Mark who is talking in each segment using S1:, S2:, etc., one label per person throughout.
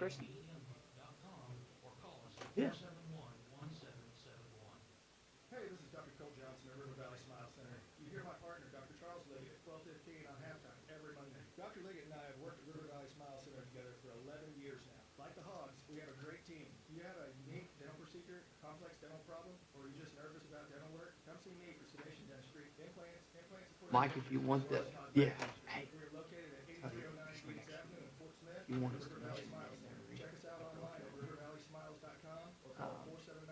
S1: Chris?
S2: Yeah.
S3: Hey, this is Dr. Cole Johnson at River Valley Smile Center. You hear my partner, Dr. Charles Liggett, at 12:15 on halftime every Monday. Dr. Liggett and I have worked at River Valley Smile Center together for 11 years now. Like the Hogs, we have a great team. Do you have a unique dental procedure, complex dental problem, or are you just nervous about dental work? Come see me for sedation dentistry, implants,
S1: Mike, if you want the, yeah, hey,
S3: We're located at 8309 Phoenix Avenue in Fort Smith.
S1: you want us
S3: River
S1: to
S3: Valley
S1: mention
S3: Smile Center. Check us out online at rivervalleysmiles.com or call 479.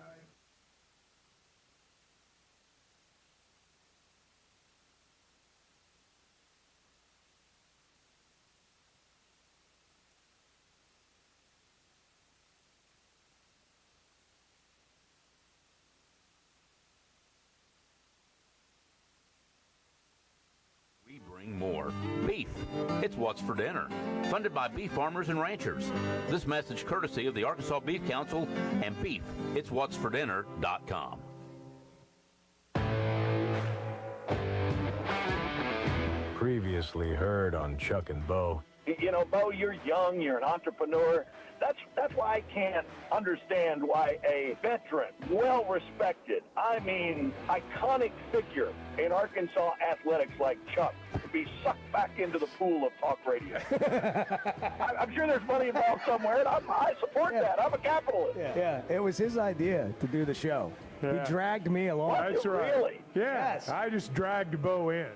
S4: We bring more. Beef. It's what's for dinner. Funded by beef farmers and ranchers. This message courtesy of the Arkansas Beef Council and Beef. It's what's for dinner.com.
S5: Previously heard on Chuck and Bo.
S6: You know, Bo, you're young, you're an entrepreneur. That's why I can't understand why a veteran, well-respected, I mean, iconic figure in Arkansas athletics like Chuck would be sucked back into the pool of talk radio. I'm sure there's money involved somewhere, and I support that. I'm a capitalist.
S7: Yeah, it was his idea to do the show.
S5: Yeah.
S7: He dragged me along.
S6: What?
S5: That's right.
S6: Really?
S5: Yeah,
S7: Yes.
S5: I just dragged Bo in.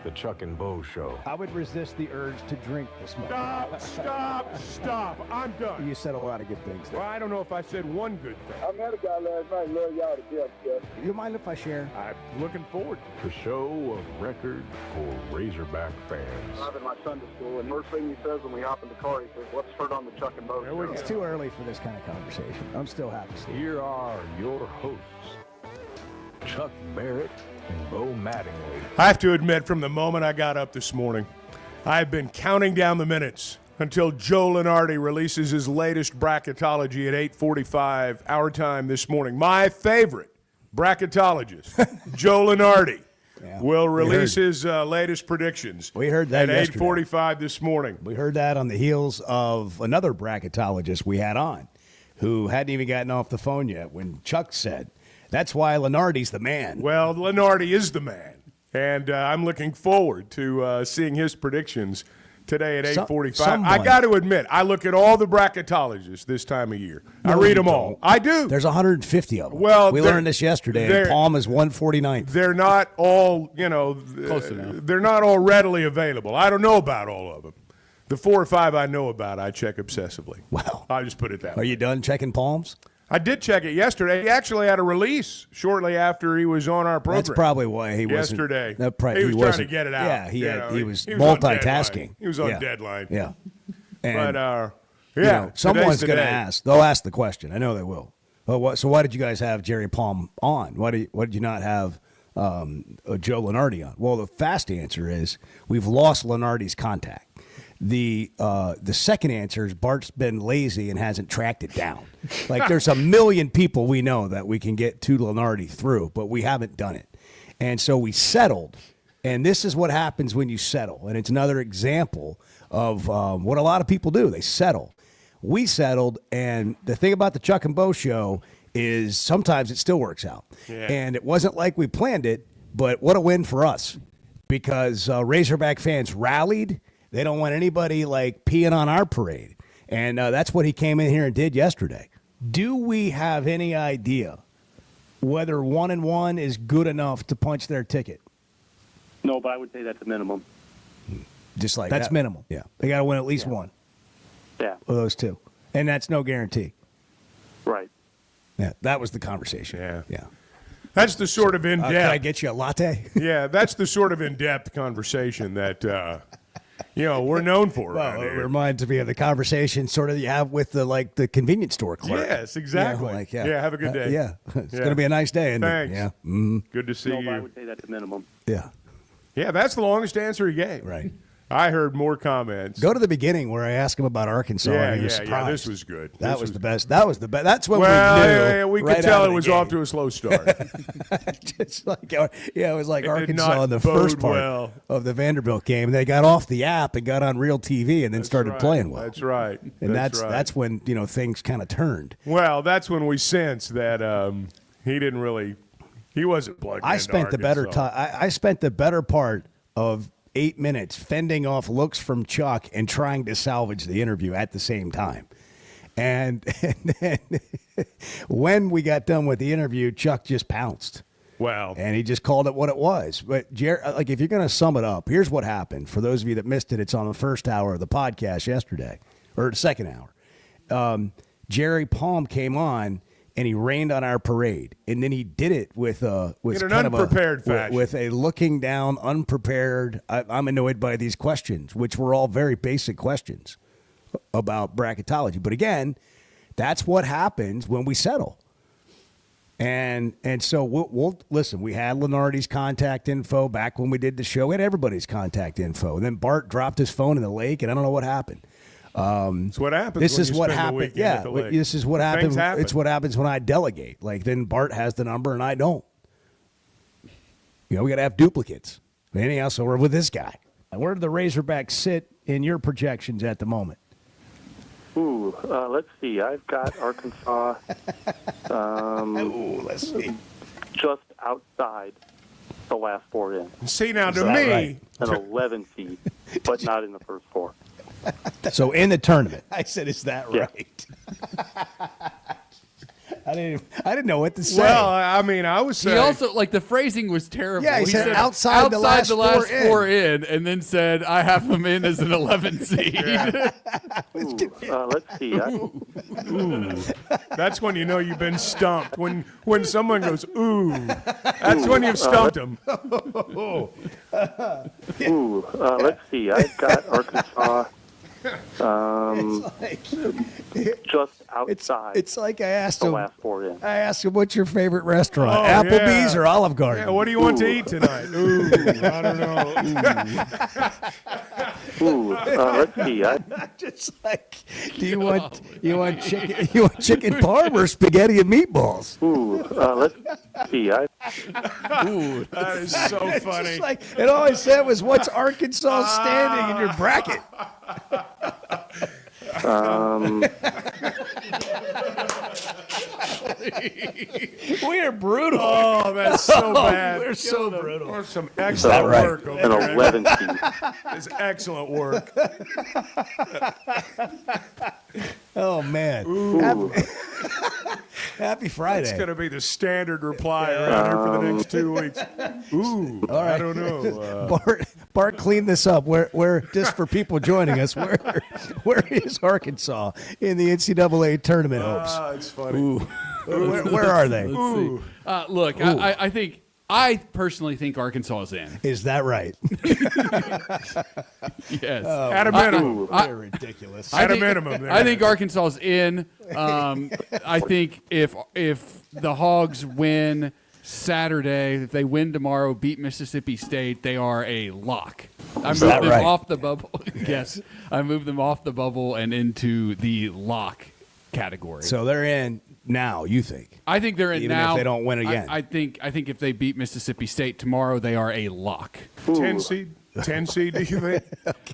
S5: The Chuck and Bo Show.
S7: I would resist the urge to drink this much.
S5: Stop. I'm done.
S7: You said a lot of good things there.
S5: Well, I don't know if I said one good thing.
S6: I met a guy last night, love y'all to death, Jeff.
S7: You mind if I share?
S5: I'm looking forward to the show of record for Razorback fans.
S6: I'm in my Sunday school, and first thing he says when we hop in the car, he says, "Let's turn on the Chuck and Bo
S5: There we
S6: show."
S5: go.
S7: It's too early for this kind of conversation. I'm still happy. Steve.
S5: Here are your hosts, Chuck Barrett and Bo Mattingly.
S8: I have to admit, from the moment I got up this morning, I've been counting down the minutes until Joe Lenardi releases his latest bracketology at 8:45 our time this morning. My favorite bracketologist, Joe Lenardi, will release his latest predictions.
S7: We heard that
S8: at
S7: yesterday.
S8: 8:45 this morning.
S7: We heard that on the heels of another bracketologist we had on who hadn't even gotten off the phone yet when Chuck said, "That's why Lenardi's the man."
S8: Well, Lenardi is the man, and I'm looking forward to seeing his predictions today at 8:45. I got to admit, I look at all the bracketologists this time of year. I read them all. I do.
S7: There's 150 of them.
S8: Well,
S7: we learned this yesterday. And Palm is 149th.
S8: They're not all,
S2: Close enough.
S8: They're not all readily available. I don't know about all of them. The 4 or 5 I know about, I check obsessively.
S7: Well,
S8: I'll just put it that way.
S7: are you done checking Palms?
S8: I did check it yesterday. He actually had a release shortly after he was on our program.
S7: That's probably why he wasn't.
S8: Yesterday.
S7: He
S8: he was trying to
S7: wasn't-
S8: get it out.
S7: Yeah, he was
S8: on
S7: multitasking.
S8: deadline. He was on
S7: Yeah.
S8: deadline.
S7: Yeah. And,
S8: But,
S7: you
S8: yeah.
S7: know, someone's
S8: going to
S7: ask. They'll ask the question. I know they will. But so why did you guys have Jerry Palm on? Why did you not have Joe Lenardi on? Well, the fast answer is we've lost Lenardi's contact. The second answer is Bart's been lazy and hasn't tracked it down. Like there's a million people we know that we can get to Lenardi through, but we haven't done it. And so we settled. And this is what happens when you settle. And it's another example of what a lot of people do. They settle. We settled. And the thing about the Chuck and Bo show is sometimes it still works out.
S8: Yeah.
S7: And it wasn't like we planned it, but what a win for us because Razorback fans rallied. They don't want anybody like peeing on our parade. And that's what he came in here and did yesterday. Do we have any idea whether 1-1 is good enough to punch their ticket?
S9: No, but I would say that's a minimum.
S7: Just like that's minimal. Yeah. They got to win at least one
S9: Yeah,
S7: of those two. And that's no guarantee.
S9: right.
S7: Yeah. That was the conversation.
S8: Yeah.
S7: Yeah.
S8: That's the sort of in-depth.
S7: Can I get you a latte?
S8: Yeah, that's the sort of in-depth conversation that, we're known for around
S7: Well, it
S8: here.
S7: reminds me of the conversation sort of you have with the convenience store clerk.
S8: Yes, exactly.
S7: Yeah,
S8: have a good day.
S7: yeah. It's
S8: Yeah.
S7: going to be a nice day. Isn't
S8: Thanks.
S7: It? Yeah. Mm-hmm.
S8: Good to see
S9: No, but I
S8: you.
S9: would say that's a minimum.
S7: Yeah.
S8: Yeah, that's the longest answer he gave.
S7: Right.
S8: I heard more comments.
S7: Go to the beginning where I asked him about Arkansas. and he was surprised.
S8: This was good.
S7: That was the best. That was the best. That's when
S8: we
S7: we knew.
S8: could tell it was off to a slow start.
S7: Just like, it was like
S8: It did
S7: Arkansas
S8: not
S7: in the first
S8: bode
S7: part
S8: well.
S7: of the Vanderbilt game. They got off the app and got on real TV and then started playing well.
S8: That's right.
S7: And
S8: right.
S7: that's when things kind of turned.
S8: Well, that's when we sensed that he wasn't plugged
S7: I
S8: into
S7: spent the better
S8: Arkansas.
S7: time. I spent the better part of 8 minutes fending off looks from Chuck and trying to salvage the interview at the same time. And then when we got done with the interview, Chuck just pounced.
S8: Well,
S7: And he just called it what it was. But if you're going to sum it up, here's what happened. For those of you that missed it, it's on the first hour of the podcast yesterday, or the second hour. Jerry Palm came on and he rained on our parade, and then he did it with
S8: in an
S7: kind of
S8: unprepared fashion.
S7: with a looking down, unprepared. I'm annoyed by these questions, which were all very basic questions about bracketology. But again, that's what happens when we settle. And so we'll listen. We had Lenardi's contact info back when we did the show. We had everybody's contact info. And then Bart dropped his phone in the lake, and I don't know what happened.
S8: It's what happens.
S7: This
S8: when
S7: is
S8: you
S7: what
S8: spend the
S7: happened.
S8: weekend
S7: Yeah,
S8: at the lake.
S7: this is what happens.
S8: Things happen.
S7: It's what happens when I delegate. Like then Bart has the number and I don't. We got to have duplicates. Anyhow, so we're with this guy. Where do the Razorbacks sit in your projections at the moment?
S9: Ooh, let's see. I've got Arkansas
S7: Let's see.
S9: just outside the last four in.
S8: See, now to
S7: that
S8: me,
S7: right?
S9: An 11 seed, but not in the first four.
S7: So in the tournament.
S1: I said, is that
S9: Yeah.
S1: right?
S7: I didn't know what to say.
S8: well, I mean, I was
S2: He
S8: saying.
S2: also, like, the phrasing was terrible.
S7: Yeah, he said outside the last
S2: four in, and then said, I have him in as an 11 seed.
S9: Ooh, let's see.
S8: That's when you know you've been stumped. When someone goes, ooh, that's when you've stumped them.
S9: Ooh, let's see. I've got Arkansas just outside
S7: It's like I asked
S9: the
S7: him.
S9: last four in.
S7: I asked him, "What's your favorite restaurant?
S8: Oh,
S7: Applebee's
S8: yeah.
S7: or Olive Garden?"
S8: Yeah, what do you want to eat tonight? Ooh, I don't know.
S9: Ooh, let's see.
S7: Just like, do you want chicken? You want chicken parm or spaghetti and meatballs?
S9: Ooh, let's see.
S2: Ooh.
S8: That is so funny.
S7: Just like, and all I said was, "What's Arkansas standing in your bracket?" We are brutal.
S8: Oh, that's so bad.
S7: We're so brutal.
S8: Or some excellent
S7: right?
S8: work over
S9: An
S8: there.
S9: 11 seed.
S8: It's excellent work.
S7: Oh man! Happy Friday.
S8: It's going to be the standard reply around here for the next 2 weeks. Ooh,
S7: All right.
S8: I don't know.
S7: Bart, clean this up. Where just for people joining us, where is Arkansas in the NCAA tournament hopes?
S8: It's funny.
S7: Where are they?
S8: Ooh.
S2: Look, I personally think Arkansas is in.
S7: Is that right?
S2: Yes.
S8: At a minimum.
S7: They're ridiculous.
S8: At a minimum.
S2: I think Arkansas is in. I think if the Hogs win Saturday, if they win tomorrow, beat Mississippi State, they are a lock. I moved
S7: that
S2: them
S7: right?
S2: off the bubble. Yes, I moved them off the bubble and into the lock category.
S7: So they're in now. You think?
S2: I think they're in
S7: Even
S2: now.
S7: if they don't win again.
S2: I think if they beat Mississippi State tomorrow, they are a lock.
S8: 10 seed? 10 seed, do you think?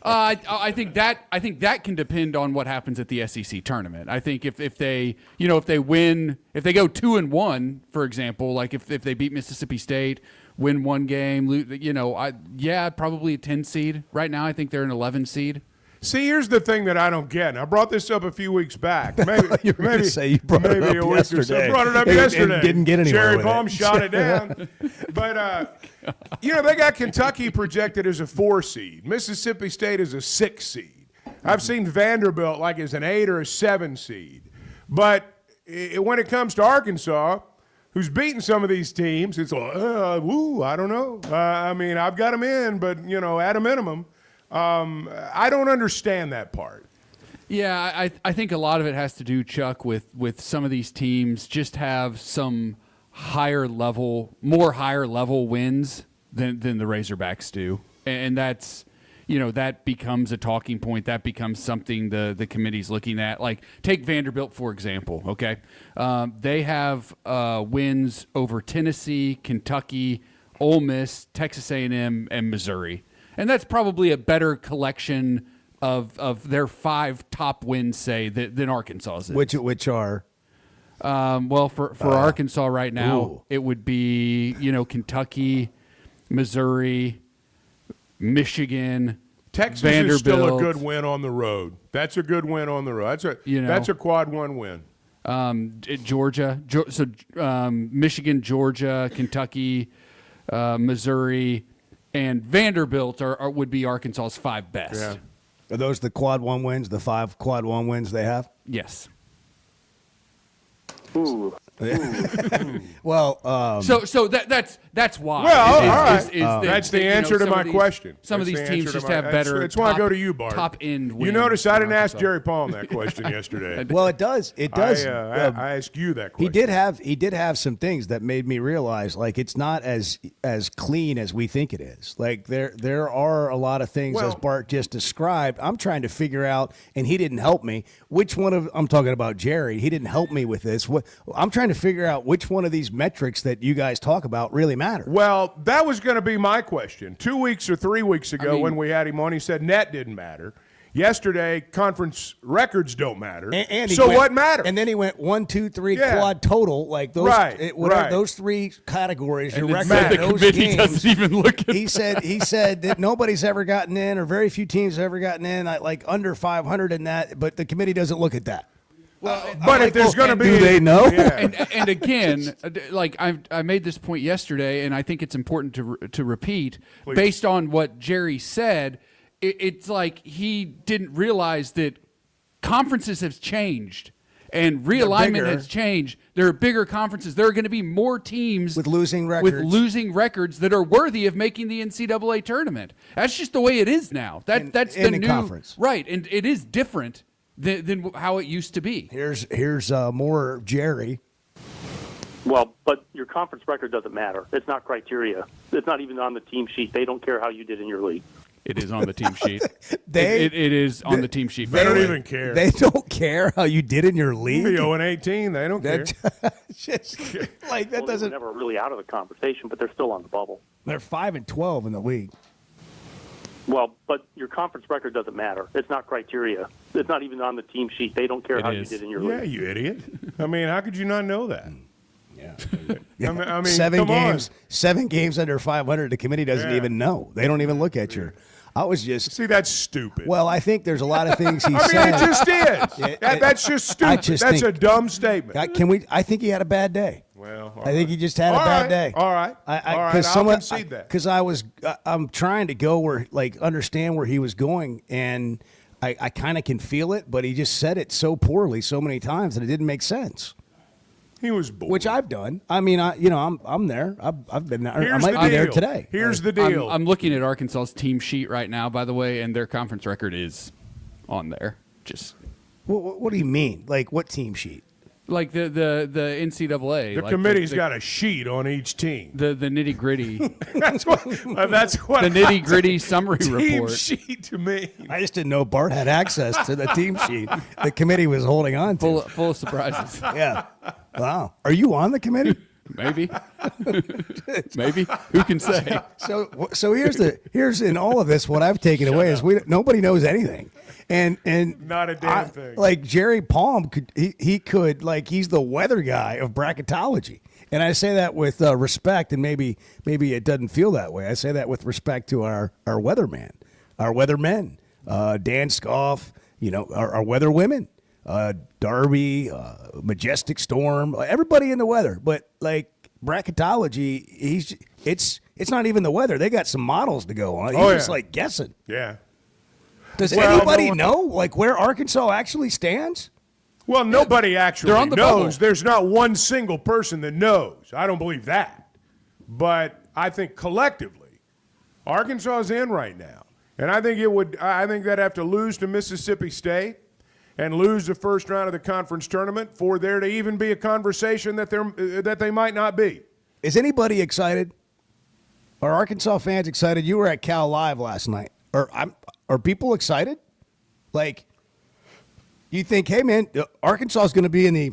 S2: I think that can depend on what happens at the SEC tournament. I think if they win, if they go 2-1, for example, like if they beat Mississippi State, win one game, probably a 10 seed. Right now, I think they're an 11 seed.
S8: See, here's the thing that I don't get. And I brought this up a few weeks back. Maybe
S7: You were gonna say you brought it
S8: maybe
S7: up
S8: a week or so.
S7: yesterday.
S8: I brought it up
S7: And
S8: yesterday.
S7: didn't get anywhere
S8: Jerry
S7: with
S8: Palm
S7: it.
S8: shot it down. But, they got Kentucky projected as a 4 seed. Mississippi State as a 6 seed. I've seen Vanderbilt like as an 8 or a 7 seed. But when it comes to Arkansas, who's beaten some of these teams, it's like, I don't know. I've got them in, but, at a minimum. I don't understand that part.
S2: Yeah, I think a lot of it has to do, Chuck, with some of these teams just have some more higher level wins than the Razorbacks do, and that's that becomes a talking point. That becomes something the committee's looking at. Like, take Vanderbilt, for example, okay? They have wins over Tennessee, Kentucky, Ole Miss, Texas A&M, and Missouri. And that's probably a better collection of their 5 top wins, say, than Arkansas's.
S7: Which are?
S2: Well, for Arkansas right now, it would be, Kentucky, Missouri, Michigan,
S8: Texas
S2: Vanderbilt.
S8: is still a good win on the road. That's a good win on the road. That's a quad 1 win.
S2: Georgia, Michigan, Georgia, Kentucky, Missouri, and Vanderbilt would be Arkansas's 5 best.
S8: Yeah.
S7: Are those the quad 1 wins, the 5 quad 1 wins they have?
S2: Yes.
S9: Ooh.
S7: Well,
S2: so that's why.
S8: Well, all right. That's the
S2: you know,
S8: answer to
S2: some
S8: my
S2: of these-
S8: question.
S2: Some of
S8: That's
S2: these
S8: the
S2: teams
S8: answer to
S2: just
S8: my-
S2: have better.
S8: That's why I go to you, Bart.
S2: Top end.
S8: You
S2: wins
S8: notice I
S2: than
S8: didn't ask
S2: Arkansas.
S8: Jerry Palm that question yesterday.
S7: well, it does. It does.
S8: I asked you that question.
S7: He did have some things that made me realize, like, it's not as clean as we think it is. Like, there are a lot of things, as Bart just described. I'm trying to figure out, and he didn't help me. Which one of I'm talking about Jerry? He didn't help me with this. I'm trying to figure out which one of these metrics that you guys talk about really matter.
S8: Well, that was going to be my question. 2 weeks or 3 weeks ago, when we had him on, he said net didn't matter. Yesterday, conference records don't matter.
S7: And
S8: so what matters?
S7: And then he went 1, 2, 3 quad total, like those.
S8: Right.
S7: Those 3 categories.
S2: And
S7: your
S2: it
S7: record,
S2: said the
S7: those
S2: committee
S7: games,
S2: doesn't even look at
S7: he said that nobody's ever gotten in, or very few teams have ever gotten in, like under 500 in that. But the committee doesn't look at that.
S8: Well, but if there's going to be,
S7: do they know?
S8: Yeah.
S2: And again, like I made this point yesterday, and I think it's important to repeat.
S8: Please.
S2: Based on what Jerry said, it's like he didn't realize that conferences have changed and realignment has changed. There are bigger conferences. There are going to be more teams
S7: with losing records
S2: that are worthy of making the NCAA tournament. That's just the way it is now. That's the new
S7: conference,
S2: right? And it is different than how it used to be.
S7: Here's more Jerry.
S9: Well, but your conference record doesn't matter. It's not criteria. It's not even on the team sheet. They don't care how you did in your league.
S2: It is on the team sheet. It is on the team sheet.
S8: They don't even care.
S7: They don't care how you did in your league.
S8: Be 0-18. They don't care.
S7: Just, like that doesn't.
S9: They were never really out of the conversation, but they're still on the bubble.
S7: They're 5-12 in the league.
S9: Well, but your conference record doesn't matter. It's not criteria. It's not even on the team sheet. They don't care how you did in your league.
S8: Yeah, you idiot. I mean, how could you not know that?
S7: Yeah.
S8: I mean,
S7: 7
S8: come
S7: games.
S8: on.
S7: 7 games under 500. The committee doesn't even know. They don't even look at your. I was just.
S8: See, that's stupid.
S7: Well, I think there's a lot of things he
S8: I mean,
S7: said.
S8: it just is. That's just stupid. That's a dumb statement.
S7: Can we? I think he had a bad day.
S8: Well,
S7: I think he just had a bad day.
S8: All right. I'll concede that.
S7: Because I'm trying to go understand where he was going, and I kind of can feel it, but he just said it so poorly so many times that it didn't make sense.
S8: He was bored.
S7: Which I've done. I mean, I'm there. I've been there. I might be there today.
S8: Here's the deal.
S2: I'm looking at Arkansas's team sheet right now, by the way, and their conference record is on there. Just
S7: what do you mean? Like what team sheet?
S2: Like the NCAA.
S8: The
S2: like
S8: committee's got a sheet on each team.
S2: The nitty gritty.
S8: That's what
S2: the nitty gritty summary
S8: team
S2: report.
S8: sheet to me.
S7: I just didn't know Bart had access to the team sheet the committee was holding on to.
S2: Full of surprises.
S7: Yeah. Wow. Are you on the committee?
S2: Maybe. Maybe. Who can say?
S7: So here's in all of this what I've taken away is nobody knows anything. And
S8: not a damn thing.
S7: Like Jerry Palm he could he's the weather guy of bracketology. And I say that with respect, and maybe it doesn't feel that way. I say that with respect to our weatherman, our weathermen, Dan Scoff, our weather women, Darby, Majestic Storm, everybody in the weather. But like bracketology, it's not even the weather. They got some models to go on. He's just guessing.
S8: Yeah.
S7: Does anybody know where Arkansas actually stands?
S8: Well, nobody actually
S2: on the
S8: knows.
S2: bubble.
S8: There's not one single person that knows. I don't believe that. But I think collectively, Arkansas is in right now. And I think they'd have to lose to Mississippi State and lose the first round of the conference tournament for there to even be a conversation that they might not be.
S7: Is anybody excited? Are Arkansas fans excited? You were at Cal Live last night. Are people excited? Like, you think, hey, man, Arkansas is going to be in the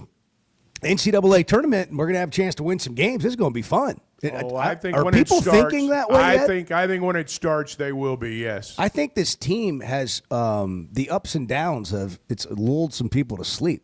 S7: NCAA tournament, and we're going to have a chance to win some games. This is going to be fun.
S8: I think
S7: are
S8: when
S7: people
S8: it starts,
S7: thinking that way yet?
S8: I think when it starts, they will be. Yes.
S7: I think this team has the ups and downs of it's lulled some people to sleep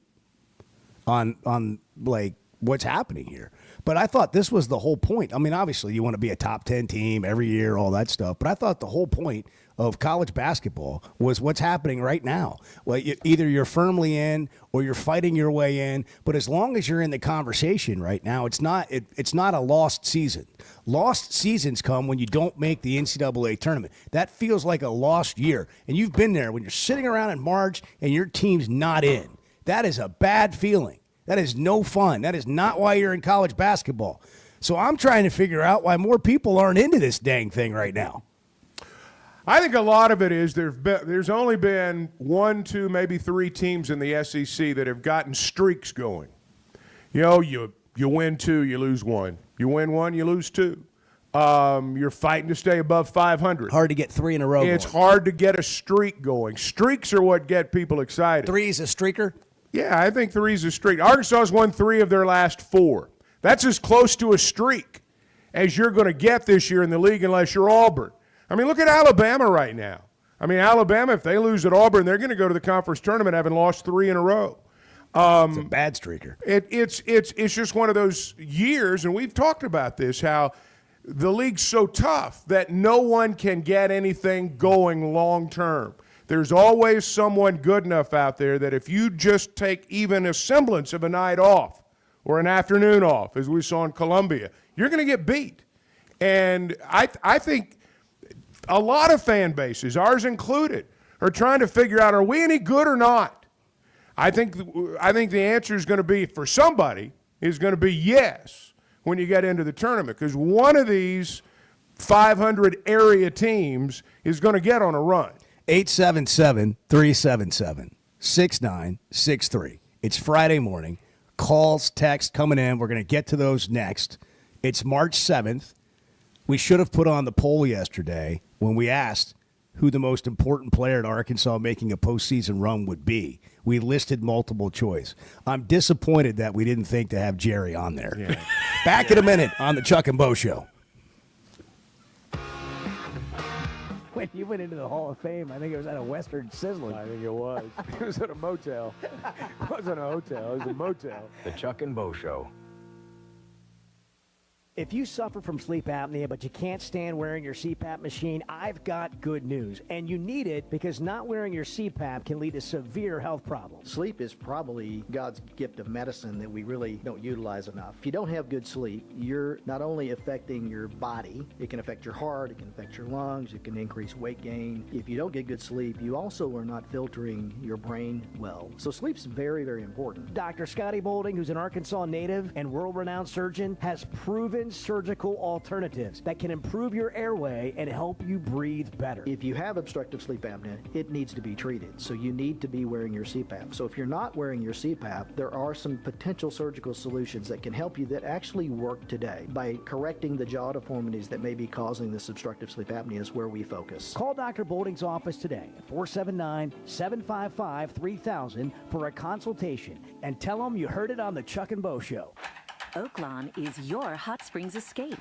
S7: on like what's happening here. But I thought this was the whole point. I mean, obviously, you want to be a top 10 team every year, all that stuff. But I thought the whole point of college basketball was what's happening right now. Well, either you're firmly in or you're fighting your way in. But as long as you're in the conversation right now, it's not a lost season. Lost seasons come when you don't make the NCAA tournament. That feels like a lost year. And you've been there when you're sitting around in March and your team's not in. That is a bad feeling. That is no fun. That is not why you're in college basketball. So I'm trying to figure out why more people aren't into this dang thing right now.
S8: I think a lot of it is there's only been 1, 2, maybe 3 teams in the SEC that have gotten streaks going. You know, you win 2, you lose 1. You win 1, you lose 2. You're fighting to stay above 500.
S7: Hard to get 3 in a row.
S8: It's
S7: going.
S8: hard to get a streak going. Streaks are what get people excited.
S7: 3 is a streaker?
S8: Yeah, I think 3 is a streak. Arkansas has won 3 of their last 4. That's as close to a streak as you're going to get this year in the league unless you're Auburn. I mean, look at Alabama right now. I mean, Alabama, if they lose at Auburn, they're going to go to the conference tournament having lost 3 in a row.
S7: It's a bad streaker.
S8: It's just one of those years, and we've talked about this, how the league's so tough that no one can get anything going long term. There's always someone good enough out there that if you just take even a semblance of a night off or an afternoon off, as we saw in Columbia, you're going to get beat. And I think a lot of fan bases, ours included, are trying to figure out, are we any good or not? I think the answer is going to be, for somebody, is going to be yes when you get into the tournament, because one of these 500 area teams is going to get on a run.
S7: 877-377-6963. It's Friday morning. Calls, text coming in. We're going to get to those next. It's March 7th. We should have put on the poll yesterday when we asked who the most important player at Arkansas making a postseason run would be. We listed multiple choice. I'm disappointed that we didn't think to have Jerry on there. Yeah. Back in a minute on the Chuck and Bo Show.
S10: When you went into the Hall of Fame, I think it was at a Western Sizzling.
S5: I think it was. It was at a motel. It wasn't a hotel. It was a motel. The Chuck and Bo Show.
S10: If you suffer from sleep apnea, but you can't stand wearing your CPAP machine, I've got good news. And you need it because not wearing your CPAP can lead to severe health problems.
S11: Sleep is probably God's gift of medicine that we really don't utilize enough. If you don't have good sleep, you're not only affecting your body, it can affect your heart, it can affect your lungs, it can increase weight gain. If you don't get good sleep, you also are not filtering your brain well. So sleep's very, very important.
S10: Dr. Scotty Boulding, who's an Arkansas native and world-renowned surgeon, has proven surgical alternatives that can improve your airway and help you breathe better.
S11: If you have obstructive sleep apnea, it needs to be treated. So you need to be wearing your CPAP. So if you're not wearing your CPAP, there are some potential surgical solutions that can help you that actually work today. By correcting the jaw deformities that may be causing this obstructive sleep apnea is where we focus.
S10: Call Dr. Boulding's office today at 479-755-3000 for a consultation and tell them you heard it on the Chuck and Bo Show.
S12: Oaklawn is your hot springs escape.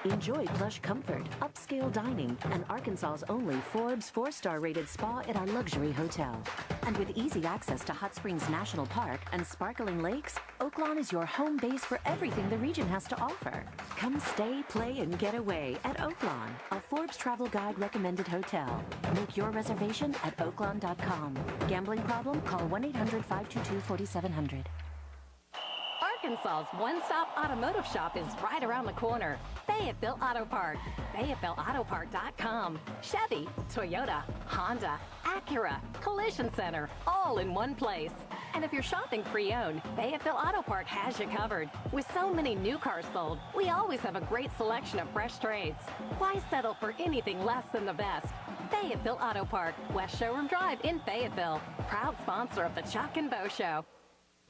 S12: Enjoy plush comfort, upscale dining, and Arkansas's only Forbes 4-star rated spa at our luxury hotel. And with easy access to Hot Springs National Park and sparkling lakes, Oaklawn is your home base for everything the region has to offer. Come stay, play, and get away at Oaklawn, a Forbes Travel Guide recommended hotel. Make your reservation at oaklawn.com. Gambling problem? Call 1-800-522-4700.
S13: Arkansas's one-stop automotive shop is right around the corner. Fayetteville Auto Park. FayettevilleAutoPark.com. Chevy, Toyota, Honda, Acura, Collision Center, all in one place. And if you're shopping pre-owned, Fayetteville Auto Park has you covered. With so many new cars sold, we always have a great selection of fresh trades. Why settle for anything less than the best? Fayetteville Auto Park, West Showroom Drive in Fayetteville. Proud sponsor of the Chuck and Bo Show.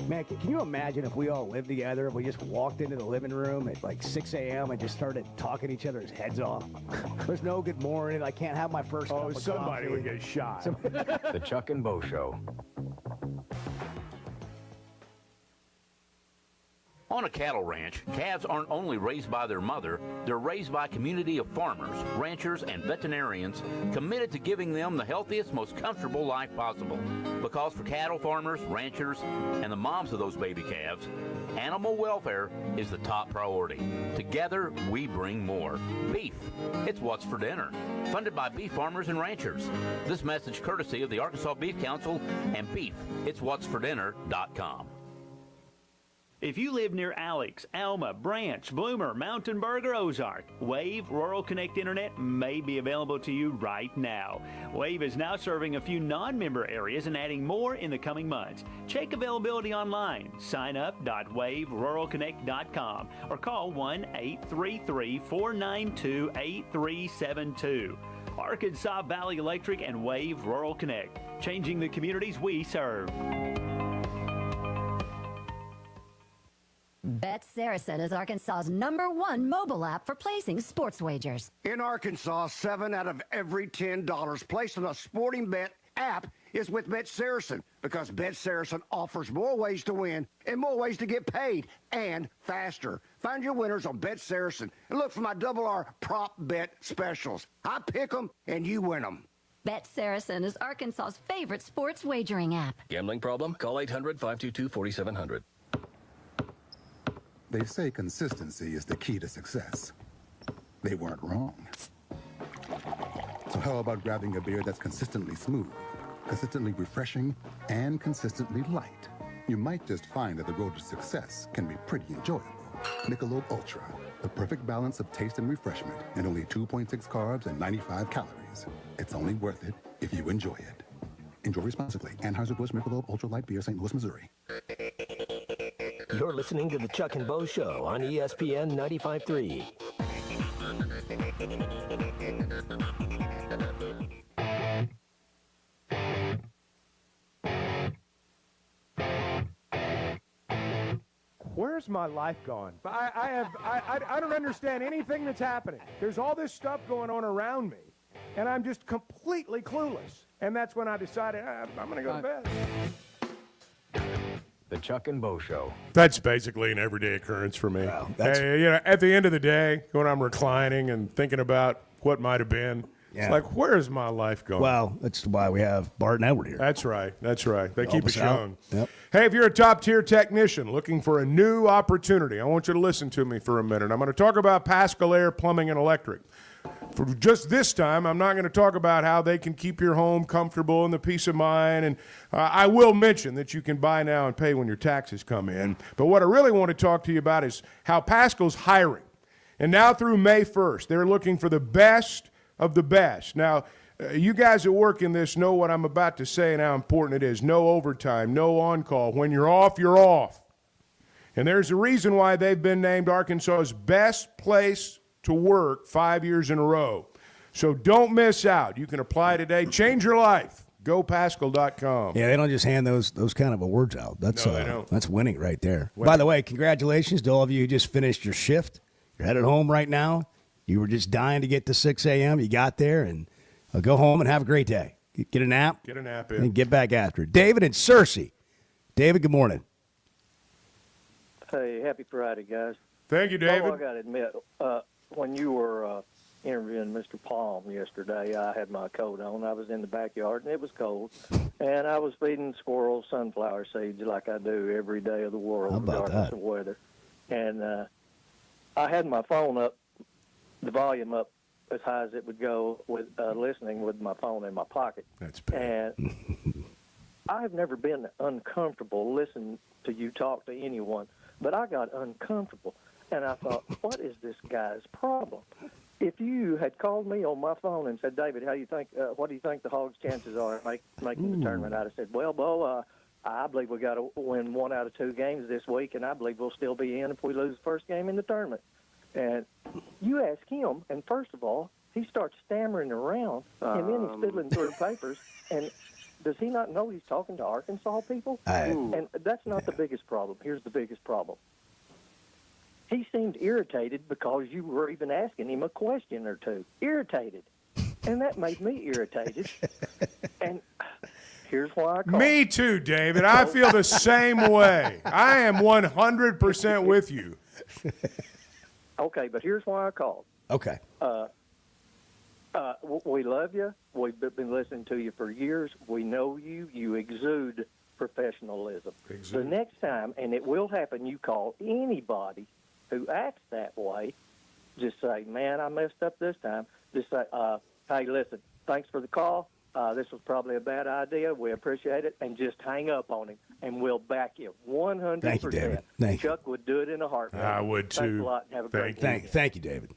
S10: Man, can you imagine if we all lived together, if we just walked into the living room at like 6 a.m. and just started talking each other's heads off? There's no good morning. I can't have my first cup of
S8: somebody
S10: coffee.
S8: would get shot.
S5: The Chuck and Bo Show.
S4: On a cattle ranch, calves aren't only raised by their mother, they're raised by a community of farmers, ranchers, and veterinarians committed to giving them the healthiest, most comfortable life possible. Because for cattle farmers, ranchers, and the moms of those baby calves, animal welfare is the top priority. Together, we bring more. Beef. It's what's for dinner. Funded by beef farmers and ranchers. This message courtesy of the Arkansas Beef Council and Beef. It's what's for dinner.com.
S14: If you live near Alex, Alma, Branch, Bloomer, Mountain Burg, or Ozark, Wave Rural Connect Internet may be available to you right now. Wave is now serving a few non-member areas and adding more in the coming months. Check availability online. Sign up.waveruralconnect.com or call 1-833-492-8372. Arkansas Valley Electric and Wave Rural Connect, changing the communities we serve.
S15: Bet Saracen is Arkansas's #1 mobile app for placing sports wagers.
S16: In Arkansas, 7 out of every $10 placed on a sporting bet app is with Bet Saracen, because Bet Saracen offers more ways to win and more ways to get paid, and faster. Find your winners on Bet Saracen and look for my R prop bet specials. I pick them and you win them.
S15: Bet Saracen is Arkansas's favorite sports wagering app.
S17: Gambling problem? Call 800-522-4700.
S18: They say consistency is the key to success. They weren't wrong. So how about grabbing a beer that's consistently smooth, consistently refreshing, and consistently light? You might just find that the road to success can be pretty enjoyable. Michelob Ultra, the perfect balance of taste and refreshment, and only 2.6 carbs and 95 calories. It's only worth it if you enjoy it. Enjoy responsibly. Anheuser-Busch Michelob Ultra Light Beer, St. Louis, Missouri.
S17: You're listening to the Chuck and Bo Show on ESPN 95.3.
S8: Where's my life gone? I don't understand anything that's happening. There's all this stuff going on around me, and I'm just completely clueless. And that's when I decided I'm going to go to bed.
S5: The Chuck and Bo Show.
S8: That's basically an everyday occurrence for me.
S7: Wow,
S8: at the end of the day, when I'm reclining and thinking about what might have been, it's like, where's my life going?
S7: Well, that's why we have Bart and Edward here.
S8: That's right. They keep
S7: us
S8: it
S7: out.
S8: young.
S7: Yep.
S8: Hey, if you're a top-tier technician looking for a new opportunity, I want you to listen to me for a minute. I'm going to talk about Pascal Air Plumbing and Electric. For just this time, I'm not going to talk about how they can keep your home comfortable and the peace of mind. And I will mention that you can buy now and pay when your taxes come in. But what I really want to talk to you about is how Pascal's hiring. And now through May 1st, they're looking for the best of the best. Now, you guys that work in this know what I'm about to say and how important it is. No overtime, no on-call. When you're off, you're off. And there's a reason why they've been named Arkansas's best place to work 5 years in a row. So don't miss out. You can apply today. Change your life. GoPascal.com.
S7: Yeah, they don't just hand those kind of awards out. That's
S8: No, they don't.
S7: That's winning right there.
S8: Winning.
S7: By the way, congratulations to all of you who just finished your shift. You're headed home right now. You were just dying to get to 6 a.m. You got there, and go home and have a great day. Get a nap.
S8: Get a nap in.
S7: And get back after it. David and Cersei. David, good morning.
S19: Hey, happy Friday, guys.
S8: Thank you, David.
S19: Oh, I got to admit, when you were interviewing Mr. Palm yesterday, I had my coat on. I was in the backyard, and it was cold. And I was feeding squirrels sunflower seeds like I do every day of the world,
S7: How about
S19: regardless
S7: that?
S19: of weather. And I had my phone up, the volume up as high as it would go with listening with my phone in my pocket.
S8: That's bad.
S19: And I've never been uncomfortable listening to you talk to anyone, but I got uncomfortable. And I thought, what is this guy's problem? If you had called me on my phone and said, David, what do you think the Hogs' chances are of making the tournament? I'd have said, well, Bo, I believe we got to win 1 out of 2 games this week, and I believe we'll still be in if we lose the first game in the tournament. And you ask him, and first of all, he starts stammering around, and then he's fiddling through the papers. And Does he not know he's talking to Arkansas people? And that's not the biggest problem. Here's the biggest problem. He seemed irritated because you were even asking him a question or two. Irritated. And that made me irritated. And here's why I called.
S8: Me too, David. I feel the same way. I am 100% with you.
S19: Okay, but here's why I called.
S7: Okay.
S19: We love you. We've been listening to you for years. We know you. You exude professionalism. The next time, and it will happen, you call anybody who acts that way, just say, man, I messed up this time. Just say, hey, listen, thanks for the call. This was probably a bad idea. We appreciate it. And just hang up on him, and we'll back you 100%.
S7: Thank you, David. Thank you.
S19: Chuck would do it in a heartbeat.
S8: I would, too.
S19: Thanks a lot, and have a great day.
S7: Thank you, David.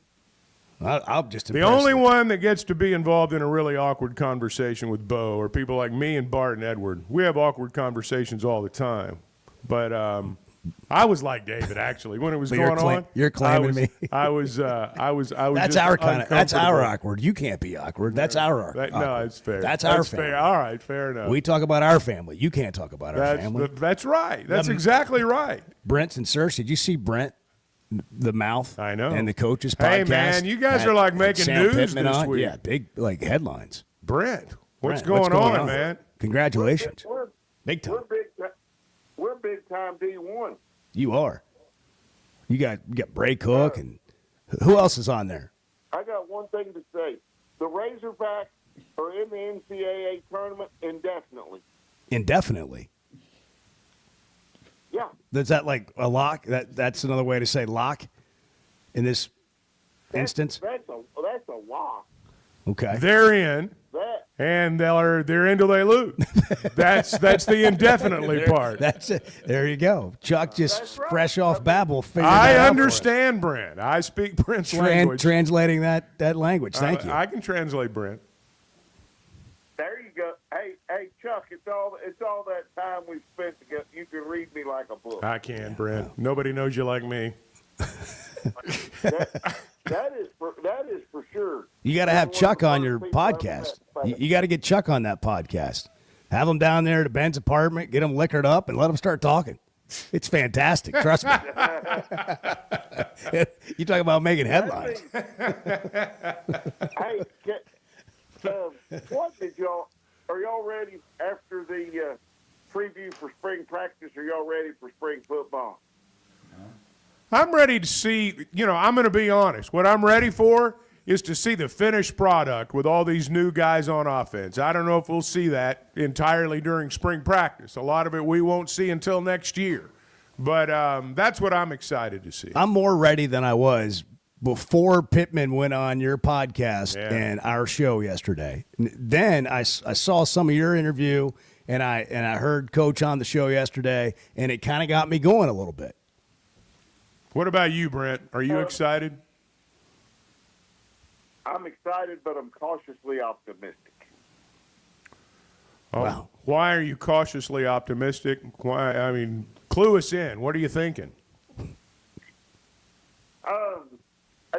S7: I'll just
S8: The only one that gets to be involved in a really awkward conversation with Bo are people like me and Bart and Edward. We have awkward conversations all the time. But I was like David, actually, when it was going on.
S7: You're claiming me.
S8: I was.
S7: That's
S8: just
S7: our kind of. That's our
S8: uncomfortable.
S7: awkward. You can't be awkward. That's our awkward.
S8: No, it's fair.
S7: That's our family.
S8: fair. All right, fair enough.
S7: We talk about our family. You can't talk about our family.
S8: That's right. That's exactly right.
S7: Brent's and Serge, did you see Brent, the mouth?
S8: I know.
S7: And the coaches podcast.
S8: Hey, man, you guys are like making
S7: Sam
S8: news
S7: Pittman
S8: this
S7: on.
S8: week.
S7: Yeah, big headlines.
S8: Brent, what's
S7: Brent,
S8: going on, man?
S7: Congratulations. Big time.
S6: We're big time D1.
S7: You are. You got Bray Cook and who else is on there?
S6: I got one thing to say. The Razorbacks are in the NCAA tournament indefinitely.
S7: Indefinitely.
S6: Yeah.
S7: Is that like a lock? That's another way to say lock in this instance?
S6: That's a lock.
S7: Okay.
S8: They're in, and they're in till they lose. That's the indefinitely part.
S7: That's it. There you go. Chuck just fresh off Babel.
S8: I understand Brent. I speak Brent's language.
S7: Translating that language. Thank you.
S8: I can translate Brent.
S6: There you go. Hey, Chuck, it's all that time we've spent together. You can read me like a book.
S8: I can, Brent. Nobody knows you like me.
S6: That is for sure.
S7: You got to have Chuck on your podcast. You got to get Chuck on that podcast. Have him down there to Ben's apartment, get him liquored up, and let him start talking. It's fantastic. Trust me. You talk about making headlines.
S6: Hey, what did y'all? Are y'all ready after the preview for spring practice? Are y'all ready for spring football?
S8: I'm ready to see, I'm going to be honest. What I'm ready for is to see the finished product with all these new guys on offense. I don't know if we'll see that entirely during spring practice. A lot of it we won't see until next year. But that's what I'm excited to see.
S7: I'm more ready than I was before Pittman went on your podcast and our show yesterday. Then I saw some of your interview, and I heard Coach on the show yesterday, and it kind of got me going a little bit.
S8: What about you, Brent? Are you excited?
S6: I'm excited, but I'm cautiously optimistic.
S8: Oh, wow. Why are you cautiously optimistic? Why? I mean, clue us in. What are you thinking?
S6: I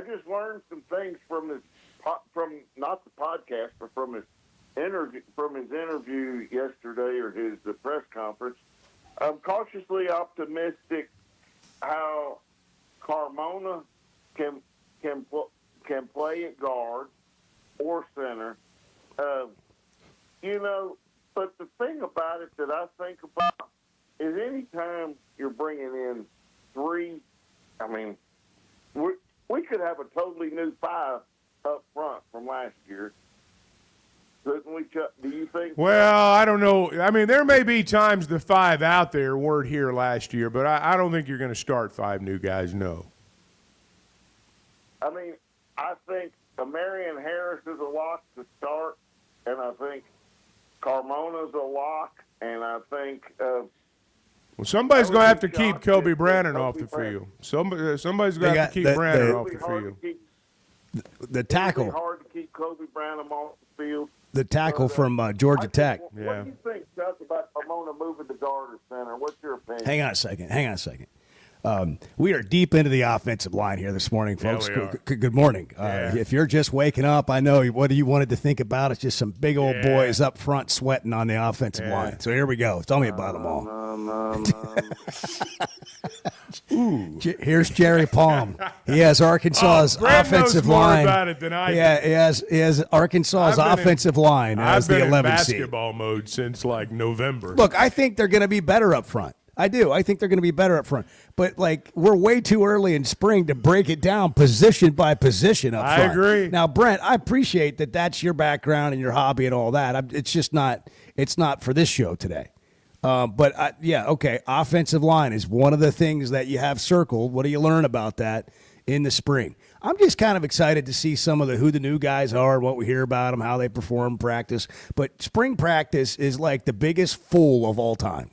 S6: just learned some things from not the podcast, but from his interview yesterday or his press conference. I'm cautiously optimistic how Carmona can play at guard or center. But the thing about it that I think about is anytime you're bringing in three, we could have a totally new five up front from last year. Couldn't we, Chuck? Do you think?
S8: Well, I don't know. I mean, there may be times the five out there weren't here last year, but I don't think you're going to start five new guys, no.
S6: I mean, I think Marion Harris is a lock to start, and I think Carmona's a lock, and I think
S8: well, somebody's going to have to keep Kobe Brannon off the field. Somebody's going to have to keep Brannon off the field.
S7: The tackle.
S6: It's hard to keep Kobe Brannon off the field.
S7: The tackle from Georgia Tech.
S6: What do you think, Chuck, about Carmona moving to guard or center? What's your opinion?
S7: Hang on a second. We are deep into the offensive line here this morning, folks.
S8: we are.
S7: Good morning. If you're just waking up, I know what you wanted to think about. It's just some big old boys up front sweating on the offensive line. So here we go. Tell me about them all. Here's Jerry Palm. He has Arkansas's offensive line.
S8: About it than I
S7: Yeah, he has Arkansas's offensive line as the 11 seed.
S8: I've been in basketball mode since like November.
S7: Look, I think they're going to be better up front. I do. I think they're going to be better up front. But, like, we're way too early in spring to break it down position by position up front.
S8: I agree.
S7: Now, Brent, I appreciate that that's your background and your hobby and all that. It's just not – it's not for this show today. Okay, offensive line is one of the things that you have circled. What do you learn about that in the spring? I'm just kind of excited to see some of who the new guys are, what we hear about them, how they perform in practice. But spring practice is like the biggest fool of all time.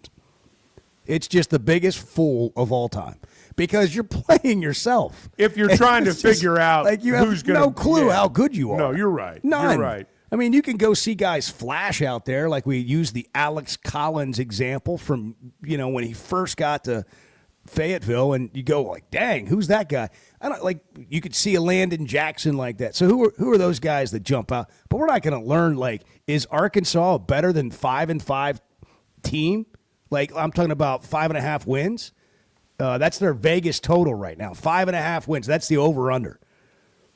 S7: It's just the biggest fool of all time because you're playing yourself.
S8: If you're trying to figure out
S7: like you have
S8: who's going to
S7: no clue how good you are.
S8: No, you're right.
S7: None.
S8: You're right.
S7: I mean, you can go see guys flash out there, like we used the Alex Collins example from when he first got to Fayetteville, and you go like, "Dang, who's that guy?" I don't like. You could see a Landon Jackson like that. So who are those guys that jump out? But we're not going to learn is Arkansas a better than 5-5 team? Like, I'm talking about 5.5 wins. That's their Vegas total right now. 5.5 wins. That's the over-under.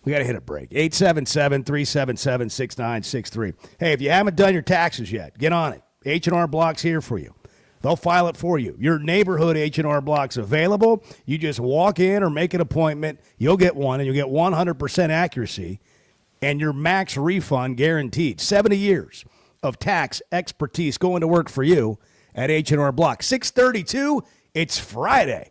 S7: We got to hit a break. 877-377-6963. Hey, if you haven't done your taxes yet, get on it. H&R Block's here for you. They'll file it for you. Your neighborhood H&R Block's available. You just walk in or make an appointment. You'll get one, and you'll get 100% accuracy, and your max refund guaranteed. 70 years of tax expertise going to work for you at H&R Block. 6:32, it's Friday.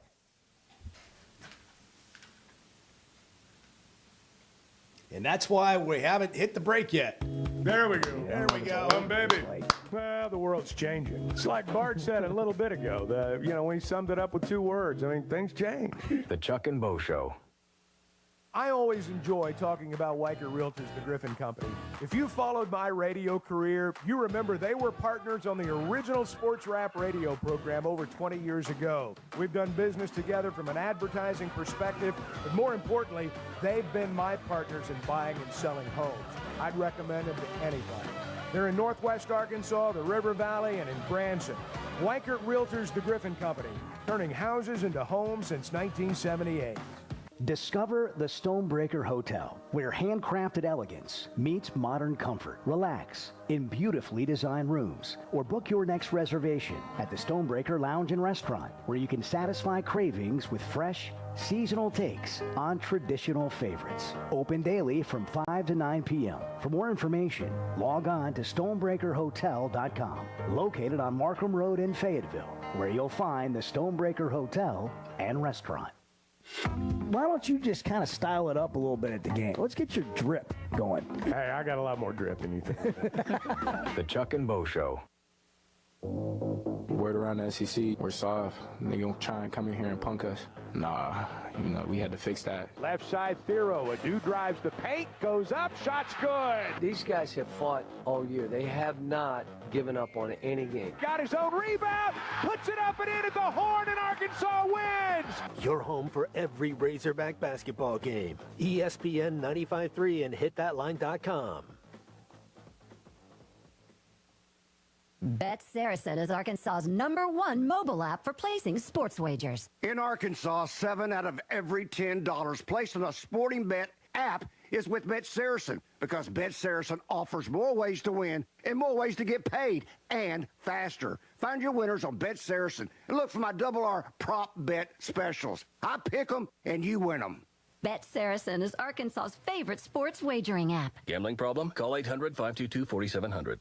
S7: And that's why we haven't hit the break yet.
S8: There we go.
S7: There we go.
S8: Baby. Well, the world's changing. It's like Bart said a little bit ago. When he summed it up with 2 words. I mean, things change.
S17: The Chuck and Bo Show.
S8: I always enjoy talking about Weicker Realtors, the Griffin Company. If you followed my radio career, you remember they were partners on the original sports rap radio program over 20 years ago. We've done business together from an advertising perspective, but more importantly, they've been my partners in buying and selling homes. I'd recommend them to anybody. They're in Northwest Arkansas, the River Valley, and in Branson. Weicker Realtors, the Griffin Company, turning houses into homes since 1978.
S10: Discover the Stonebreaker Hotel, where handcrafted elegance meets modern comfort. Relax in beautifully designed rooms, or book your next reservation at the Stonebreaker Lounge and Restaurant, where you can satisfy cravings with fresh, seasonal takes on traditional favorites. Open daily from 5 to 9 p.m. For more information, log on to stonebreakerhotel.com, located on Markham Road in Fayetteville, where you'll find the Stonebreaker Hotel and Restaurant. Why don't you just kind of style it up a little bit at the game? Let's get your drip going.
S8: Hey, I got a lot more drip than you think.
S17: The Chuck and Bo Show.
S20: Word around the SEC, we're soft. They gonna try and come in here and punk us. Nah, we had to fix that.
S8: Left side Thero, a dude drives the paint, goes up, shot's good.
S21: These guys have fought all year. They have not given up on any game.
S8: Got his own rebound, puts it up and in at the horn, and Arkansas wins.
S17: Your home for every Razorback basketball game. ESPN 95.3 and hitthatline.com.
S15: Bet Saracen is Arkansas's #1 mobile app for placing sports wagers.
S16: In Arkansas, 7 out of every $10 placed on a sporting bet app is with Bet Saracen, because Bet Saracen offers more ways to win and more ways to get paid, and faster. Find your winners on Bet Saracen and look for my R prop bet specials. I pick them and you win them.
S15: Bet Saracen is Arkansas's favorite sports wagering app.
S17: Gambling problem? Call 800-522-4700.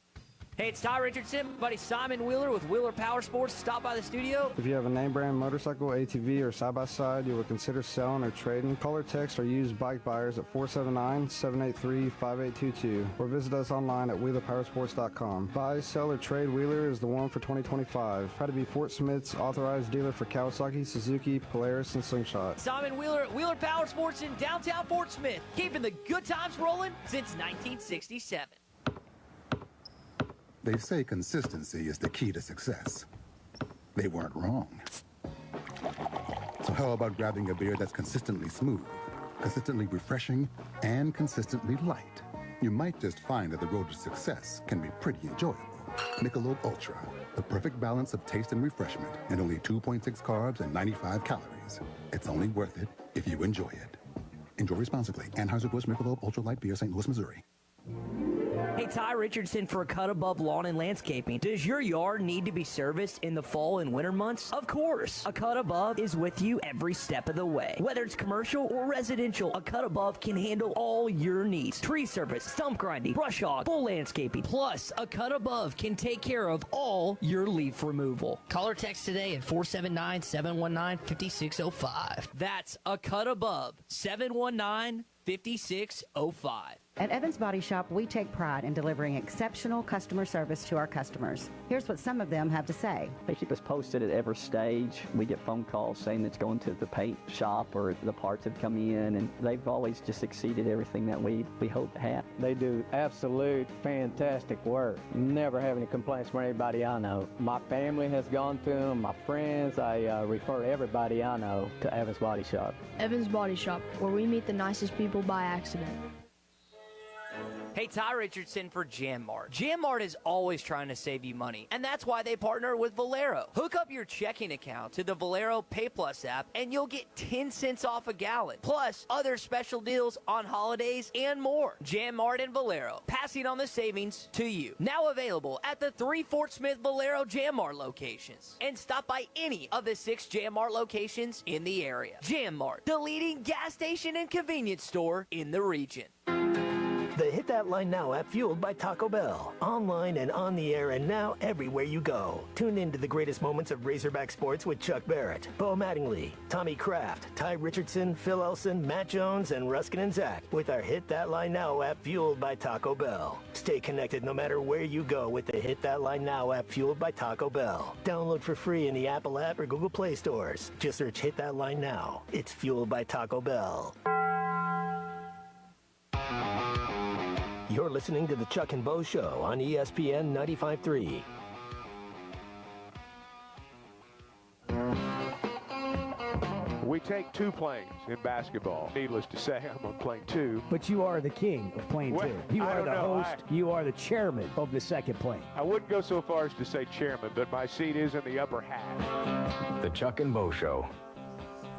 S22: Hey, it's Ty Richardson, buddy Simon Wheeler with Wheeler Power Sports. Stop by the studio.
S23: If you have a name brand motorcycle, ATV, or side-by-side you would consider selling or trading, call or text or use bike buyers at 479-783-5822 or visit us online at wheelerpowersports.com. Buy, sell, or trade Wheeler is the one for 2025. Try to be Fort Smith's authorized dealer for Kawasaki, Suzuki, Polaris, and Slingshot.
S22: Simon Wheeler at Wheeler Power Sports in downtown Fort Smith, keeping the good times rolling since 1967.
S18: They say consistency is the key to success. They weren't wrong. So how about grabbing a beer that's consistently smooth, consistently refreshing, and consistently light? You might just find that the road to success can be pretty enjoyable. Michelob Ultra, the perfect balance of taste and refreshment, and only 2.6 carbs and 95 calories. It's only worth it if you enjoy it. Enjoy responsibly. Anheuser-Busch Michelob Ultra Light Beer, St. Louis, Missouri.
S1: Hey, Ty Richardson for Cut Above Lawn and Landscaping. Does your yard need to be serviced in the fall and winter months? Of course. A Cut Above is with you every step of the way. Whether it's commercial or residential, a Cut Above can handle all your needs. Tree service, stump grinding, brush hog, full landscaping. Plus, a Cut Above can take care of all your leaf removal.
S3: Call or text today at 479-719-5605.
S1: That's a Cut Above, 719-5605.
S9: At Evans Body Shop, we take pride in delivering exceptional customer service to our customers. Here's what some of them have to say.
S24: They keep us posted at every stage. We get phone calls saying it's going to the paint shop or the parts have come in, and they've always just exceeded everything that we hope to have.
S25: They do absolute fantastic work. Never have any complaints from anybody I know. My family has gone to them, my friends. I refer everybody I know to Evans Body Shop.
S26: Evans Body Shop, where we meet the nicest people by accident.
S22: Hey, Ty Richardson for Jam Mart. Jam Mart is always trying to save you money, and that's why they partner with Valero. Hook up your checking account to the Valero Pay Plus app, and you'll get 10 cents off a gallon, plus other special deals on holidays and more. Jam Mart and Valero, passing on the savings to you. Now available at the 3 Fort Smith Valero Jam Mart locations. And stop by any of the 6 Jam Mart locations in the area. Jam Mart, the leading gas station and convenience store in the region.
S17: The Hit That Line Now app, fueled by Taco Bell. Online and on the air and now everywhere you go. Tune in to the greatest moments of Razorback sports with Chuck Barrett, Bo Mattingly, Tommy Kraft, Ty Richardson, Phil Elson, Matt Jones, and Ruskin and Zach with our Hit That Line Now app, fueled by Taco Bell. Stay connected no matter where you go with the Hit That Line Now app, fueled by Taco Bell. Download for free in the Apple app or Google Play stores. Just search Hit That Line Now. It's fueled by Taco Bell. You're listening to the Chuck and Bo Show on ESPN 95.3.
S8: We take 2 planes in basketball. Needless to say, I'm on plane 2.
S7: But you are the king of plane
S8: Well,
S7: 2. You
S8: I
S7: are
S8: don't
S7: the
S8: know.
S7: host. You are the chairman of the second plane.
S8: I wouldn't go so far as to say chairman, but my seat is in the upper half.
S5: The Chuck and Bo Show.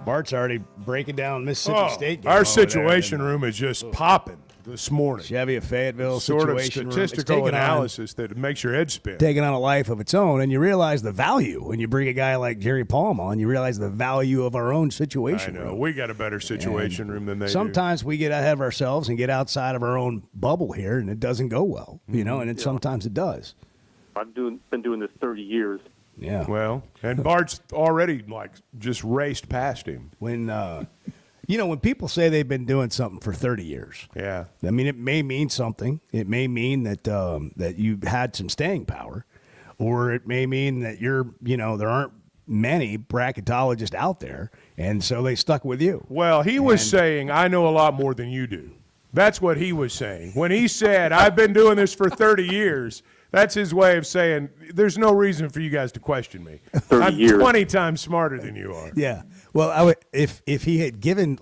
S7: Bart's already breaking down Mississippi State. Game
S8: Our
S7: over
S8: situation
S7: there.
S8: room is just popping this morning.
S7: Chevy of Fayetteville
S8: Sort of
S7: situation room. It's
S8: statistical
S7: taking
S8: analysis that makes your head spin.
S7: taking on a life of its own, and you realize the value when you bring a guy like Jerry Palm on. You realize the value of our own situation
S8: I know.
S7: room.
S8: We got a better situation room than they do.
S7: Sometimes we get ahead of ourselves and get outside of our own bubble here, and it doesn't go well, you know. And sometimes it does.
S27: I've been doing this 30 years.
S7: Yeah.
S8: Well, and Bart's already just raced past him.
S7: When when people say they've been doing something for 30 years,
S8: yeah,
S7: I mean, it may mean something. It may mean that that you had some staying power, or it may mean that there aren't many bracketologists out there, and so they stuck with you.
S8: Well, he was saying, I know a lot more than you do. That's what he was saying. When he said, I've been doing this for 30 years, that's his way of saying, there's no reason for you guys to question me. I'm 20 times smarter than you are.
S7: Yeah. Well, if he had given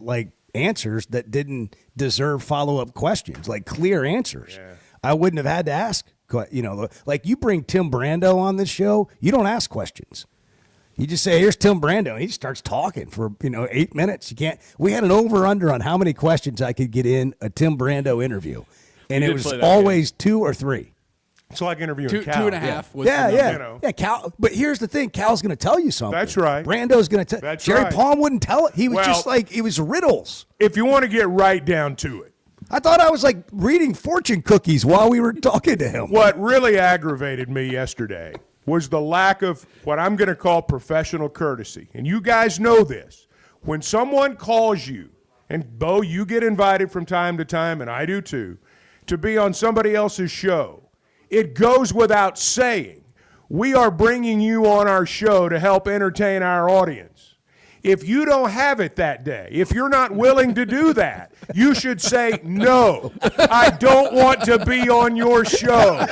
S7: answers that didn't deserve follow-up questions, like clear answers, I wouldn't have had to ask. Like you bring Tim Brando on this show, you don't ask questions. You just say, here's Tim Brando, and he starts talking for 8 minutes. You can't. We had an over/under on how many questions I could get in a Tim Brando interview, and it was always 2 or 3.
S8: It's like interviewing
S2: Cal.
S8: 2.5 was
S7: Yeah, Cal. But here's the thing: Cal's going to tell you something.
S8: That's right.
S7: Brando's going to tell. Jerry
S8: right.
S7: Palm wouldn't tell it. He was just it was riddles.
S8: If you want to get right down to it,
S7: I thought I was reading fortune cookies while we were talking to him.
S8: What really aggravated me yesterday was the lack of what I'm going to call professional courtesy. And you guys know this. When someone calls you, and Bo, you get invited from time to time, and I do too, to be on somebody else's show, it goes without saying, we are bringing you on our show to help entertain our audience. If you don't have it that day, if you're not willing to do that, you should say, no, I don't want to be on your show.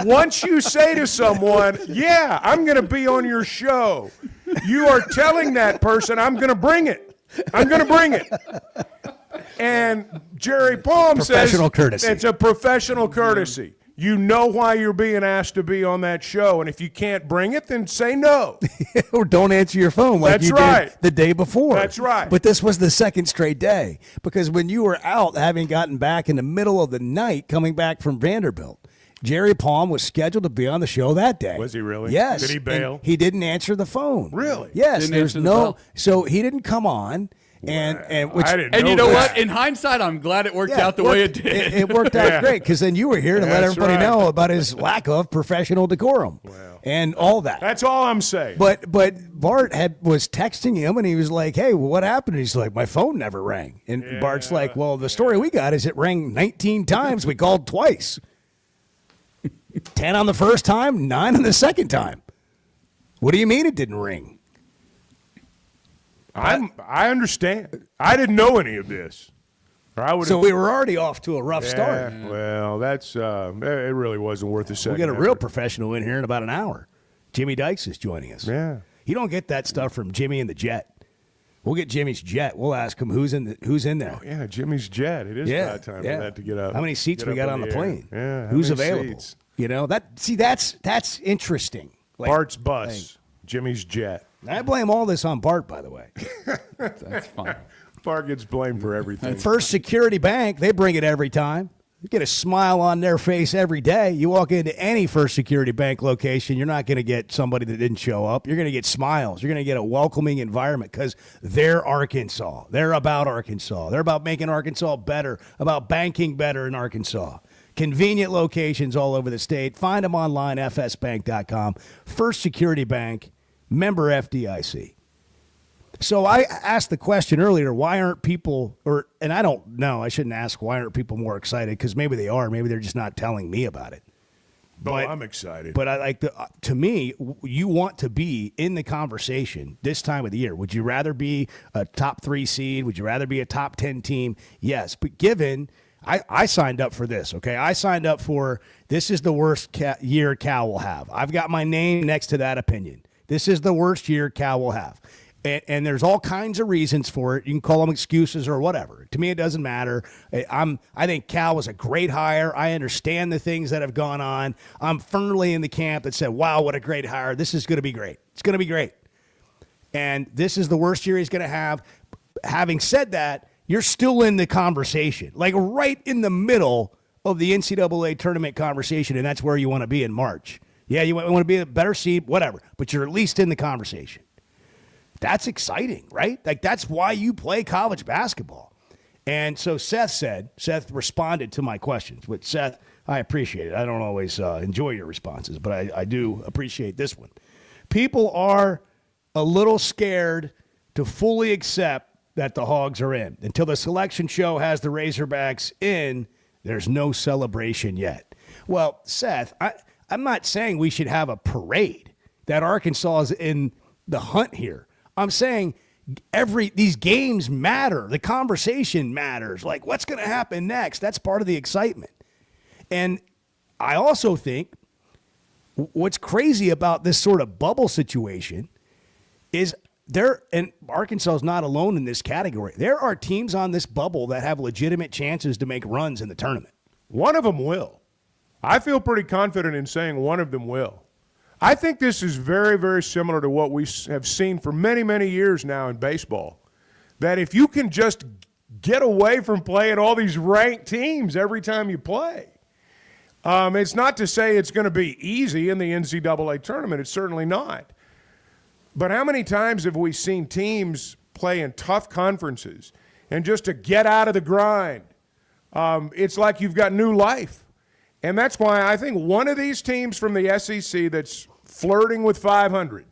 S8: Once you say to someone, yeah, I'm going to be on your show, You are telling that person, I'm going to bring it. I'm going to bring it. And Jerry Palm says
S7: Professional courtesy.
S8: It's a professional courtesy. You know why you're being asked to be on that show, and if you can't bring it, then say no.
S7: Or don't answer your phone like
S8: That's
S7: you
S8: right.
S7: did the day before.
S8: That's right.
S7: But this was the second straight day, because when you were out, having gotten back in the middle of the night, coming back from Vanderbilt, Jerry Palm was scheduled to be on the show that day.
S8: Was he really?
S7: Yes.
S8: Did he bail?
S7: And he didn't answer the phone.
S8: Really?
S7: Yes.
S2: Didn't
S7: There's
S2: answer the
S7: no.
S2: bell.
S7: So he didn't come on. And which,
S8: I didn't
S2: And you
S8: know
S2: know
S8: that.
S2: what? In hindsight, I'm glad it worked
S7: Yeah,
S2: out the way it did.
S7: It worked out
S8: Yeah.
S7: great, because then you were here to let
S8: That's
S7: everybody
S8: right.
S7: know about his lack of professional decorum and all that.
S8: That's all I'm saying.
S7: But Bart was texting him, and he was like, "Hey, well, what happened?" And he's like, "My phone never rang." And Bart's like, "Well, the story we got is it rang 19 times. We called twice. 10 on the first time, 9 on the second time. What do you mean it didn't ring?"
S8: I understand. I didn't know any of this. Or I would.
S7: So we were already off to a rough
S8: Yeah,
S7: start.
S8: well, that's it. Really wasn't worth a second.
S7: We'll get a real
S8: effort.
S7: professional in here in about an hour. Jimmy Dykes is joining us.
S8: Yeah.
S7: You don't get that stuff from Jimmy and the Jet. We'll get Jimmy's Jet. We'll ask him who's in there.
S8: Yeah, Jimmy's jet. It is about time for that to get up.
S7: How many seats
S8: get
S7: we
S8: up
S7: got on the
S8: air.
S7: plane?
S8: Yeah. how
S7: Who's
S8: many
S7: available?
S8: seats?
S7: You know, that's interesting. Like,
S8: Bart's bus. Jimmy's jet.
S7: I blame all this on Bart, by the way.
S2: That's fine.
S8: Bart gets blamed for everything.
S7: First Security Bank, they bring it every time. You get a smile on their face every day. You walk into any First Security Bank location, you're not going to get somebody that didn't show up. You're going to get smiles. You're going to get a welcoming environment, because they're Arkansas. They're about Arkansas. They're about making Arkansas better, about banking better in Arkansas. Convenient locations all over the state. Find them online, fsbank.com. First Security Bank, member FDIC. So I asked the question earlier, why aren't people, and I don't know, I shouldn't ask why aren't people more excited, because maybe they are, maybe they're just not telling me about it.
S8: But I'm excited.
S7: But I like to me, you want to be in the conversation this time of the year. Would you rather be a top 3 seed? Would you rather be a top 10 team? Yes, but given I signed up for this, okay? I signed up for this is the worst year Cal will have. I've got my name next to that opinion. This is the worst year Cal will have. And there's all kinds of reasons for it. You can call them excuses or whatever. To me, it doesn't matter. I think Cal was a great hire. I understand the things that have gone on. I'm firmly in the camp that said, wow, what a great hire. This is going to be great. It's going to be great. And this is the worst year he's going to have. Having said that, you're still in the conversation, like right in the middle of the NCAA tournament conversation, and that's where you want to be in March. Yeah, you want to be a better seed, whatever, but you're at least in the conversation. That's exciting, right? Like, that's why you play college basketball. And so Seth responded to my questions. But Seth, I appreciate it. I don't always enjoy your responses, but I do appreciate this one. People are a little scared to fully accept that the Hogs are in. Until the selection show has the Razorbacks in, there's no celebration yet. Well, Seth, I'm not saying we should have a parade that Arkansas is in the hunt here. I'm saying these games matter. The conversation matters. Like, what's going to happen next? That's part of the excitement. And I also think what's crazy about this sort of bubble situation is and Arkansas is not alone in this category. There are teams on this bubble that have legitimate chances to make runs in the tournament.
S8: One of them will. I feel pretty confident in saying one of them will. I think this is very, very similar to what we have seen for many, many years now in baseball. That if you can just get away from playing all these ranked teams every time you play, it's not to say it's going to be easy in the NCAA tournament. It's certainly not. But how many times have we seen teams play in tough conferences and just to get out of the grind, it's like you've got new life. And that's why I think one of these teams from the SEC that's flirting with 500,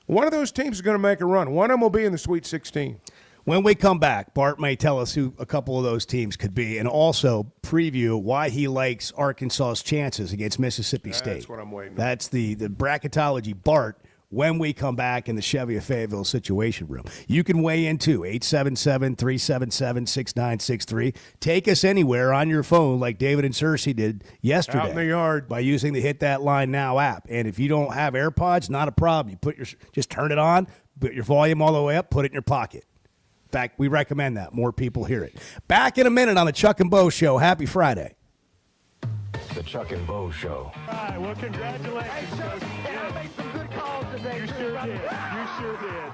S8: one of those teams is going to make a run. One of them will be in the Sweet 16.
S7: When we come back, Bart may tell us who a couple of those teams could be and also preview why he likes Arkansas's chances against Mississippi State.
S8: That's what I'm waiting on.
S7: That's the bracketology Bart when we come back in the Chevy of Fayetteville Situation Room. You can weigh in too, 877-377-6963. Take us anywhere on your phone like David and Cersei did yesterday.
S8: Out in the yard.
S7: By using the Hit That Line Now app. And if you don't have AirPods, not a problem. You just turn it on, put your volume all the way up, put it in your pocket. In fact, we recommend that. More people hear it. Back in a minute on the Chuck and Bo Show. Happy Friday.
S5: The Chuck and Bo Show.
S3: All right, well, congratulations. Hey, Chuck, I made some good calls today. You sure did. You sure did.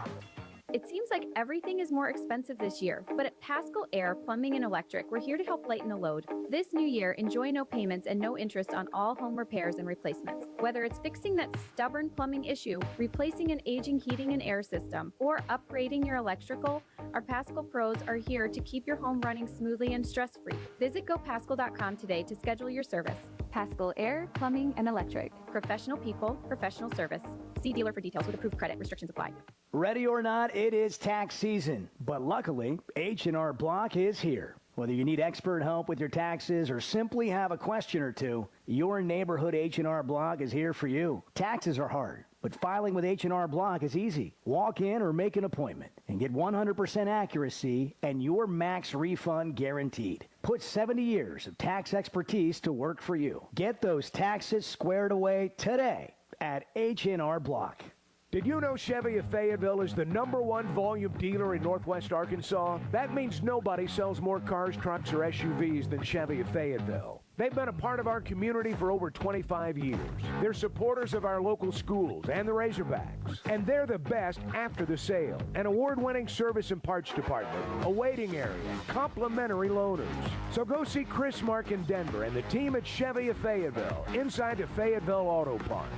S4: It seems like everything is more expensive this year, but at Pascal Air Plumbing and Electric, we're here to help lighten the load. This new year, enjoy no payments and no interest on all home repairs and replacements. Whether it's fixing that stubborn plumbing issue, replacing an aging heating and air system, or upgrading your electrical, our Pascal pros are here to keep your home running smoothly and stress-free. Visit gopascal.com today to schedule your service. Pascal Air Plumbing and Electric. Professional people, professional service. See dealer for details with approved credit. Restrictions apply.
S10: Ready or not, it is tax season. But luckily, H&R Block is here. Whether you need expert help with your taxes or simply have a question or two, your neighborhood H&R Block is here for you. Taxes are hard, but filing with H&R Block is easy. Walk in or make an appointment and get 100% accuracy and your max refund guaranteed. Put 70 years of tax expertise to work for you. Get those taxes squared away today at H&R Block.
S8: Did you know Chevy of Fayetteville is the #1 volume dealer in Northwest Arkansas? That means nobody sells more cars, trucks, or SUVs than Chevy of Fayetteville. They've been a part of our community for over 25 years. They're supporters of our local schools and the Razorbacks. And they're the best after the sale. An award-winning service and parts department, a waiting area, complimentary loaners. So go see Chris Mark in Denver and the team at Chevy of Fayetteville, inside the Fayetteville Auto Park.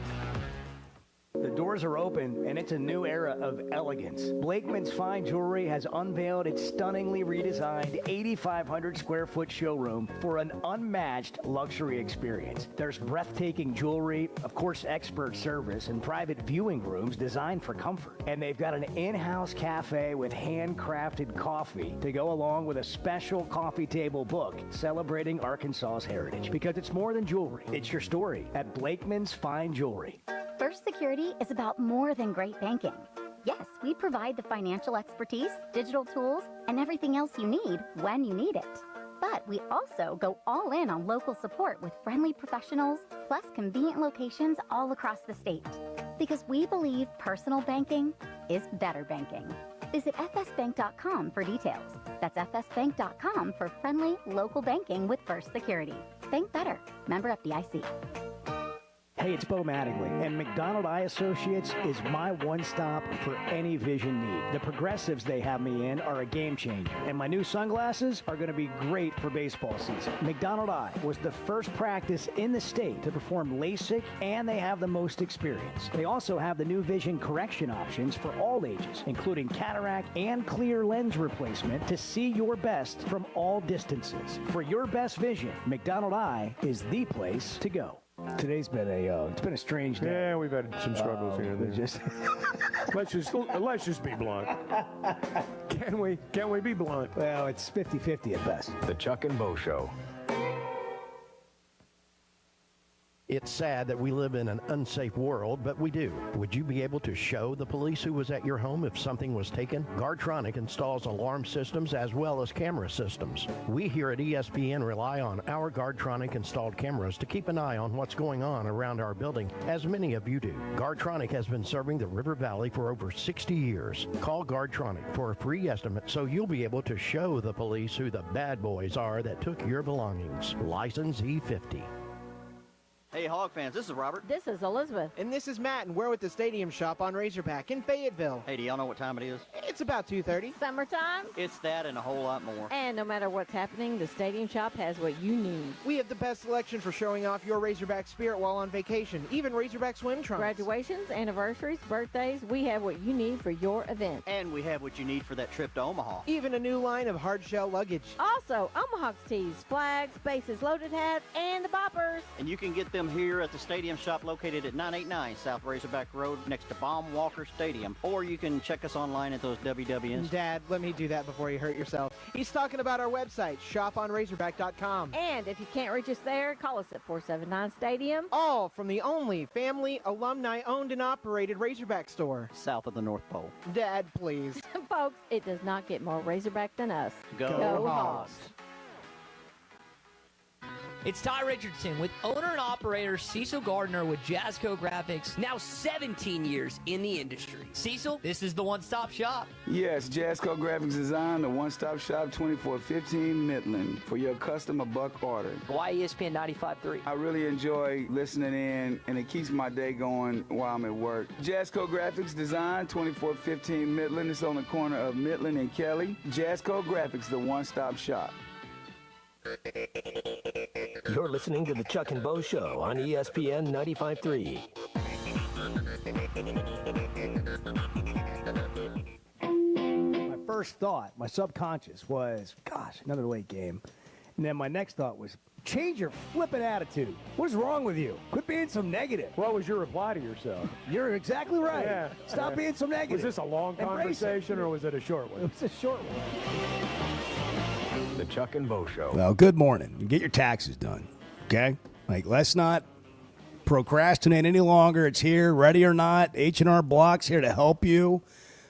S10: The doors are open, and it's a new era of elegance. Blakeman's Fine Jewelry has unveiled its stunningly redesigned 8,500 square foot showroom for an unmatched luxury experience. There's breathtaking jewelry, of course, expert service, and private viewing rooms designed for comfort. And they've got an in-house cafe with handcrafted coffee to go along with a special coffee table book celebrating Arkansas's heritage. Because it's more than jewelry, it's your story at Blakeman's Fine Jewelry.
S11: First Security is about more than great banking. Yes, we provide the financial expertise, digital tools, and everything else you need when you need it. But we also go all in on local support with friendly professionals, plus convenient locations all across the state. Because we believe personal banking is better banking. Visit fsbank.com for details. That's fsbank.com for friendly local banking with First Security. Bank better. Member FDIC.
S10: Hey, it's Bo Mattingly, and McDonald Eye Associates is my one-stop for any vision need. The progressives they have me in are a game changer, and my new sunglasses are going to be great for baseball season. McDonald Eye was the first practice in the state to perform LASIK, and they have the most experience. They also have the new vision correction options for all ages, including cataract and clear lens replacement to see your best from all distances. For your best vision, McDonald Eye is the place to go. Today's been it's been a strange day.
S8: Yeah, we've had some struggles here. Let's just be blunt. Can we be blunt?
S10: Well, it's 50-50 at best.
S5: The Chuck and Bo Show.
S12: It's sad that we live in an unsafe world, but we do. Would you be able to show the police who was at your home if something was taken? Guardtronic installs alarm systems as well as camera systems. We here at ESPN rely on our Guardtronic installed cameras to keep an eye on what's going on around our building, as many of you do. Guardtronic has been serving the River Valley for over 60 years. Call Guardtronic for a free estimate so you'll be able to show the police who the bad boys are that took your belongings. License E50.
S13: Hey, Hog fans, this is Robert.
S14: This is Elizabeth.
S19: And this is Matt, and we're with the Stadium Shop on Razorback in Fayetteville.
S13: Hey, do y'all know what time it is?
S19: It's about 2:30.
S14: Summertime.
S13: It's that and a whole lot more.
S14: And no matter what's happening, the Stadium Shop has what you need.
S19: We have the best selection for showing off your Razorback spirit while on vacation, even Razorback swim trunks.
S14: Graduations, anniversaries, birthdays, we have what you need for your event.
S13: And we have what you need for that trip to Omaha.
S19: Even a new line of hard shell luggage.
S14: Also, Omaha tees, flags, bases, loaded hats, and the boppers.
S13: And you can get them them here at the Stadium Shop located at 989 South Razorback Road next to Baum Walker Stadium. Or you can check us online at those WWNs.
S19: Dad, let me do that before you hurt yourself. He's talking about our website, shoponrazorback.com.
S14: And if you can't reach us there, call us at 479 Stadium.
S19: All from the only family, alumni-owned and operated Razorback store.
S13: South of the North Pole.
S19: Dad, please.
S14: Folks, it does not get more Razorback than us.
S13: Go
S14: Hogs.
S1: It's Ty Richardson with owner and operator Cecil Gardner with Jazzco Graphics, now 17 years in the industry. Cecil, this is the one-stop shop.
S6: Yes, Jazzco Graphics Design, the one-stop shop, 2415 Midland, for your custom or buck order.
S1: Why ESPN 95.3?
S6: I really enjoy listening in, and it keeps my day going while I'm at work. Jazzco Graphics Design, 2415 Midland. It's on the corner of Midland and Kelly. Jazzco Graphics, the one-stop shop.
S17: You're listening to the Chuck and Bo Show on ESPN 95.3.
S7: My first thought, my subconscious, was, gosh, another late game. And then my next thought was, change your flipping attitude. What is wrong with you? Quit being so negative.
S8: What was your reply to yourself?
S7: You're exactly right.
S8: Yeah.
S7: Stop being so negative.
S8: Was this a long conversation or was it a short one?
S7: It was a short one.
S10: The Chuck and Bo Show.
S7: Well, good morning. Get your taxes done, okay? Like, let's not procrastinate any longer. It's here, ready or not. H&R Block's here to help you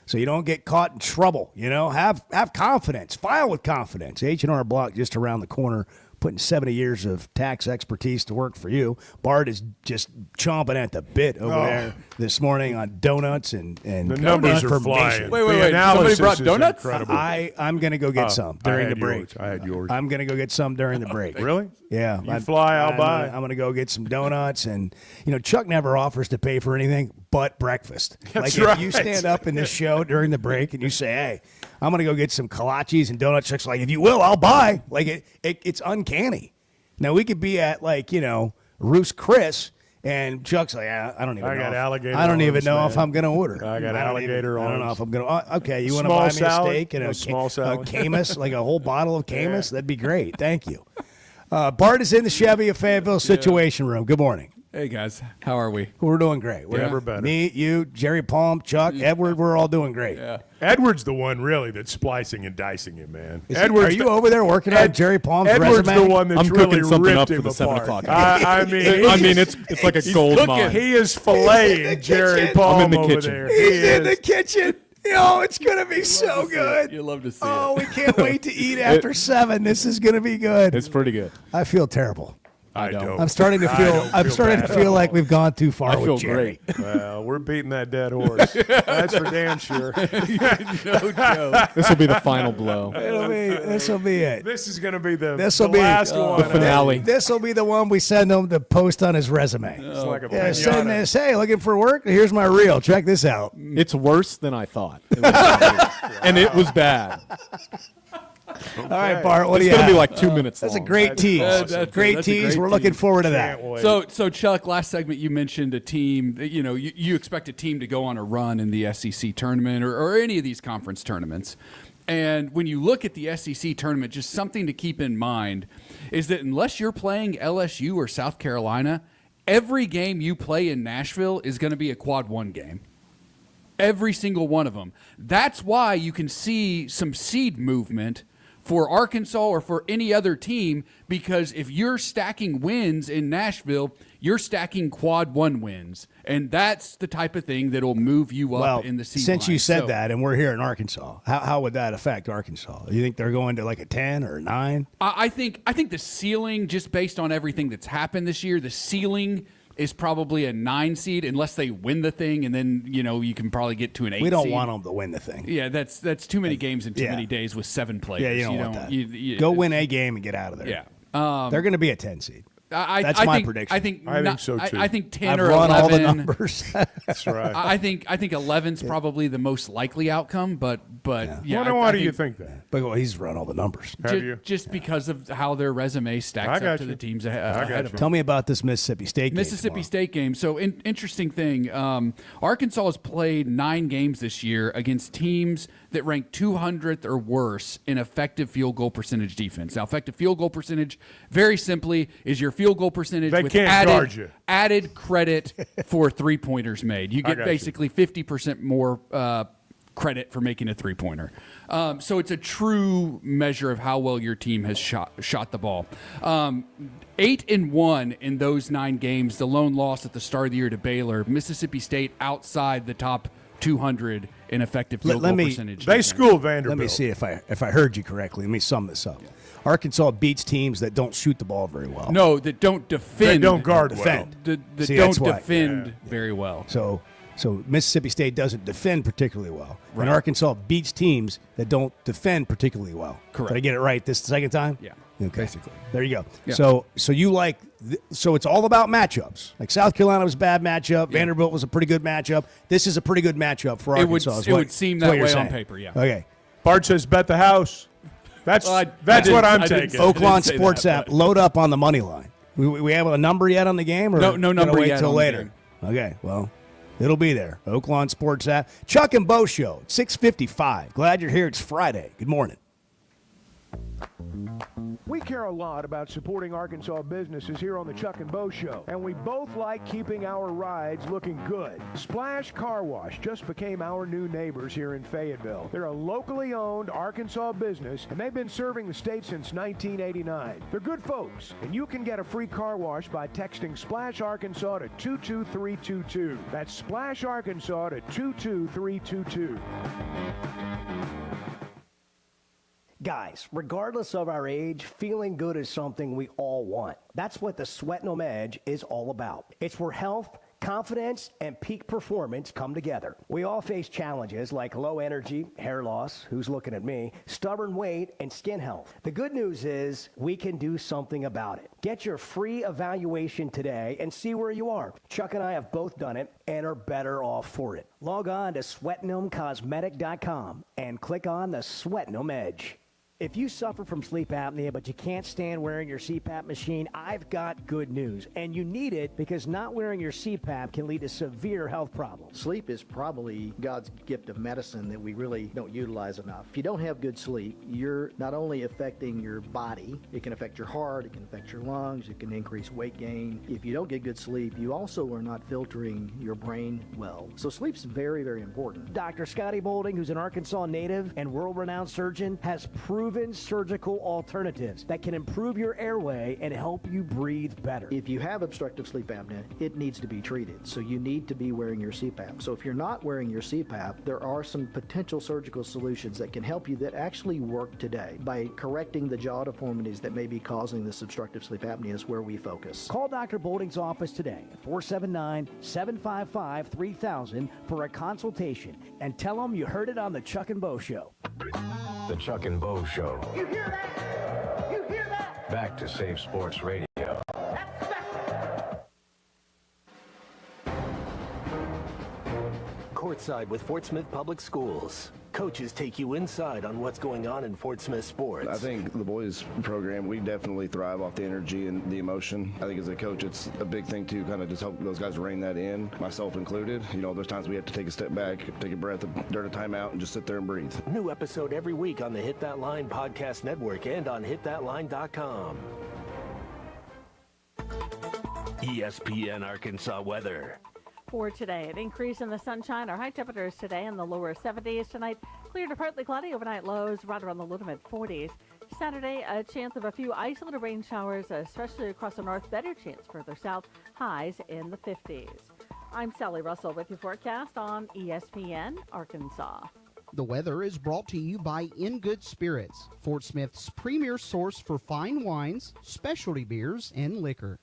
S7: so you don't get caught in trouble, you know? Have confidence. File with confidence. H&R Block just around the corner, putting 70 years of tax expertise to work for you. Bart is just chomping at the bit over there this morning on donuts and
S8: the numbers are flying.
S2: Wait. Somebody brought donuts?
S8: Incredible.
S7: I'm going to go get some during the break.
S8: I had yours.
S7: I'm going to go get some during the break.
S8: Really?
S7: Yeah.
S8: You fly, I'll buy.
S7: I'm going to go get some donuts. And, you know, Chuck never offers to pay for anything but breakfast.
S8: That's
S7: like,
S8: right.
S7: if you stand up in this show during the break and you say, hey, I'm going to go get some kolaches and donuts, Chuck's like, if you will, I'll buy. Like, it's uncanny. Now, we could be at, like, you know, Roos Chris, and Chuck's like, I don't even know. I don't even know if I'm going to order.
S8: I got alligator
S7: I don't know
S8: arms.
S7: if I'm going to. Okay, you want to
S8: Small
S7: buy me
S8: salad?
S7: a steak and a
S8: small salad?
S7: Camus, like a whole bottle of Camus? That'd be great. Thank you. Bart is in the Chevy of Fayetteville Situation Room. Good morning.
S2: Hey, guys. How are we?
S7: We're doing great.
S8: Never better.
S7: Me, you, Jerry Palm, Chuck, Edward, we're all doing great.
S2: Yeah.
S8: Edward's the one, really, that's splicing and dicing him, man.
S7: Are you over there working on Jerry Palm's
S8: Edward's
S7: resume?
S8: the one that's
S15: I'm
S8: really
S15: cooking something
S8: ripped
S15: up for
S8: him
S15: the 7
S8: apart.
S15: o'clock.
S8: I mean,
S15: it's like a gold mine.
S8: He is filleting Jerry Palm
S15: I'm in the
S8: over
S15: kitchen.
S8: there.
S7: He's in the kitchen. Yo, it's going to be so good.
S2: You love to see
S7: Oh,
S2: it.
S7: we can't wait to eat after 7. This is going to be good.
S15: It's pretty good.
S7: I feel terrible.
S8: I don't.
S7: I'm starting to feel. I'm starting to
S8: bad.
S7: feel like we've gone too far
S15: I
S7: with
S15: feel
S7: Jerry.
S15: great.
S8: Well, we're beating that dead horse. That's for damn sure.
S2: No joke.
S15: This will be the final blow.
S7: This will be it.
S8: This is going to be the
S7: This will be
S8: last one.
S15: The finale.
S7: This will be the one we send him to post on his resume.
S8: It's like a
S7: Send
S8: pinata.
S7: this. Hey, looking for work? Here's my reel. Check this out.
S15: It's worse than I thought. It was and it was bad.
S7: All right, Bart. What do
S15: It's
S7: you
S15: going to be
S7: have?
S15: like 2 minutes
S7: That's a
S15: long.
S7: great tease.
S2: That's
S7: great
S2: a
S7: tease.
S2: great
S7: We're looking
S2: tease.
S7: forward to that.
S8: Can't wait.
S2: So Chuck, last segment you mentioned a team that, you know, you expect a team to go on a run in the SEC tournament or any of these conference tournaments. And when you look at the SEC tournament, just something to keep in mind is that unless you're playing LSU or South Carolina, every game you play in Nashville is going to be a quad 1 game. Every single one of them. That's why you can see some seed movement for Arkansas or for any other team, because if you're stacking wins in Nashville, you're stacking quad 1 wins. And that's the type of thing that'll move you up in the seed
S7: since
S2: line.
S7: you said that, and we're here in Arkansas, how would that affect Arkansas? You think they're going to like a 10 or a 9?
S2: I think the ceiling, just based on everything that's happened this year, the ceiling is probably a 9 seed unless they win the thing, and then, you know, you can probably get to an 8 seed.
S7: We don't want them to win the thing.
S2: Yeah, that's too many games in too many days with 7 players.
S7: Yeah, you don't want that.
S2: You,
S7: Go win a game and get out of there.
S2: Yeah.
S7: They're going to be a 10 seed.
S2: That's
S7: my
S2: think,
S7: prediction.
S2: I think
S8: so too.
S2: I think 10
S7: I've
S2: or
S7: run
S2: 11.
S7: all the numbers.
S8: That's right.
S2: I think 11's probably the most likely outcome, but yeah.
S8: Why do you think that?
S7: But well, he's run all the numbers.
S8: Have you?
S2: Just because of how their resume stacks up to the teams ahead of them.
S7: Tell me about this Mississippi State game.
S2: Mississippi State game. So, interesting thing. Arkansas has played 9 games this year against teams that rank 200th or worse in effective field goal percentage defense. Now, effective field goal percentage, very simply, is your field field goal percentage
S8: They
S2: with
S8: can't guard you.
S2: added credit for 3-pointers made. You
S8: I
S2: get
S8: got
S2: basically 50% more credit for making a 3-pointer. So it's a true measure of how well your team has shot the ball. 8-1 in those 9 games. The lone loss at the start of the year to Baylor. Mississippi State outside the top 200 in effective field goal percentage.
S8: They schooled Vanderbilt.
S7: Let me see if I heard you correctly. Let me sum this up. Arkansas beats teams that don't shoot the ball very well.
S2: No, that don't defend.
S8: They don't guard
S7: defend.
S8: well.
S2: That
S7: See,
S2: don't
S7: that's why.
S2: defend very well.
S7: So Mississippi State doesn't defend particularly well.
S2: Right.
S7: And Arkansas beats teams that don't defend particularly well.
S2: Correct.
S7: Did I get it right this second time?
S2: Yeah.
S7: Okay.
S2: Basically.
S7: There you go.
S2: Yeah.
S7: So you like so it's all about matchups. Like South Carolina was a bad matchup. Yeah. Vanderbilt was a pretty good matchup. This is a pretty good matchup for Arkansas.
S2: It would seem that way on paper, yeah.
S7: Okay.
S8: Bart says bet the house. That's what I'm taking.
S7: Oaklawn Sports app, load up on the money line. We have a number yet on the game? Or
S2: no number
S7: wait
S2: yet
S7: till
S2: on the
S7: later?
S2: game.
S7: Okay, well, it'll be there. Oaklawn Sports app. Chuck and Bo Show, 6:55. Glad you're here. It's Friday. Good morning.
S19: We care a lot about supporting Arkansas businesses here on the Chuck and Bo Show, and we both like keeping our rides looking good. Splash Car Wash just became our new neighbors here in Fayetteville. They're a locally owned Arkansas business, and they've been serving the state since 1989. They're good folks, and you can get a free car wash by texting Splash Arkansas to 22322. That's Splash Arkansas to 22322.
S10: Guys, regardless of our age, feeling good is something we all want. That's what the Sweatin' 'em Edge is all about. It's where health, confidence, and peak performance come together. We all face challenges like low energy, hair loss, who's looking at me, stubborn weight, and skin health. The good news is we can do something about it. Get your free evaluation today and see where you are. Chuck and I have both done it and are better off for it. Log on to sweatin'emcosmetic.com and click on the Sweatin' 'em Edge. If you suffer from sleep apnea, but you can't stand wearing your CPAP machine, I've got good news. And you need it because not wearing your CPAP can lead to severe health problems.
S12: Sleep is probably God's gift of medicine that we really don't utilize enough. If you don't have good sleep, you're not only affecting your body, it can affect your heart, it can affect your lungs, it can increase weight gain. If you don't get good sleep, you also are not filtering your brain well. So sleep's very, very important.
S10: Dr. Scotty Boulding, who's an Arkansas native and world-renowned surgeon, has proven surgical alternatives that can improve your airway and help you breathe better.
S12: If you have obstructive sleep apnea, it needs to be treated. So you need to be wearing your CPAP. So if you're not wearing your CPAP, there are some potential surgical solutions that can help you that actually work today by correcting the jaw deformities that may be causing this obstructive sleep apnea is where we focus.
S10: Call Dr. Boulding's office today at 479-755-3000 for a consultation and tell them you heard it on the Chuck and Bo Show.
S5: The Chuck and Bo Show.
S17: You hear that? You hear that?
S5: Back to Save Sports Radio.
S17: Courtside with Fort Smith Public Schools. Coaches take you inside on what's going on in Fort Smith sports.
S9: I think the boys program, we definitely thrive off the energy and the emotion. I think as a coach, it's a big thing to kind of just help those guys rein that in, myself included. You know, there's times we have to take a step back, take a breath during a timeout, and just sit there and breathe.
S17: New episode every week on the Hit That Line podcast network and on hitthatline.com. ESPN Arkansas weather.
S16: For today, an increase in the sunshine. Our high temperatures today in the lower 70s. Tonight, clear to partly cloudy. Overnight lows right around the low to mid 40s. Saturday, a chance of a few isolated rain showers, especially across the north. Better chance further south. Highs in the 50s. I'm Sally Russell with your forecast on ESPN Arkansas.
S18: The weather is brought to you by In Good Spirits, Fort Smith's premier source for fine wines, specialty beers, and liquor.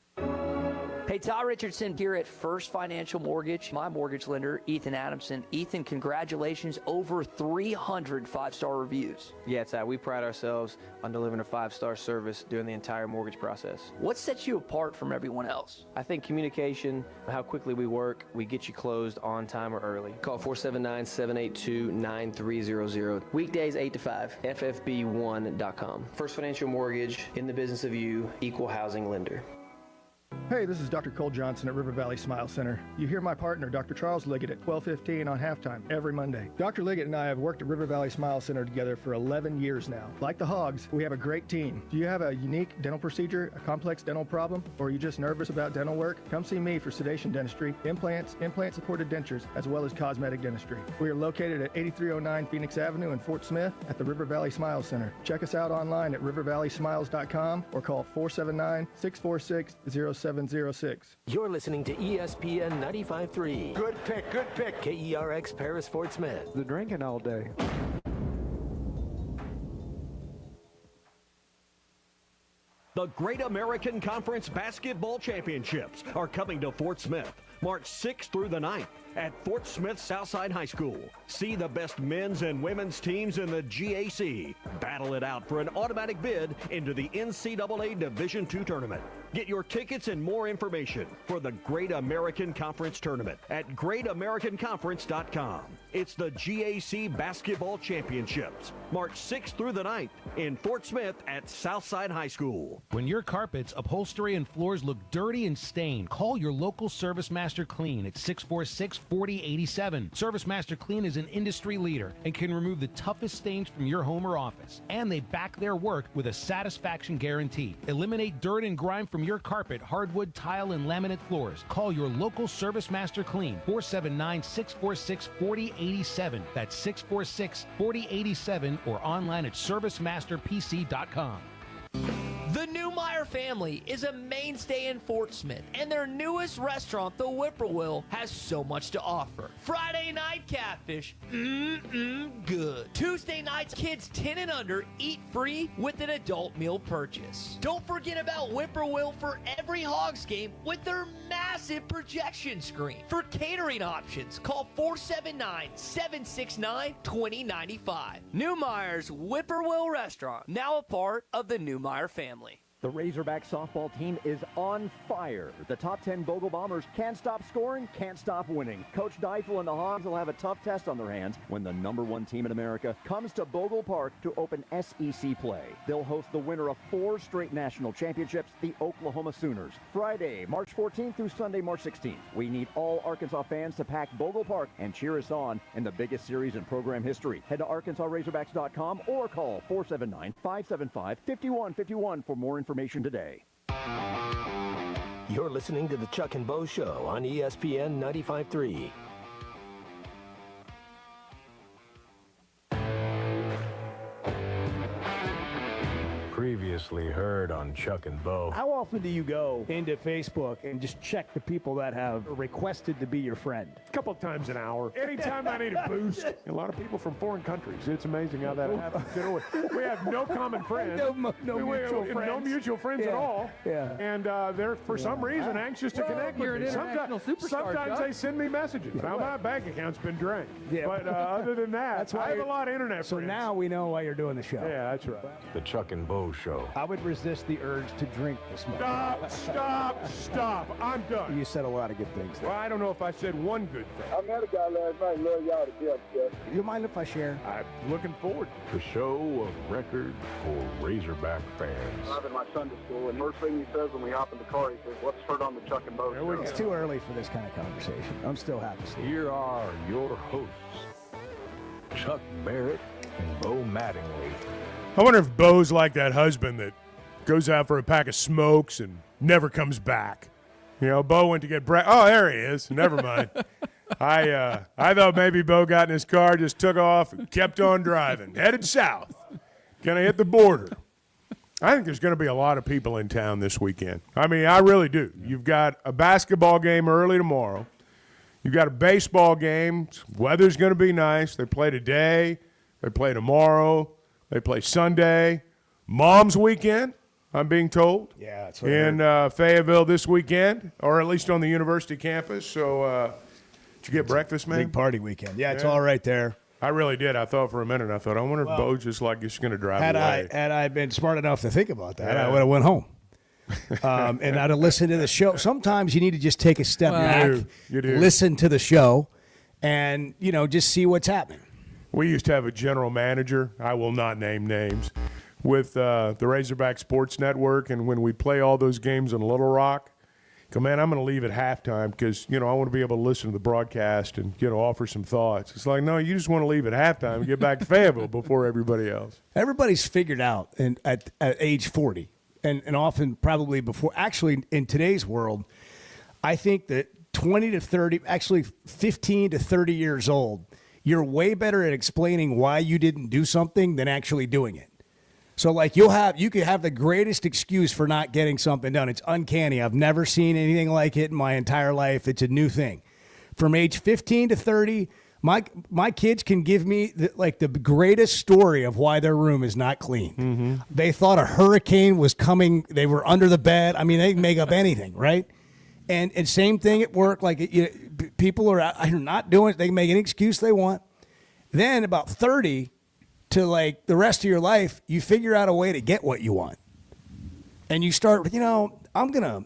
S1: Hey, Ty Richardson here at First Financial Mortgage. My mortgage lender, Ethan Adamson. Ethan, congratulations. Over 300 five-star reviews.
S20: Yeah, Ty, we pride ourselves on delivering a five-star service during the entire mortgage process.
S1: What sets you apart from everyone else?
S20: I think communication, how quickly we work, we get you closed on time or early. Call 479-782-9300. Weekdays 8 to 5, ffb1.com. First Financial Mortgage, in the business of you, equal housing lender.
S21: Hey, this is Dr. Cole Johnson at River Valley Smile Center. You hear my partner, Dr. Charles Liggett, at 12:15 on halftime every Monday. Dr. Liggett and I have worked at River Valley Smile Center together for 11 years now. Like the Hogs, we have a great team. Do you have a unique dental procedure, a complex dental problem, or are you just nervous about dental work? Come see me for sedation dentistry, implants, implant-supported dentures, as well as cosmetic dentistry. We are located at 8309 Phoenix Avenue in Fort Smith at the River Valley Smile Center. Check us out online at rivervalleysmiles.com or call 479-646-0706.
S17: You're listening to ESPN 95.3.
S19: Good pick, good pick.
S17: KERX Paris Fort Smith.
S19: The drinking all day.
S22: The Great American Conference Basketball Championships are coming to Fort Smith, March 6th through the 9th at Fort Smith Southside High School. See the best men's and women's teams in the GAC. Battle it out for an automatic bid into the NCAA Division II tournament. Get your tickets and more information for the Great American Conference Tournament at greatamericanconference.com. It's the GAC Basketball Championships, March 6th through the 9th in Fort Smith at Southside High School.
S23: When your carpets, upholstery, and floors look dirty and stained, call your local Service Master Clean at 646-4087. Service Master Clean is an industry leader and can remove the toughest stains from your home or office. And they back their work with a satisfaction guarantee. Eliminate dirt and grime from your carpet, hardwood, tile, and laminate floors. Call your local Service Master Clean, 479-646-4087. That's 646-4087 or online at servicemasterpc.com.
S24: The Newmeyer family is a mainstay in Fort Smith, and their newest restaurant, the Whippoorwill, has so much to offer. Friday night catfish, good. Tuesday nights, kids 10 and under eat free with an adult meal purchase. Don't forget about Whippoorwill for every Hogs game with their massive projection screen. For catering options, call 479-769-2095. Newmeyer's Whippoorwill Restaurant, now a part of the Newmeyer family.
S25: The Razorback softball team is on fire. The top 10 Bogle Bombers can't stop scoring, can't stop winning. Coach Deifel and the Hogs will have a tough test on their hands when the #1 team in America comes to Bogle Park to open SEC play. They'll host the winner of 4 straight national championships, the Oklahoma Sooners. Friday, March 14th through Sunday, March 16th. We need all Arkansas fans to pack Bogle Park and cheer us on in the biggest series in program history. Head to ArkansasRazorbacks.com or call 479-575-5151 for more information today.
S17: You're listening to the Chuck and Bo Show on ESPN 95.3.
S5: Previously heard on Chuck and Bo.
S26: How often do you go into Facebook and just check the people that have requested to be your friend?
S8: A couple of times an hour. Anytime I need a boost. A lot of people from foreign countries. It's amazing how that happens. You know, we have no common friends.
S26: No mutual friends.
S8: No mutual friends at all.
S26: Yeah.
S8: And they're, for some reason, anxious to connect with me. Sometimes they send me messages. Now, my bank account's been drained.
S26: Yeah.
S8: But other than that,
S26: That's why
S8: I have a lot of internet
S26: So
S8: friends.
S26: now we know why you're doing the show.
S8: Yeah, that's right.
S5: The Chuck and Bo Show.
S26: I would resist the urge to drink this morning.
S8: Stop. I'm done.
S26: You said a lot of good things there.
S8: Well, I don't know if I said one good thing.
S27: I met a guy last night. Love y'all to death, Jeff.
S26: You mind if I share?
S8: I'm looking forward to
S5: The show of record for Razorback fans.
S27: I'm in my Sunday school, and first thing he says when we hop in the car, he says, "What's heard on the Chuck and Bo Show?"
S26: It's too early for this kind of conversation. I'm still happy.
S5: Here are your hosts, Chuck Barrett and Bo Mattingly.
S8: I wonder if Bo's like that husband that goes out for a pack of smokes and never comes back. You know, Bo went to get oh, there he is. Never mind. I thought maybe Bo got in his car, just took off, and kept on driving, headed south. Gonna hit the border. I think there's going to be a lot of people in town this weekend. I mean, I really do. You've got a basketball game early tomorrow. You've got a baseball game. Weather's going to be nice. They play today. They play tomorrow. They play Sunday. Mom's weekend, I'm being told.
S26: Yeah, that's what
S8: in Fayetteville this weekend, or at least on the university campus. So, did you get breakfast, man?
S7: Big party weekend. Yeah, it's all right there.
S8: I really did. I thought for a minute, I wonder if Bo's just like just going to drive away.
S7: Had I been smart enough to think about that, I would have went home. And I'd have listened to the show. Sometimes you need to just take a step back,
S8: You do.
S7: listen to the show, and, just see what's happening.
S8: We used to have a general manager, I will not name names, with the Razorback Sports Network, and when we play all those games in Little Rock, go, man, I'm going to leave at halftime because, I want to be able to listen to the broadcast and, offer some thoughts. It's like, no, you just want to leave at halftime and get back to Fayetteville before everybody else.
S7: Everybody's figured out at age 40, and often probably before. Actually, in today's world, I think that 20 to 30, actually 15 to 30 years old, you're way better at explaining why you didn't do something than actually doing it. So, like, you could have the greatest excuse for not getting something done. It's uncanny. I've never seen anything like it in my entire life. It's a new thing. From age 15 to 30, my kids can give me the greatest story of why their room is not clean.
S8: Mm-hmm.
S7: They thought a hurricane was coming. They were under the bed. I mean, they can make up anything, right? And same thing at work. Like, people are not doing it. They can make any excuse they want. Then about 30 to like the rest of your life, you figure out a way to get what you want. And you start, I'm going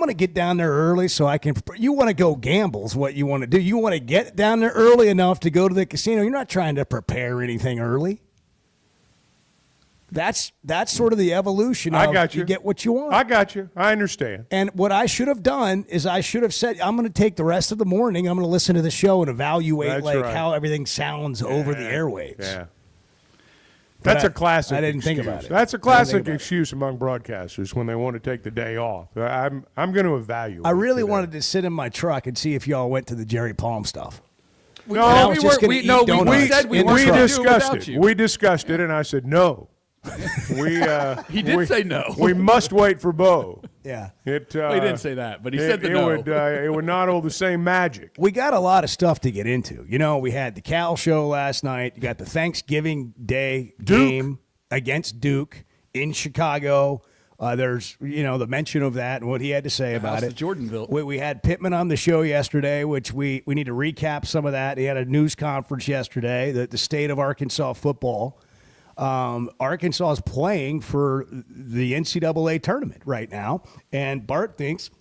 S7: to get down there early so I can, you want to go gamble is what you want to do. You want to get down there early enough to go to the casino. You're not trying to prepare anything early. That's sort of the evolution of
S8: I got you.
S7: get what you want.
S8: I got you. I understand.
S7: And what I should have done is I should have said, I'm going to take the rest of the morning, I'm going to listen to the show and evaluate how everything sounds over the airwaves.
S8: Yeah. That's a classic
S7: I didn't
S8: excuse.
S7: think about it.
S8: That's a classic excuse among broadcasters when they want to take the day off. I'm going to evaluate.
S7: I really wanted to sit in my truck and see if y'all went to the Jerry Palm stuff.
S8: We
S2: said we
S8: discussed it. We discussed it, and I said no.
S2: He did say no.
S8: We must wait for Bo.
S7: Yeah.
S2: He didn't say that, but he said the no.
S8: It would not hold the same magic.
S7: We got a lot of stuff to get into. We had the Cal show last night. You got the Thanksgiving Day game against Duke in Chicago. There's, the mention of that and what he had to say about it.
S2: Jordanville.
S7: We had Pittman on the show yesterday, which we need to recap some of that. He had a news conference yesterday, the state of Arkansas football. Arkansas is playing for the NCAA tournament right now, and Bart thinks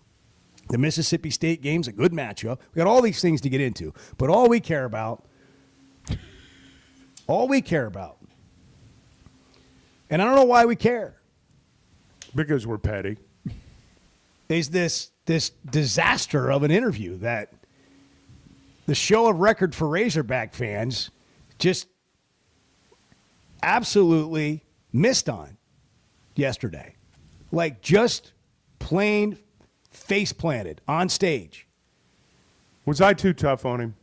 S7: the Mississippi State game's a good matchup. We got all these things to get into, but all we care about, and I don't know why we care.
S8: Because we're petty.
S7: Is this disaster of an interview that the show of record for Razorback fans just absolutely missed on yesterday. Like, just plain face planted on stage.
S8: Was I too tough on him?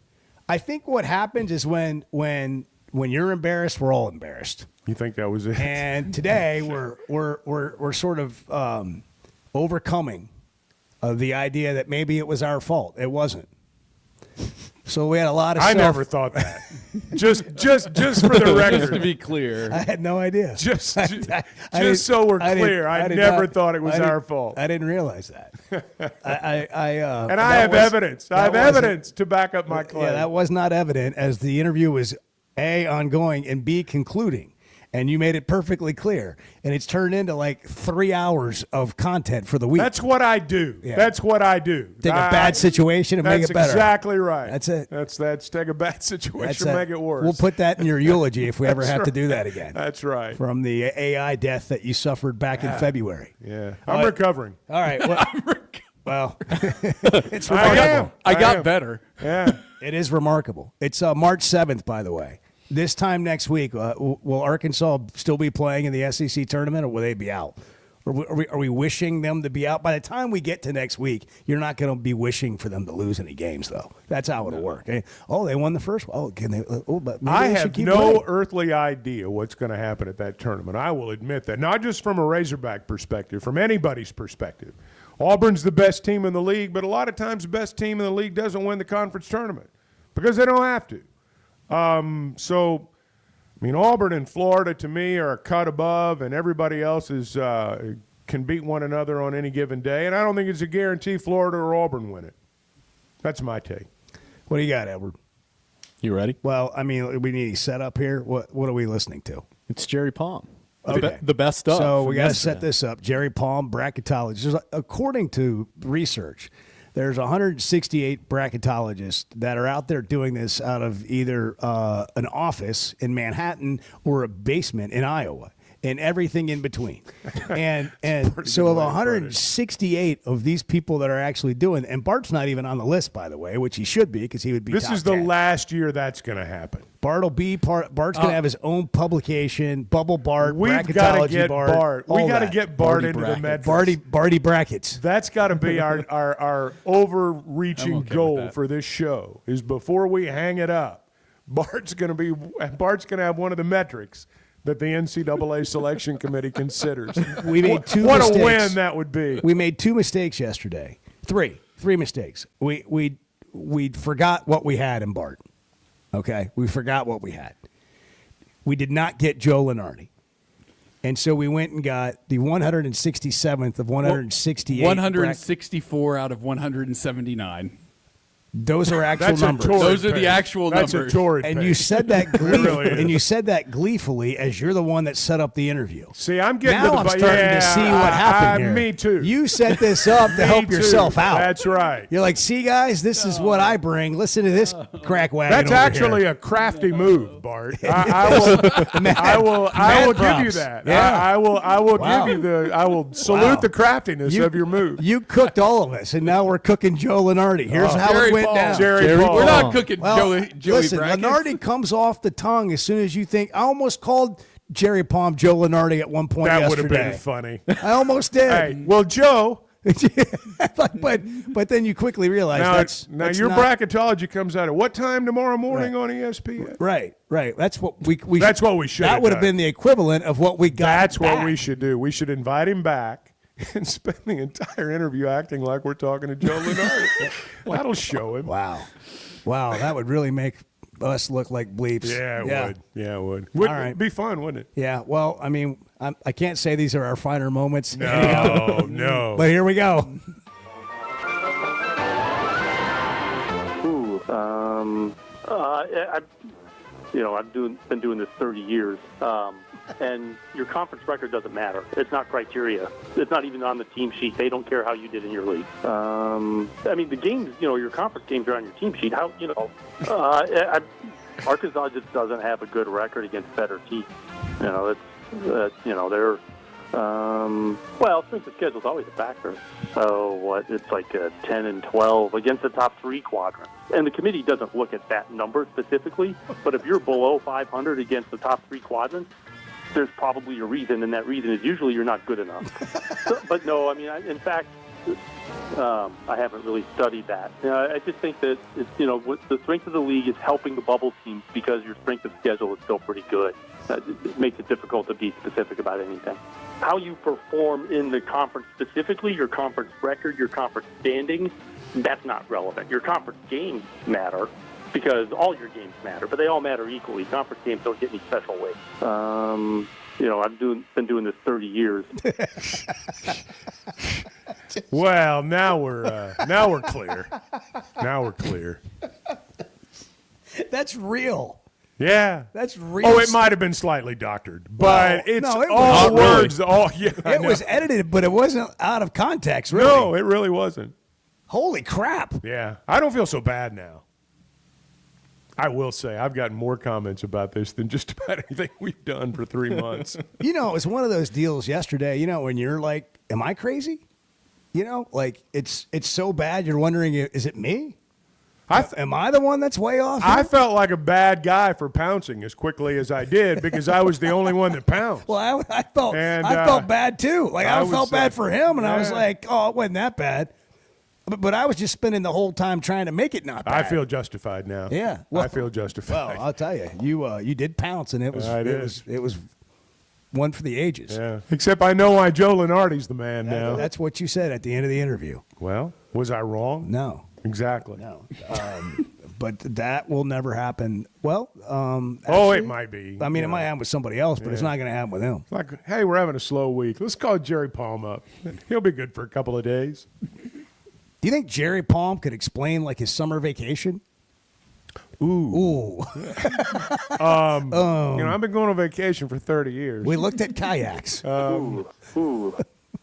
S7: I think what happens is when you're embarrassed, we're all embarrassed.
S8: You think that was it?
S7: And today we're sort of overcoming the idea that maybe it was our fault. It wasn't. So we had a lot of stuff.
S8: I never thought that. just for the record.
S2: Just to be clear.
S7: I had no idea.
S8: Just so we're clear, I never thought it was our fault.
S7: I didn't realize that.
S8: And I have evidence. I have evidence to back up my claim.
S7: Yeah, that was not evident as the interview was A, ongoing, and B, concluding. And you made it perfectly clear. And it's turned into like 3 hours of content for the week.
S8: That's what I do.
S7: Yeah.
S8: That's what I do.
S7: Take a bad situation and make it better.
S8: That's exactly right.
S7: That's it.
S8: That's take a bad situation and make it worse.
S7: We'll put that in your eulogy if we ever have to do that again.
S8: That's right.
S7: From the AI death that you suffered back in February.
S8: Yeah. I'm recovering.
S7: All right. Well, well it's remarkable.
S2: I got better.
S8: Yeah.
S7: It is remarkable. It's March 7th, by the way. This time next week, will Arkansas still be playing in the SEC tournament, or will they be out? Are we wishing them to be out? By the time we get to next week, you're not going to be wishing for them to lose any games, though. That's how it'll work. Oh, they won the first one. Oh, can they? Oh, but maybe
S8: I
S7: they should
S8: have
S7: keep
S8: no
S7: playing.
S8: earthly idea what's going to happen at that tournament. I will admit that. Not just from a Razorback perspective, from anybody's perspective. Auburn's the best team in the league, but a lot of times the best team in the league doesn't win the conference tournament because they don't have to. Auburn and Florida to me are a cut above, and everybody else can beat one another on any given day. And I don't think it's a guarantee Florida or Auburn win it. That's my take.
S7: What do you got, Edward?
S3: You ready?
S7: Well, we need a setup here. What are we listening to?
S3: It's Jerry Palm.
S7: Okay.
S3: The best stuff.
S7: So we got to set this up. Jerry Palm, bracketology. According to research, there's 168 bracketologists that are out there doing this out of either an office in Manhattan or a basement in Iowa. and everything in between. And so of 168 of these people that are actually doing, and Bart's not even on the list, by the way, which he should be because he would be.
S8: This
S7: top
S8: is the
S7: 10.
S8: last year that's going to happen.
S7: Bart will be Bart's going to have his own publication, Bubble Bart,
S8: We've got to
S7: Bracketology
S8: get
S7: Bart.
S8: We got to
S7: that.
S8: get Bart
S7: Barty
S8: into
S7: brackets.
S8: the metrics.
S7: Barty brackets.
S8: That's got to be our overreaching goal for this show. Is before we hang it up, Bart's going to have one of the metrics that the NCAA selection committee considers.
S7: We made two
S8: what
S7: mistakes.
S8: a win that would be.
S7: We made 2 mistakes yesterday. Three mistakes. We forgot what we had in Bart. Okay, we forgot what we had. We did not get Joe Lunardi. And so we went and got the 167th of 168.
S2: 164 out of 179.
S7: Those are actual numbers.
S2: Those are the actual numbers.
S8: That's a torrid
S7: And
S8: pace.
S7: you said that
S8: Really is.
S7: gleefully as you're the one that set up the interview.
S8: See, I'm getting
S7: now
S8: to the
S7: I'm starting to see what happened here.
S8: Me too.
S7: You set this up to
S8: Me
S7: help
S8: too.
S7: yourself out.
S8: That's right.
S7: You're like, see, guys, this is what I bring. Listen to this crack wagon.
S8: That's
S7: over
S8: actually
S7: here.
S8: a crafty move, Bart. I will give you
S7: props.
S8: that.
S7: Yeah.
S8: I will
S7: Wow.
S8: give you I will salute the craftiness of your move.
S7: You cooked all of us, and now we're cooking Joe Lunardi. Here's how
S2: Jerry
S7: it went
S2: Paul.
S7: down.
S8: Jerry Paul.
S2: We're not cooking
S7: Well,
S2: Joey
S7: listen,
S2: Brackets.
S7: Lunardi comes off the tongue as soon as you think. I almost called Jerry Palm Joe Lunardi at one point
S8: That would have
S7: yesterday.
S8: been funny.
S7: I almost did.
S8: Hey, well, Joe.
S7: but then you quickly realize
S8: Now
S7: that's
S8: your
S7: not,
S8: bracketology comes out at what time tomorrow morning on ESPN?
S7: Right. That's what we
S8: That's what we should.
S7: That
S8: have
S7: would have
S8: done.
S7: been the equivalent of what we got.
S8: That's what
S7: back.
S8: we should do. We should invite him back and spend the entire interview acting like we're talking to Joe Lunardi. That'll show him.
S7: Wow, that would really make us look like bleeps.
S8: Yeah, it would. Yeah, it would.
S7: All right.
S8: Be fun, wouldn't it?
S7: Yeah, well, I mean, I can't say these are our finer moments.
S8: No, no.
S7: But here we go.
S4: I've been doing this 30 years, and your conference record doesn't matter. It's not criteria. It's not even on the team sheet. They don't care how you did in your league. I mean, the games, your conference games are on your team sheet. Arkansas just doesn't have a good record against better teams. They're. Strength of schedule is always a factor. So it's like 10 and 12 against the top 3 quadrants. And the committee doesn't look at that number specifically, but if you're below 500 against the top 3 quadrants, there's probably a reason, and that reason is usually you're not good enough. But no, I mean, in fact, I haven't really studied that. I just think that the strength of the league is helping the bubble teams because your strength of schedule is still pretty good. It makes it difficult to be specific about anything. How you perform in the conference specifically, your conference record, your conference standings, that's not relevant. Your conference games matter because all your games matter, but they all matter equally. Conference games don't get any special weight. I've been doing this 30 years.
S8: Well, now we're clear. Now we're clear.
S7: That's real.
S8: Yeah,
S7: that's real.
S8: Oh, it might have been slightly doctored, but it's
S7: it
S8: all
S7: was
S8: words. Oh, yeah,
S7: It was edited, but it wasn't out of context. Really.
S8: No, it really wasn't.
S7: Holy crap!
S8: Yeah, I don't feel so bad now. I will say I've gotten more comments about this than just about anything we've done for 3 months.
S7: It was one of those deals yesterday. When you're like, "Am I crazy?" Like it's so bad. You're wondering, is it me? Am I the one that's way off?
S8: I felt like a bad guy for pouncing as quickly as I did because I was the only one that pounced.
S7: Well, I felt bad too. Like I felt bad for him, and I was like, "Oh, it wasn't that bad." But I was just spending the whole time trying to make it not bad.
S8: I feel justified now.
S7: Yeah,
S8: I feel justified.
S7: Well, I'll tell you, you did pounce, and it was one for the ages.
S8: Yeah. Except I know why Joe Lunardi's the man now.
S7: That's what you said at the end of the interview.
S8: Well, was I wrong?
S7: No.
S8: Exactly.
S7: No. But that will never happen. Well,
S8: it might be.
S7: I mean, it might happen with somebody else, but it's not going to happen with him.
S8: Like, hey, we're having a slow week. Let's call Jerry Palm up. He'll be good for a couple of days.
S7: Do you think Jerry Palm could explain like his summer vacation?
S8: Ooh. I've been going on vacation for 30 years.
S7: We looked at kayaks.
S4: Ooh.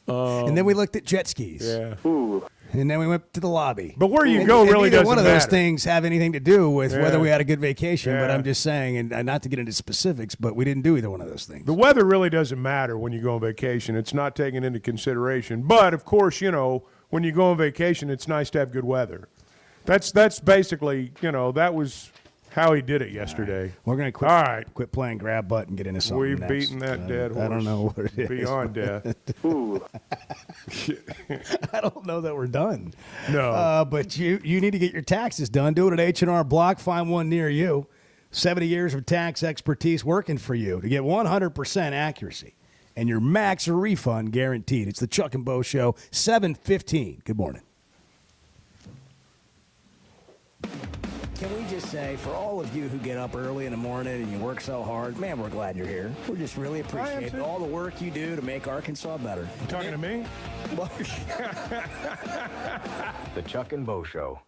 S7: And then we looked at jet skis.
S8: Yeah.
S4: Ooh.
S7: And then we went to the lobby.
S8: But where you
S7: And-
S8: go
S7: and
S8: really
S7: neither
S8: doesn't
S7: one of those
S8: matter.
S7: things have anything to do with
S8: Yeah.
S7: whether we had a good vacation. But
S8: Yeah.
S7: I'm just saying, and not to get into specifics, but we didn't do either one of those things.
S8: The weather really doesn't matter when you go on vacation. It's not taken into consideration. But, of course, when you go on vacation, it's nice to have good weather. That's basically, that was how he did it yesterday.
S7: We're going to quit playing grab butt and get into something
S8: We've
S7: next.
S8: beaten that dead horse.
S7: I don't know what it is.
S8: Beyond death.
S4: Ooh.
S7: I don't know that we're done.
S8: No.
S7: But you need to get your taxes done. Do it at H&R Block. Find one near you. 70 years of tax expertise working for you to get 100% accuracy and your max refund guaranteed. It's the Chuck and Bo Show, 7:15. Good morning. Can we just say, for all of you who get up early in the morning and you work so hard, man, we're glad you're here. We just really appreciate all the work you do to make Arkansas better.
S8: You talking to me?
S5: The Chuck and Bo Show.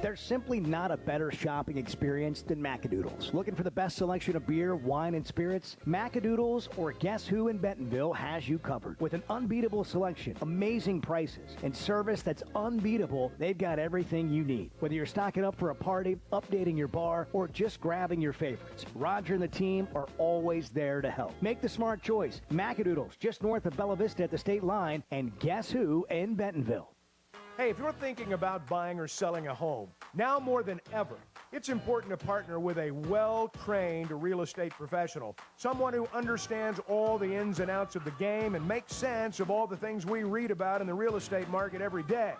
S6: There's simply not a better shopping experience than Macadoodles. Looking for the best selection of beer, wine, and spirits? Macadoodles or Guess Who in Bentonville has you covered. With an unbeatable selection, amazing prices, and service that's unbeatable, they've got everything you need. Whether you're stocking up for a party, updating your bar, or just grabbing your favorites, Roger and the team are always there to help. Make the smart choice. Macadoodles, just north of Bella Vista at the state line, and Guess Who in Bentonville.
S19: Hey, if you're thinking about buying or selling a home, now more than ever, it's important to partner with a well-trained real estate professional, someone who understands all the ins and outs of the game and makes sense of all the things we read about in the real estate market every day.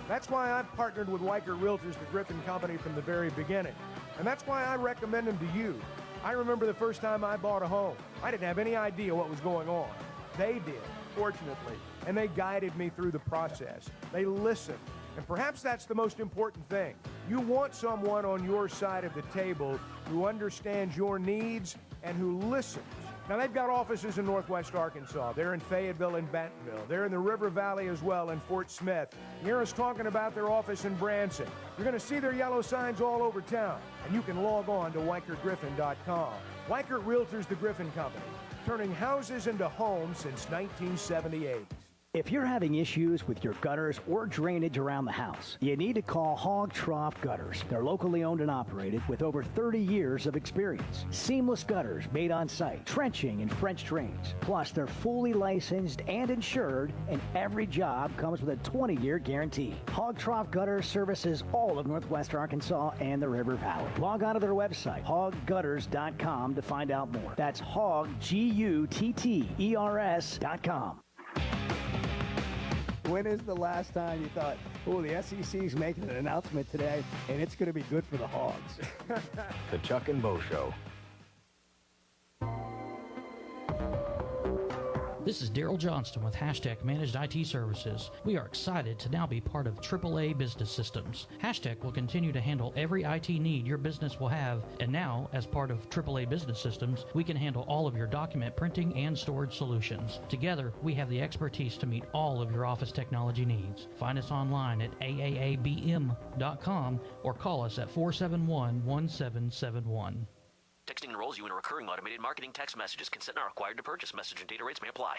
S19: That's why I've partnered with Weichert Realtors, the Griffin Company, from the very beginning. And that's why I recommend them to you. I remember the first time I bought a home. I didn't have any idea what was going on. They did, fortunately, and they guided me through the process. They listened, and perhaps that's the most important thing. You want someone on your side of the table who understands your needs and who listens. Now, they've got offices in Northwest Arkansas. They're in Fayetteville and Bentonville. They're in the River Valley as well in Fort Smith. You hear us talking about their office in Branson. You're going to see their yellow signs all over town, and you can log on to WeichertGriffin.com. Weichert Realtors, the Griffin Company, turning houses into homes since 1978.
S6: If you're having issues with your gutters or drainage around the house, you need to call Hog Trough Gutters. They're locally owned and operated with over 30 years of experience. Seamless gutters made on site, trenching and French drains. Plus, they're fully licensed and insured, and every job comes with a 20-year guarantee. Hog Trough Gutters services all of Northwest Arkansas and the River Valley. Log on to their website, hoggutters.com, to find out more. That's hog, Gutters.com. When is the last time you thought, oh, the SEC's making an announcement today, and it's going to be good for the Hogs?
S5: The Chuck and Bo Show.
S10: This is Daryl Johnston with Hashtag Managed IT Services. We are excited to now be part of AAA Business Systems. Hashtag will continue to handle every IT need your business will have, and now, as part of AAA Business Systems, we can handle all of your document printing and storage solutions. Together, we have the expertise to meet all of your office technology needs. Find us online at aaabm.com or call us at 471-1771.
S11: Texting enrolls you in a recurring automated marketing text messages. Consent not required to purchase. Message and data rates may apply.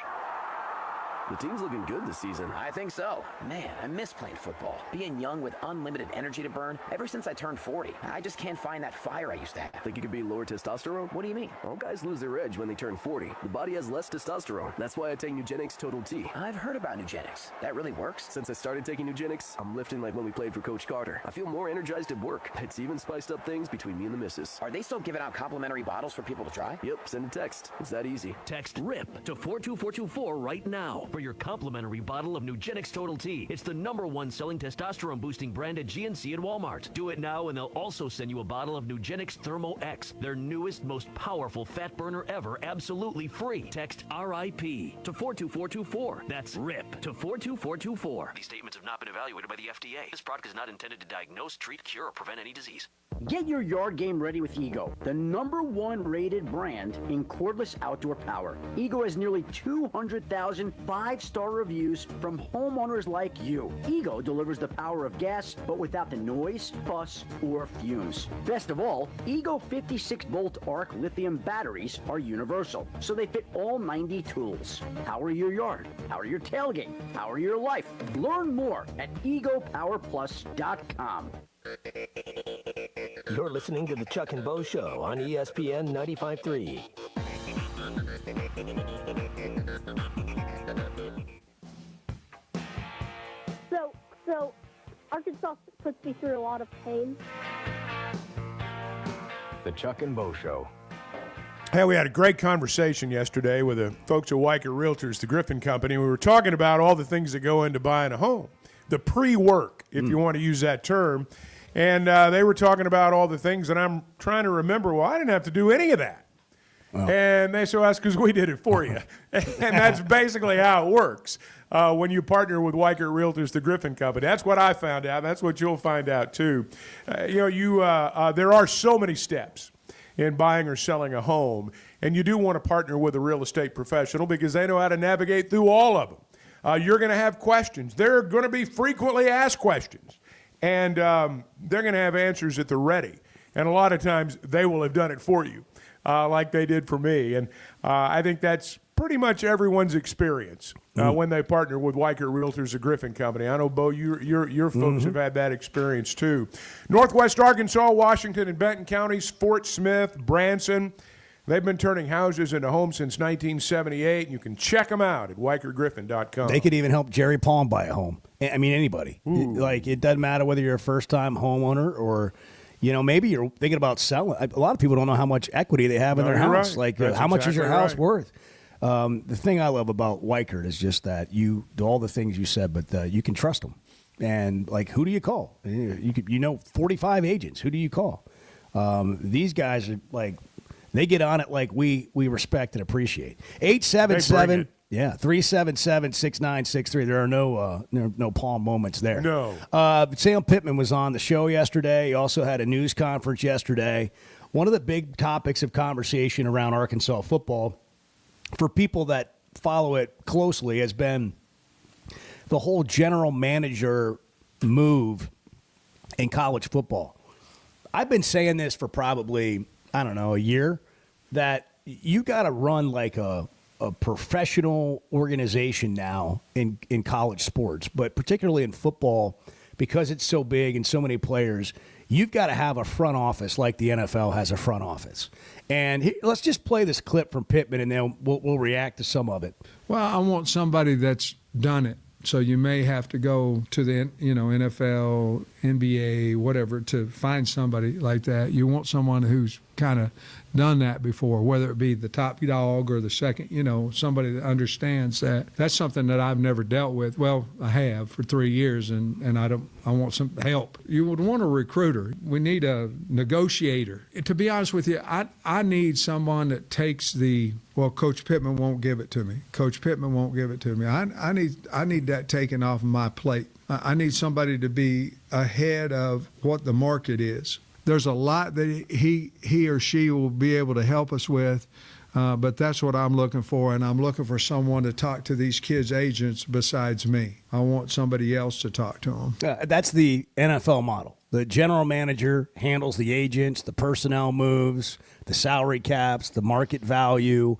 S12: The team's looking good this season. I think so. Man, I miss playing football. Being young with unlimited energy to burn. Ever since I turned 40, I just can't find that fire I used to have.
S13: Think it could be lower testosterone?
S12: What do you mean?
S13: All guys lose their edge when they turn 40. The body has less testosterone. That's why I take Nugenix Total T.
S12: I've heard about Nugenix. That really works?
S13: Since I started taking Nugenix, I'm lifting like when we played for Coach Carter. I feel more energized at work. It's even spiced up things between me and the missus.
S12: Are they still giving out complimentary bottles for people to try?
S13: Yep, send a text. It's that easy.
S22: Text RIP to 42424 right now for your complimentary bottle of Nugenix Total T. It's the #1 selling testosterone boosting brand at GNC and Walmart. Do it now and they'll also send you a bottle of Nugenix Thermo X, their newest, most powerful fat burner ever, absolutely free. Text RIP to 42424. That's RIP to 42424.
S11: These statements have not been evaluated by the FDA. This product is not intended to diagnose, treat, cure, or prevent any disease.
S14: Get your yard game ready with Ego, the #1 rated brand in cordless outdoor power. Ego has nearly 200,000 5-star reviews from homeowners like you. Ego delivers the power of gas, but without the noise, fuss, or fumes. Best of all, Ego 56-volt arc lithium batteries are universal, so they fit all 90 tools. Power your yard, power your tailgate, power your life. Learn more at egopowerplus.com.
S17: You're listening to the Chuck and Bo Show on ESPN 95.3.
S1: So Arkansas puts me through a lot of pain.
S5: The Chuck and Bo Show.
S8: Hey, we had a great conversation yesterday with the folks at Weicker Realtors, the Griffin Company. We were talking about all the things that go into buying a home, the pre-work, if you want to use that term. And they were talking about all the things, and I'm trying to remember, well, I didn't have to do any of that. Oh. And they said, that's because we did it for you. And that's basically how it works when you partner with Weicker Realtors, the Griffin Company. That's what I found out. That's what you'll find out, too. There are so many steps in buying or selling a home, and you do want to partner with a real estate professional because they know how to navigate through all of them. You're going to have questions. They're going to be frequently asked questions, and they're going to have answers at the ready. And a lot of times they will have done it for you, like they did for me. And I think that's pretty much everyone's experience when they partner with Weicker Realtors, the Griffin Company. I know, Bo, your folks have had that experience too. Northwest Arkansas, Washington, and Benton counties, Fort Smith, Branson. They've been turning houses into homes since 1978, and you can check them out at WeicherGriffin.com.
S7: They could even help Jerry Palm buy a home. I mean, anybody. It doesn't matter whether you're a first-time homeowner or, maybe you're thinking about selling. A lot of people don't know how much equity they have in their house.
S8: Right.
S7: How much is your house worth? The thing I love about Weicker is just that you do all the things you said, but you can trust them. And, who do you call? 45 agents. Who do you call? These guys are, they get on it like we respect and appreciate. 377-6963. There are no Palm moments there.
S8: No.
S7: Sam Pittman was on the show yesterday. He also had a news conference yesterday. One of the big topics of conversation around Arkansas football for people that follow it closely has been the whole general manager move in college football. I've been saying this for probably, a year, that you got to run like a professional organization now in college sports, but particularly in football, because it's so big and so many players, you've got to have a front office like the NFL has a front office. And let's just play this clip from Pittman, and then we'll react to some of it.
S9: Well, I want somebody that's done it. So you may have to go to the NFL, NBA, whatever, to find somebody like that. You want someone who's kind of done that before, whether it be the top dog or the second, somebody that understands that. That's something that I've never dealt with. Well, I have for 3 years, and I want some help. You would want a recruiter. We need a negotiator. To be honest with you, I need someone that takes Coach Pittman won't give it to me. Coach Pittman won't give it to me. I need that taken off of my plate. I need somebody to be ahead of what the market is. There's a lot that he or she will be able to help us with, but that's what I'm looking for, and I'm looking for someone to talk to these kids' agents besides me. I want somebody else to talk to them.
S7: That's the NFL model. The general manager handles the agents, the personnel moves, the salary caps, the market value,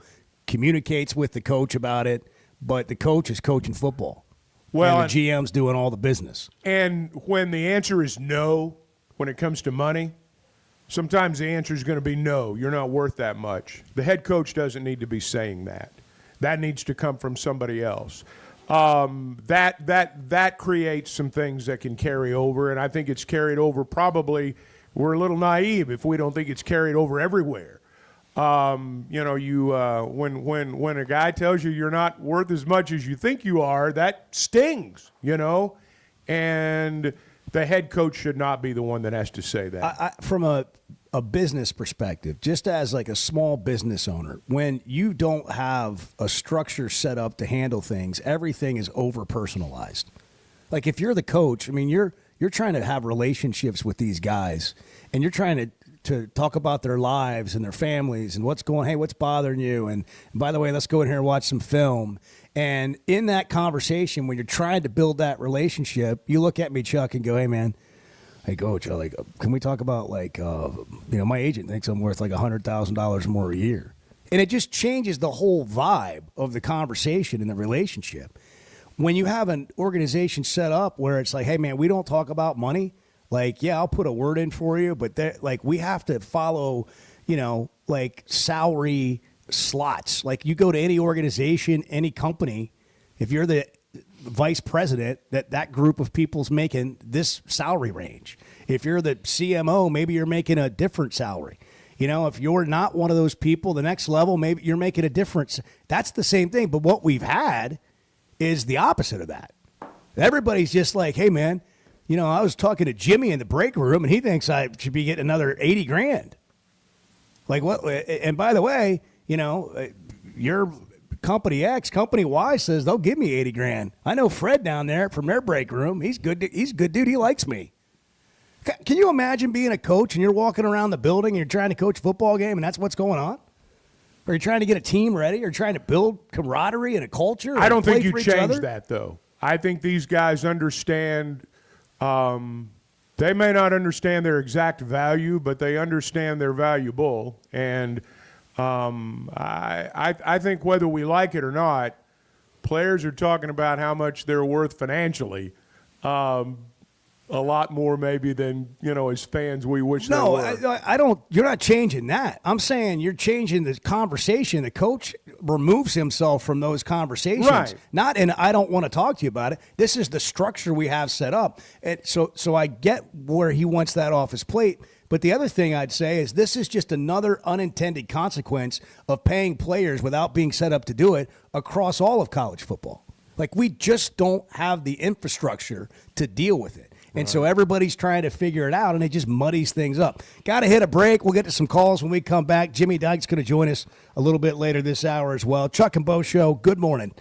S7: communicates with the coach about it, but the coach is coaching football. Well, and the GM's doing all the business.
S8: And when the answer is no, when it comes to money, sometimes the answer is going to be no, you're not worth that much. The head coach doesn't need to be saying that. That needs to come from somebody else. That creates some things that can carry over, and I think it's carried over probably. We're a little naive if we don't think it's carried over everywhere. When a guy tells you you're not worth as much as you think you are, that stings, and the head coach should not be the one that has to say that.
S7: From a business perspective, just as like a small business owner, when you don't have a structure set up to handle things, everything is over-personalized. Like if you're the coach, you're trying to have relationships with these guys, and you're trying to to talk about their lives and their families and what's bothering you, and by the way, let's go in here and watch some film. And in that conversation, when you're trying to build that relationship, you look at me, Chuck, and go, hey man, hey coach, can we talk about my agent thinks I'm worth like $100,000 more a year. And it just changes the whole vibe of the conversation and the relationship. When you have an organization set up where it's like, hey, man, we don't talk about money. Like, yeah, I'll put a word in for you, but we have to follow, salary slots. Like you go to any organization, any company, if you're the vice president, that group of people's making this salary range. If you're the CMO, maybe you're making a different salary. If you're not one of those people, the next level, maybe you're making a difference. That's the same thing. But what we've had is the opposite of that. Everybody's just like, hey, man, I was talking to Jimmy in the break room, and he thinks I should be getting another $80,000. Like what? And by the way, your company X, company Y says they'll give me $80,000. I know Fred down there from their break room. He's good. He's a good dude. He likes me. Can you imagine being a coach and you're walking around the building and you're trying to coach a football game and that's what's going on? Or you're trying to get a team ready or trying to build camaraderie and a culture?
S8: I don't think you change that, though. I think these guys understand they may not understand their exact value, but they understand they're valuable. And I think whether we like it or not, players are talking about how much they're worth financially. A lot more maybe than, as fans we wish they were.
S7: No, I don't. You're not changing that. I'm saying you're changing the conversation. The coach removes himself from those conversations.
S8: Right.
S7: Not in I don't want to talk to you about it. This is the structure we have set up. And so I get where he wants that off his plate. But the other thing I'd say is this is just another unintended consequence of paying players without being set up to do it across all of college football. Like we just don't have the infrastructure to deal with it. And so everybody's trying to figure it out, and it just muddies things up. Got to hit a break. We'll get to some calls when we come back. Jimmy Dykes going to join us a little bit later this hour as well. Chuck and Bo Show, good morning.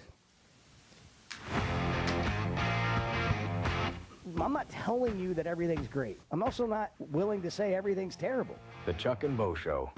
S6: I'm not telling you that everything's great. I'm also not willing to say everything's terrible.
S5: The Chuck and Bo Show.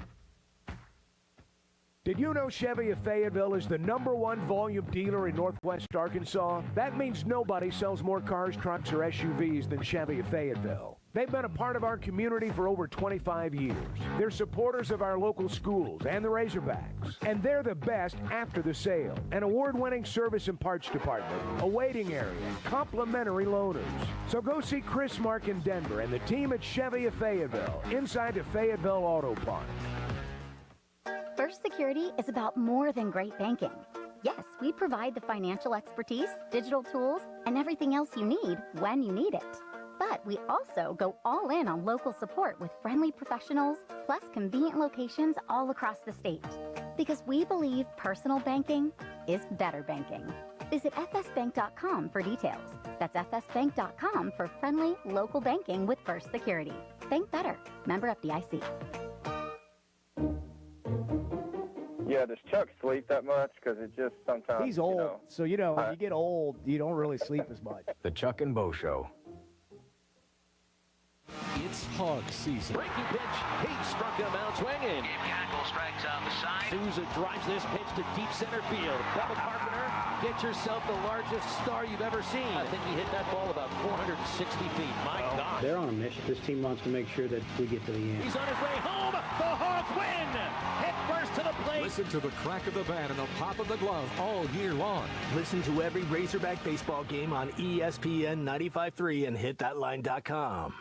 S19: Did you know Chevy of Fayetteville is the #1 volume dealer in Northwest Arkansas? That means nobody sells more cars, trucks, or SUVs than Chevy of Fayetteville. They've been a part of our community for over 25 years. They're supporters of our local schools and the Razorbacks. And they're the best after the sale. An award-winning service and parts department, a waiting area, complimentary loaners. So go see Chris Mark in Denver and the team at Chevy of Fayetteville, inside the Fayetteville Auto Park.
S15: First Security is about more than great banking. Yes, we provide the financial expertise, digital tools, and everything else you need when you need it. But we also go all in on local support with friendly professionals, plus convenient locations all across the state. Because we believe personal banking is better banking. Visit fsbank.com for details. That's fsbank.com for friendly local banking with First Security. Bank better. Member FDIC.
S16: Yeah, does Chuck sleep that much? Because it just sometimes,
S6: He's old, so when you get old, you don't really sleep as much.
S5: The Chuck and Bo Show.
S22: It's hog season.
S18: Breaking pitch. He struck him out swinging.
S11: Gabe Cackle strikes out the side.
S18: Souza drives this pitch to deep center field. Bubba Carpenter, get yourself the largest star you've ever seen. I think he hit that ball about 460 feet. My God.
S20: They're on a mission. This team wants to make sure that we get to the end.
S18: He's on his way home. The Hogs win. Head first to the plate.
S22: Listen to the crack of the bat and the pop of the glove all year long.
S17: Listen to every Razorback baseball game on ESPN 95.3 and hitthatline.com.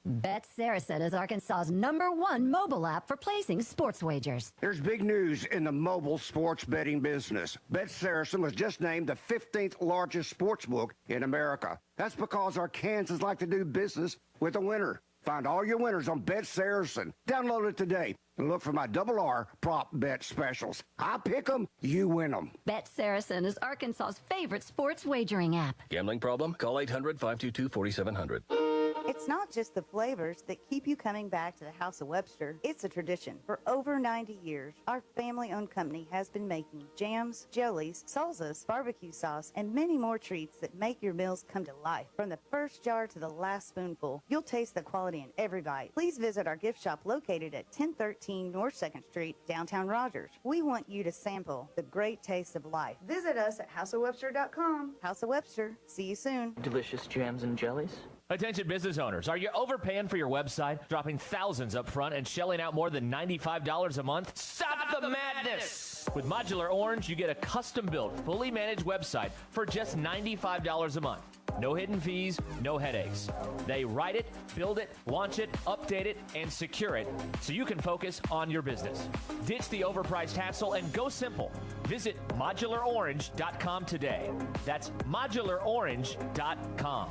S21: Bet Saracen is Arkansas's #1 mobile app for placing sports wagers.
S23: There's big news in the mobile sports betting business. Bet Saracen was just named the 15th largest sports book in America. That's because Arkansans like to do business with a winner. Find all your winners on Bet Saracen. Download it today and look for my RR prop bet specials. I pick them, you win them.
S21: Bet Saracen is Arkansas's favorite sports wagering app.
S13: Gambling problem? Call 800-522-4700.
S2: It's not just the flavors that keep you coming back to the House of Webster. It's a tradition. For over 90 years, our family-owned company has been making jams, jellies, salsas, barbecue sauce, and many more treats that make your meals come to life. From the first jar to the last spoonful, you'll taste the quality in every bite. Please visit our gift shop located at 1013 North 2nd Street, downtown Rogers. We want you to sample the great taste of life. Visit us at houseofwebster.com. House of Webster. See you soon.
S3: Delicious jams and jellies.
S4: Attention business owners, are you overpaying for your website, dropping thousands up front and shelling out more than $95 a month? Stop the madness! With Modular Orange, you get a custom-built, fully managed website for just $95 a month. No hidden fees, no headaches. They write it, build it, launch it, update it, and secure it so you can focus on your business. Ditch the overpriced hassle and go simple. Visit modularorange.com today. That's modularorange.com.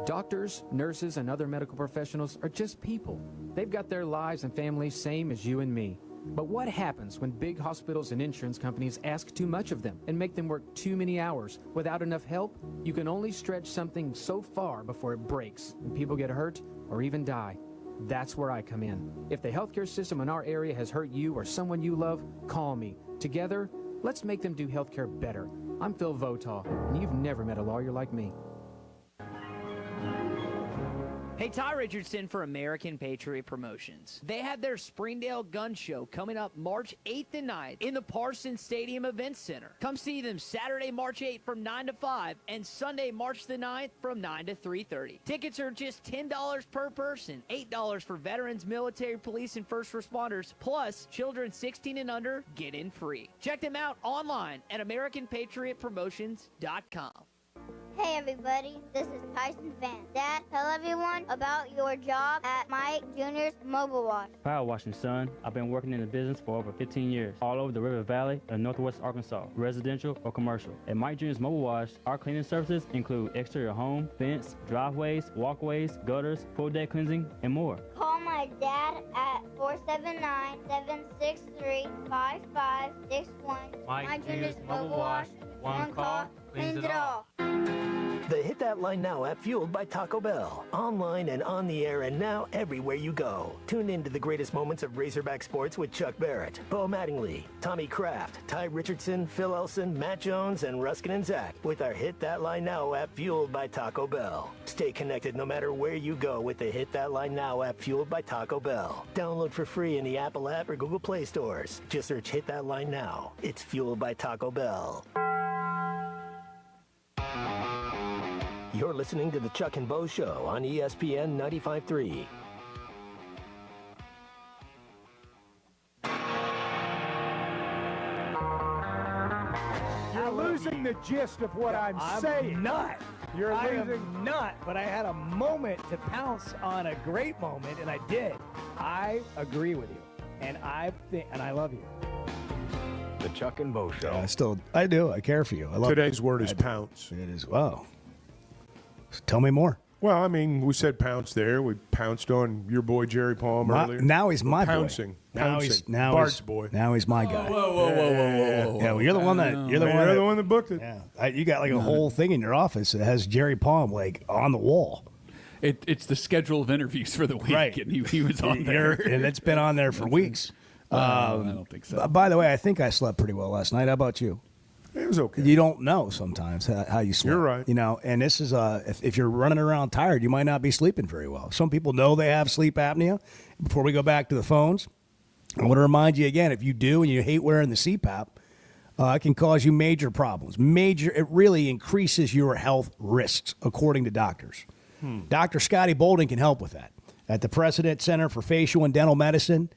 S24: Doctors, nurses, and other medical professionals are just people. They've got their lives and families same as you and me. But what happens when big hospitals and insurance companies ask too much of them and make them work too many hours without enough help? You can only stretch something so far before it breaks and people get hurt or even die. That's where I come in. If the healthcare system in our area has hurt you or someone you love, call me. Together, let's make them do healthcare better. I'm Phil Votaw, and you've never met a lawyer like me.
S25: Hey, Ty Richardson for American Patriot Promotions. They have their Springdale Gun Show coming up March 8th and 9th in the Parsons Stadium Events Center. Come see them Saturday, March 8th from 9 to 5 and Sunday, March the 9th from 9 to 3:30. Tickets are just $10 per person, $8 for veterans, military, police, and first responders, plus children 16 and under get in free. Check them out online at AmericanPatriotPromotions.com.
S26: Hey everybody, this is Tyson Van. Dad, tell everyone about your job at Mike Jr.'s Mobile Wash.
S27: Power washing, son. I've been working in the business for over 15 years, all over the River Valley and Northwest Arkansas, residential or commercial. At Mike Jr.'s Mobile Wash, our cleaning services include exterior home, fence, driveways, walkways, gutters, pool deck cleansing, and more.
S26: Call my dad at 479-763-5561.
S27: Mike Jr.'s Mobile Wash. One call cleans it all.
S17: The Hit That Line Now app, fueled by Taco Bell. Online and on the air and now everywhere you go. Tune in to the greatest moments of Razorback sports with Chuck Barrett, Bo Mattingly, Tommy Kraft, Ty Richardson, Phil Elson, Matt Jones, and Ruskin and Zach with our Hit That Line Now app, fueled by Taco Bell. Stay connected no matter where you go with the Hit That Line Now app, fueled by Taco Bell. Download for free in the Apple app or Google Play stores. Just search Hit That Line Now. It's fueled by Taco Bell. You're listening to the Chuck and Bo Show on ESPN 95.3.
S19: You're losing the gist of what I'm saying.
S6: Not.
S19: You're
S6: I
S19: losing.
S6: am not, but I had a moment to pounce on a great moment, and I did. I agree with you, and I love you.
S5: The Chuck and Bo Show.
S7: I do. I care for you. I love
S8: Today's word is pounce.
S7: It is. Wow. Tell me more.
S8: Well, I mean, we said pounce there. We pounced on your boy Jerry Palm earlier.
S7: Now he's my
S8: pouncing.
S7: boy. Now
S8: Bart's
S7: he's
S8: boy.
S7: Now he's my guy.
S8: Whoa.
S7: Yeah, well, you're the one that
S8: You're the one that booked it.
S7: Yeah, you got like a whole thing in your office that has Jerry Palm like on the wall.
S28: It's the schedule of interviews for the week,
S7: Right.
S28: and he was on there.
S7: And it's been on there for weeks.
S28: I don't think so.
S7: By the way, I think I slept pretty well last night. How about you?
S8: It was okay.
S7: You don't know sometimes how you sleep.
S8: You're right.
S7: You know, and this is if you're running around tired, you might not be sleeping very well. Some people know they have sleep apnea. Before we go back to the phones, I want to remind you again, if you do and you hate wearing the CPAP, it can cause you major problems. It really increases your health risks, according to doctors. Dr. Scotty Bolden can help with that. At the President Center for Facial and Dental Medicine,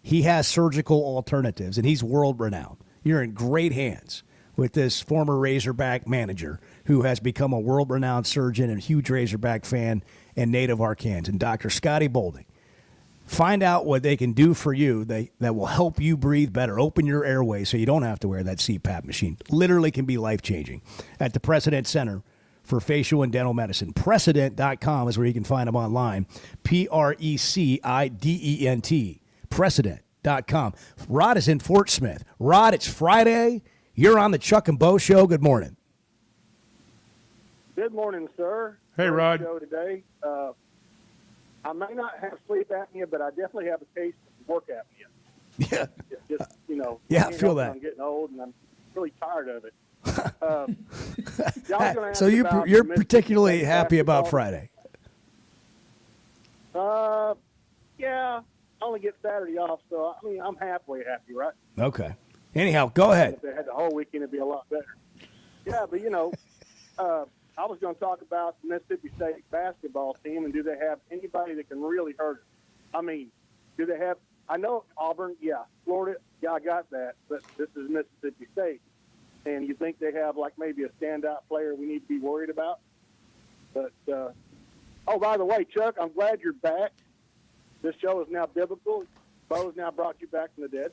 S7: he has surgical alternatives, and he's world-renowned. You're in great hands with this former Razorback manager who has become a world-renowned surgeon and a huge Razorback fan and native Arkansan, Dr. Scotty Bolden. Find out what they can do for you that will help you breathe better, open your airways so you don't have to wear that CPAP machine. Literally can be life-changing. At the President Center for Facial and Dental Medicine. Precedent.com is where you can find them online. Precident. Precedent.com. Rod is in Fort Smith. Rod, it's Friday. You're on the Chuck and Bo Show. Good morning.
S16: Good morning, sir.
S8: Hey,
S16: Great
S8: Rod.
S16: Show today.
S1: I may not have sleep apnea, but I definitely have a case of work apnea.
S7: Yeah.
S1: Just, you know.
S7: Yeah, I feel that.
S1: I'm getting old, and I'm really tired of it. Yeah, I was gonna ask
S7: So
S1: about
S7: you're
S1: the
S7: particularly
S1: Mississippi
S7: happy about
S1: basketball.
S7: Friday?
S1: Yeah, I only get Saturday off, so I mean, I'm halfway happy, right?
S7: Okay. Anyhow, go ahead.
S1: If they had the whole weekend, it'd be a lot better. Yeah, but you know, I was going to talk about the Mississippi State basketball team, and do they have anybody that can really hurt it? I mean, do they have? I know Auburn, yeah, Florida, yeah, I got that, but this is Mississippi State, and you think they have like maybe a standout player we need to be worried about? But oh, by the way, Chuck, I'm glad you're back. This show is now biblical. Bo's now brought you back from the dead.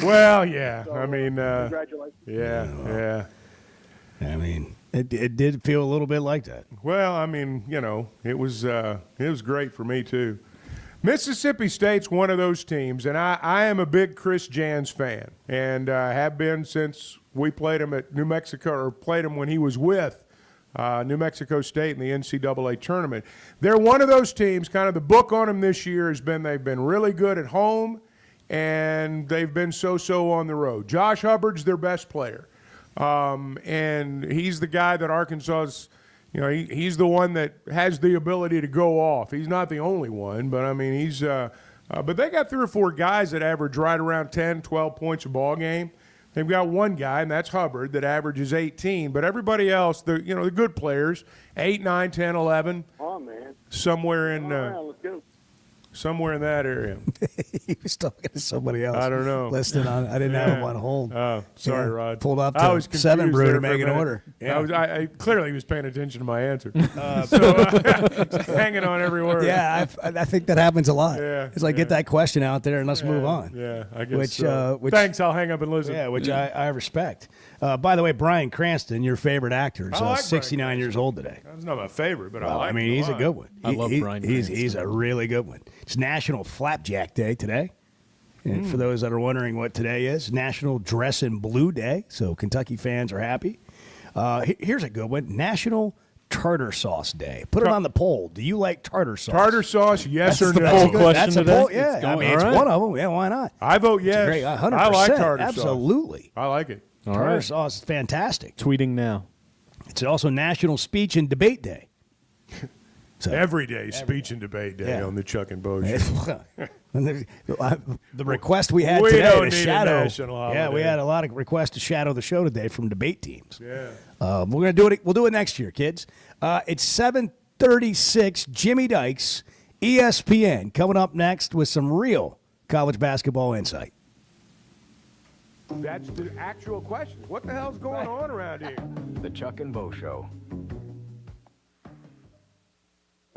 S8: Well, yeah.
S1: So,
S8: I mean,
S1: congratulations.
S8: Yeah.
S7: I mean, it did feel a little bit like that.
S8: Well, I mean, you know, it was great for me too. Mississippi State's one of those teams, and I am a big Chris Jans fan, and have been since we played him at New Mexico, or played him when he was with New Mexico State in the NCAA tournament. They're one of those teams, kind of the book on them this year has been they've been really good at home, and they've been so-so on the road. Josh Hubbard's their best player, and he's the guy that Arkansas's, you know, he's the one that has the ability to go off. He's not the only one, but I mean, he's but they got 3 or 4 guys that average right around 10, 12 points a ball game. They've got one guy, and that's Hubbard, that averages 18. But everybody else, the good players, 8, 9, 10, 11.
S1: Oh, man.
S8: Somewhere in
S1: Let's go.
S8: somewhere in that area.
S7: He was talking to somebody else.
S8: I don't know.
S7: Listening on. I didn't have him on hold.
S8: Oh, sorry, Rod.
S7: Pulled up
S8: I was
S7: to 7
S8: confused
S7: Brew
S8: there
S7: to
S8: for a
S7: make an
S8: minute.
S7: order. Yeah.
S8: I clearly was paying attention to my answer. Hanging on every word.
S7: Yeah, I think that happens a lot.
S8: Yeah,
S7: It's like, get that question out there and let's move on.
S8: Yeah, I guess
S7: Which,
S8: so.
S7: which
S8: Thanks, I'll hang up and listen.
S7: Yeah, which I respect. By the way, Bryan Cranston, your favorite actor, is
S8: I like
S7: 69 years old today.
S8: That's not my favorite, but I
S7: Well,
S8: like
S7: I mean,
S8: him
S7: he's a
S8: lot.
S7: good one.
S28: I love Bryan
S7: He's a really good one. It's National Flapjack Day today. And for those that are wondering what today is, National Dress in Blue Day. So Kentucky fans are happy. Here's a good one. National Tartar Sauce Day. Put it on the poll. Do you like tartar sauce?
S8: Tartar sauce, yes or no?
S7: That's a poll. Yeah, I mean, it's one of them. Yeah, why not?
S8: I vote yes.
S7: Great. 100%.
S8: I like tartar sauce.
S7: Absolutely.
S8: I like it.
S7: Tartar sauce is fantastic.
S28: Tweeting now.
S7: It's also National Speech and Debate Day. So,
S8: every day, speech and debate day on the Chuck and Bo show.
S7: The request we had
S8: We
S7: today
S8: don't
S7: to
S8: need a
S7: shadow.
S8: national
S7: Yeah, we
S8: holiday.
S7: had a lot of requests to shadow the show today from debate teams.
S8: Yeah.
S7: We're gonna do it. We'll do it next year, kids. It's 7:36. Jimmy Dykes, ESPN, coming up next with some real college basketball insight.
S8: That's the actual question. What the hell's going on around here?
S6: The Chuck and Bo Show.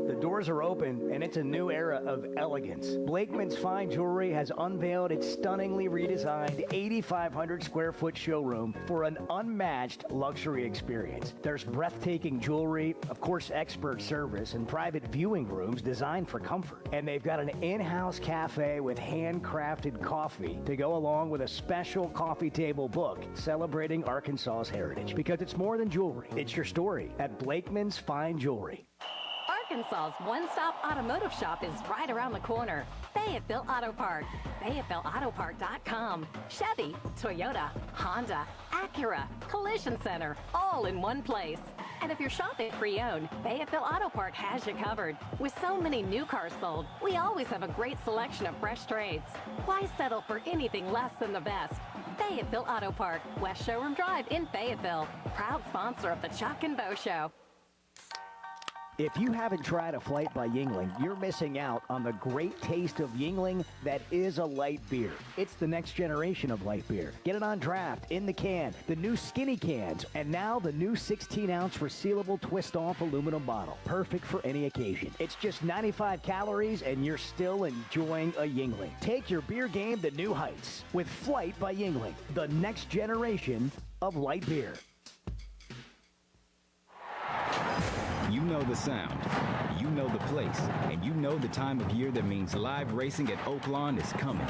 S6: The doors are open, and it's a new era of elegance. Blakeman's Fine Jewelry has unveiled its stunningly redesigned 8,500 square foot showroom for an unmatched luxury experience. There's breathtaking jewelry, of course, expert service, and private viewing rooms designed for comfort. And they've got an in-house cafe with handcrafted coffee to go along with a special coffee table book celebrating Arkansas's heritage. Because it's more than jewelry, it's your story at Blakeman's Fine Jewelry.
S21: Arkansas's one-stop automotive shop is right around the corner. Fayetteville Auto Park. FayettevilleAutoPark.com. Chevy, Toyota, Honda, Acura, Collision Center, all in one place. And if you're shopping pre-owned, Fayetteville Auto Park has you covered. With so many new cars sold, we always have a great selection of fresh trades. Why settle for anything less than the best? Fayetteville Auto Park, West Showroom Drive in Fayetteville. Proud sponsor of the Chuck and Bo Show.
S6: If you haven't tried a flight by Yuengling, you're missing out on the great taste of Yuengling that is a light beer. It's the next generation of light beer. Get it on draft, in the can, the new skinny cans, and now the new 16-ounce resealable twist-off aluminum bottle. Perfect for any occasion. It's just 95 calories, and you're still enjoying a Yuengling. Take your beer game to new heights with Flight by Yuengling, the next generation of light beer.
S3: You know the sound, you know the place, and you know the time of year that means live racing at Oaklawn is coming.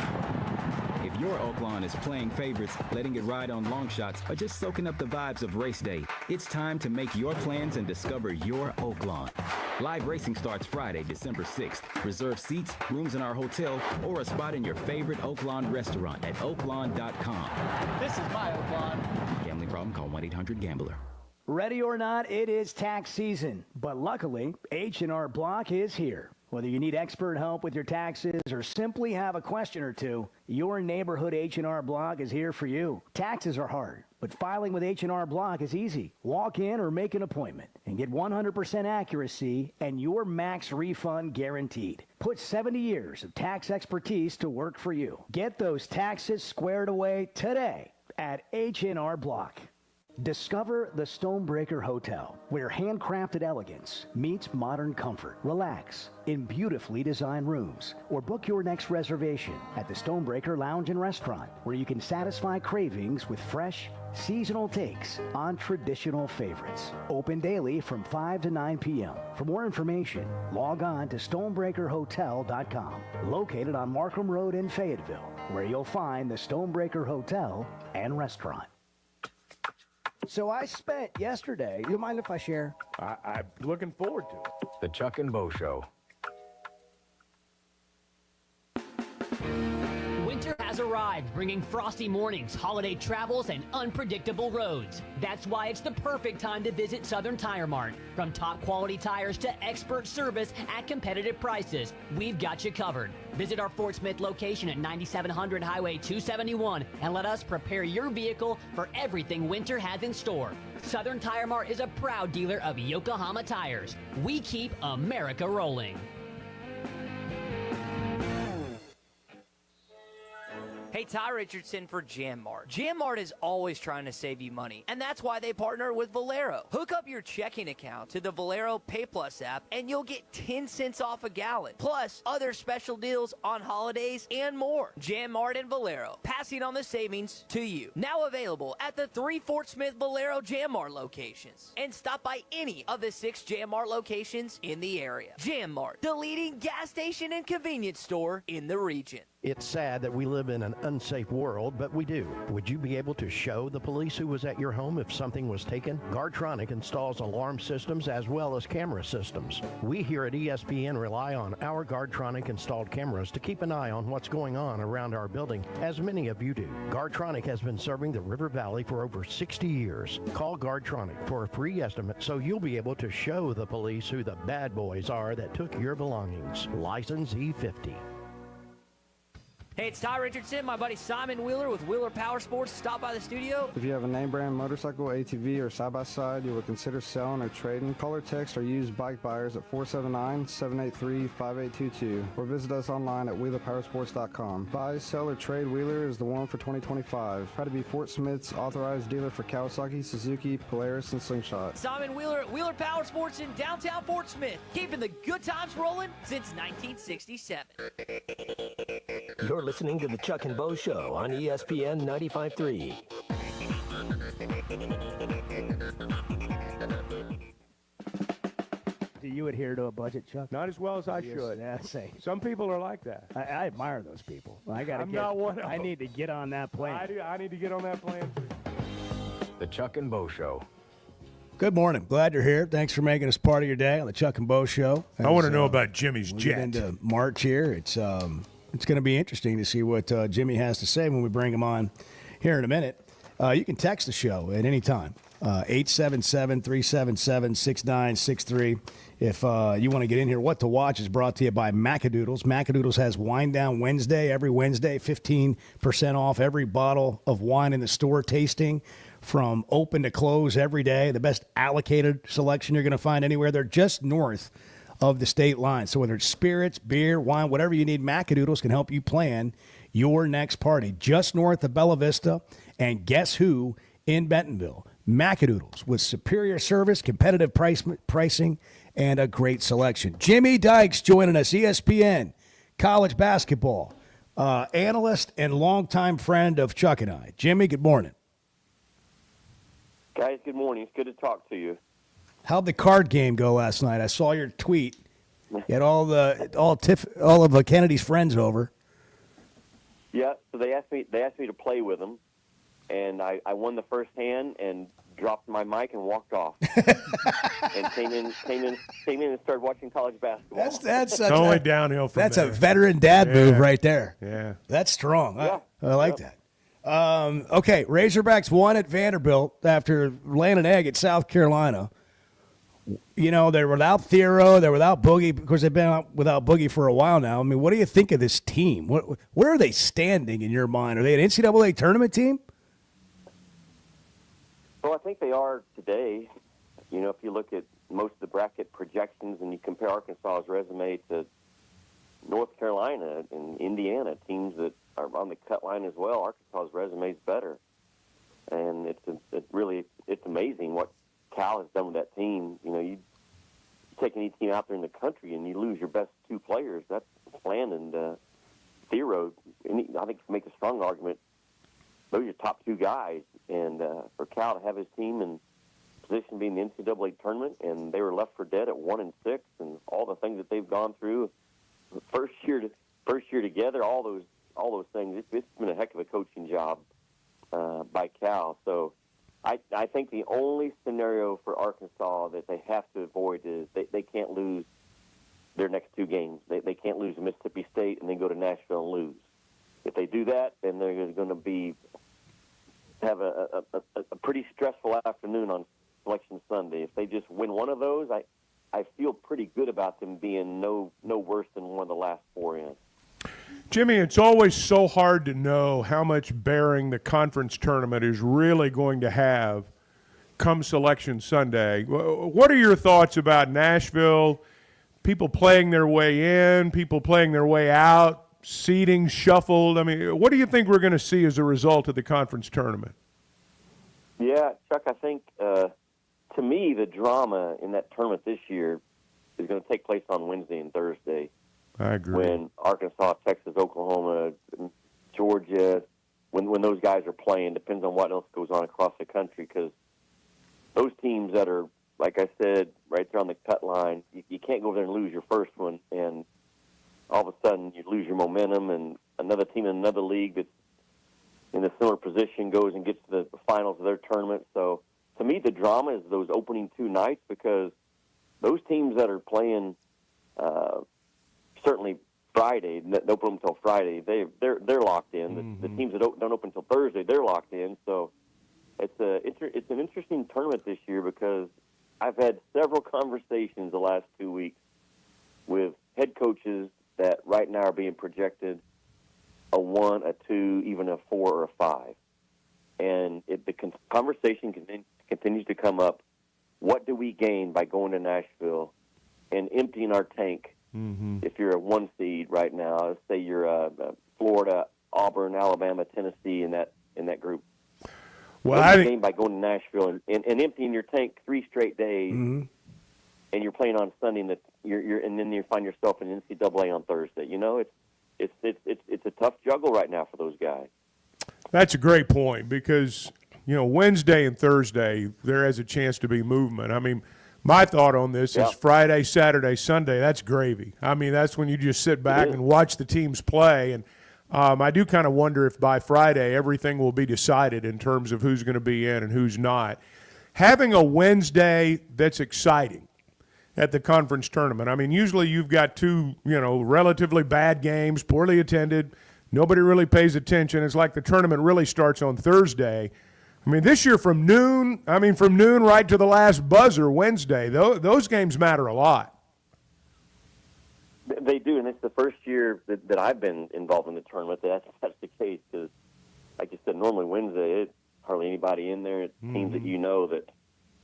S3: If your Oaklawn is playing favorites, letting it ride on long shots, or just soaking up the vibes of race day, it's time to make your plans and discover your Oaklawn. Live racing starts Friday, December 6th. Reserve seats, rooms in our hotel, or a spot in your favorite Oaklawn restaurant at oaklawn.com.
S25: This is my Oaklawn.
S3: Gambling problem? Call 1-800-GAMBLER.
S6: Ready or not, it is tax season. But luckily, H&R Block is here. Whether you need expert help with your taxes or simply have a question or two, your neighborhood H&R Block is here for you. Taxes are hard, but filing with H&R Block is easy. Walk in or make an appointment and get 100% accuracy and your max refund guaranteed. Put 70 years of tax expertise to work for you. Get those taxes squared away today at H&R Block. Discover the Stonebreaker Hotel, where handcrafted elegance meets modern comfort. Relax in beautifully designed rooms, or book your next reservation at the Stonebreaker Lounge and Restaurant, where you can satisfy cravings with fresh, seasonal takes on traditional favorites. Open daily from 5 to 9 p.m. For more information, log on to stonebreakerhotel.com, located on Markham Road in Fayetteville, where you'll find the Stonebreaker Hotel and Restaurant. So I spent yesterday. You mind if I share?
S8: I'm looking forward to it.
S5: The Chuck and Bo Show.
S9: Winter has arrived, bringing frosty mornings, holiday travels, and unpredictable roads. That's why it's the perfect time to visit Southern Tire Mart. From top quality tires to expert service at competitive prices, we've got you covered. Visit our Fort Smith location at 9700 Highway 271 and let us prepare your vehicle for everything winter has in store. Southern Tire Mart is a proud dealer of Yokohama tires. We keep America rolling.
S25: Hey, Ty Richardson for Jam Mart. Jam Mart is always trying to save you money, and that's why they partner with Valero. Hook up your checking account to the Valero Pay Plus app, and you'll get 10 cents off a gallon, plus other special deals on holidays and more. Jam Mart and Valero, passing on the savings to you. Now available at the 3 Fort Smith Valero Jam Mart locations. And stop by any of the 6 Jam Mart locations in the area. Jam Mart, the leading gas station and convenience store in the region.
S10: It's sad that we live in an unsafe world, but we do. Would you be able to show the police who was at your home if something was taken? Guardtronic installs alarm systems as well as camera systems. We here at ESPN rely on our Guardtronic installed cameras to keep an eye on what's going on around our building, as many of you do. Guardtronic has been serving the River Valley for over 60 years. Call Guardtronic for a free estimate so you'll be able to show the police who the bad boys are that took your belongings. License E50.
S25: Hey, it's Ty Richardson, my buddy Simon Wheeler with Wheeler Power Sports. Stop by the studio.
S11: If you have a name brand motorcycle, ATV, or side-by-side you would consider selling or trading, call or text or use bike buyers at 479-783-5822 or visit us online at wheelerpowersports.com. Buy, sell, or trade Wheeler is the one for 2025. Try to be Fort Smith's authorized dealer for Kawasaki, Suzuki, Polaris, and Slingshot.
S25: Simon Wheeler at Wheeler Power Sports in downtown Fort Smith, keeping the good times rolling since 1967.
S17: You're listening to the Chuck and Bo Show on ESPN 95.3.
S6: Do you adhere to a budget, Chuck?
S8: Not as well as I should.
S6: Yeah, say.
S8: Some people are like that.
S6: I admire those people.
S8: I'm not one of them.
S6: I need to get on that plane.
S8: I need to get on that plane too.
S5: The Chuck and Bo Show.
S7: Good morning. Glad you're here. Thanks for making us part of your day on the Chuck and Bo Show.
S8: I want to know about Jimmy's jet.
S7: Get into March here. It's going to be interesting to see what Jimmy has to say when we bring him on here in a minute. You can text the show at any time, 877-377-6963. If you want to get in here, What to Watch is brought to you by Macadoodles. Macadoodles has Wine Down Wednesday. Every Wednesday, 15% off every bottle of wine in the store, tasting from open to close every day. The best allocated selection you're going to find anywhere. They're just north of the state line. So whether it's spirits, beer, wine, whatever you need, Macadoodles can help you plan your next party. Just north of Bella Vista and Guess Who in Bentonville. Macadoodles with superior service, competitive pricing, and a great selection. Jimmy Dykes joining us, ESPN college basketball analyst and longtime friend of Chuck and I. Jimmy, good morning.
S12: Guys, good morning. It's good to talk to you.
S7: How'd the card game go last night? I saw your tweet. You had all of Kennedy's friends over.
S12: Yeah, so they asked me to play with them, and I won the first hand, and dropped my mic and walked off, and came in and started watching college basketball.
S7: That's
S8: it's only downhill from
S7: that's
S8: there.
S7: a veteran dad move right there.
S8: Yeah,
S7: that's strong.
S12: Yeah.
S7: I like that. Okay, Razorbacks won at Vanderbilt after laying an egg at South Carolina. You know, they're without Thiero, they're without Boogie. Of course, they've been out without Boogie for a while now. I mean, what do you think of this team? Where are they standing in your mind? Are they an NCAA tournament team?
S12: Well, I think they are today. You know, if you look at most of the bracket projections and you compare Arkansas's resume to North Carolina and Indiana, teams that are on the cut line as well, Arkansas's resume is better. And it's amazing what Cal has done with that team. You know, you take any team out there in the country and you lose your best two players. That's Plan and Thiero. I think to make a strong argument, those are your top two guys. And for Cal to have his team in position to be in the NCAA tournament, and they were left for dead at 1-6, and all the things that they've gone through, first year together, all those things. It's been a heck of a coaching job by Cal. So I think the only scenario for Arkansas that they have to avoid is they can't lose their next two games. They can't lose to Mississippi State and then go to Nashville and lose. If they do that, then they're going to have a pretty stressful afternoon on Selection Sunday. If they just win one of those, I feel pretty good about them being no worse than one of the last four in.
S8: Jimmy, it's always so hard to know how much bearing the conference tournament is really going to have come Selection Sunday. What are your thoughts about Nashville, people playing their way in, people playing their way out, seeding shuffled? I mean, what do you think we're going to see as a result of the conference tournament?
S12: Yeah, Chuck, I think, to me, the drama in that tournament this year is going to take place on Wednesday and Thursday.
S8: I agree.
S12: When Arkansas, Texas, Oklahoma, Georgia, when those guys are playing, depends on what else goes on across the country, because those teams that are, like I said, right there on the cut line, you can't go over there and lose your first one, and all of a sudden you lose your momentum, and another team in another league that's in a similar position goes and gets to the finals of their tournament. So to me, the drama is those opening two nights, because those teams that are playing certainly Friday, don't open until Friday, they're locked in.
S8: Mm-hmm.
S12: The teams that don't open until Thursday, they're locked in. So it's an interesting tournament this year, because I've had several conversations the last 2 weeks with head coaches that right now are being projected a 1, a 2, even a 4 or a 5. And the conversation continues to come up. What do we gain by going to Nashville and emptying our tank?
S8: Mm-hmm.
S12: If you're a 1 seed right now, let's say you're Florida, Auburn, Alabama, Tennessee in that group.
S8: Well,
S12: what do you gain by going to Nashville and emptying your tank 3 straight days,
S8: mm-hmm.
S12: and you're playing on Sunday, and then you find yourself in NCAA on Thursday. You know, it's a tough juggle right now for those guys.
S8: That's a great point, because, you know, Wednesday and Thursday, there has a chance to be movement. I mean, my thought on this is Friday, Saturday, Sunday, that's gravy. I mean, that's when you just sit back and watch the teams play. And I do kind of wonder if by Friday everything will be decided in terms of who's going to be in and who's not. Having a Wednesday that's exciting at the conference tournament. I mean, usually you've got two, relatively bad games, poorly attended. Nobody really pays attention. It's like the tournament really starts on Thursday. I mean, this year from noon right to the last buzzer Wednesday, those games matter a lot.
S12: They do, and it's the first year that I've been involved in the tournament that's the case, because, like you said, normally Wednesday, it's hardly anybody in there. It's teams that you know that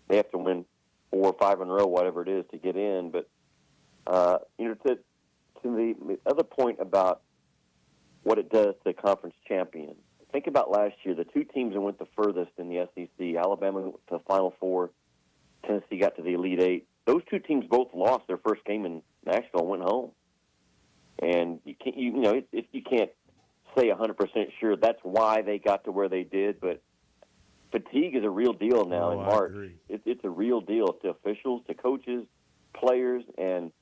S12: they have to win 4 or 5 in a row, whatever it is, to get in. But, to the other point about what it does to the conference champion, think about last year, the 2 teams that went the furthest in the SEC, Alabama went to the Final Four, Tennessee got to the Elite Eight. Those 2 teams both lost their first game in Nashville and went home. And you can't say 100% sure that's why they got to where they did, but fatigue is a real deal now in March. It's a real deal to officials, to coaches, players, and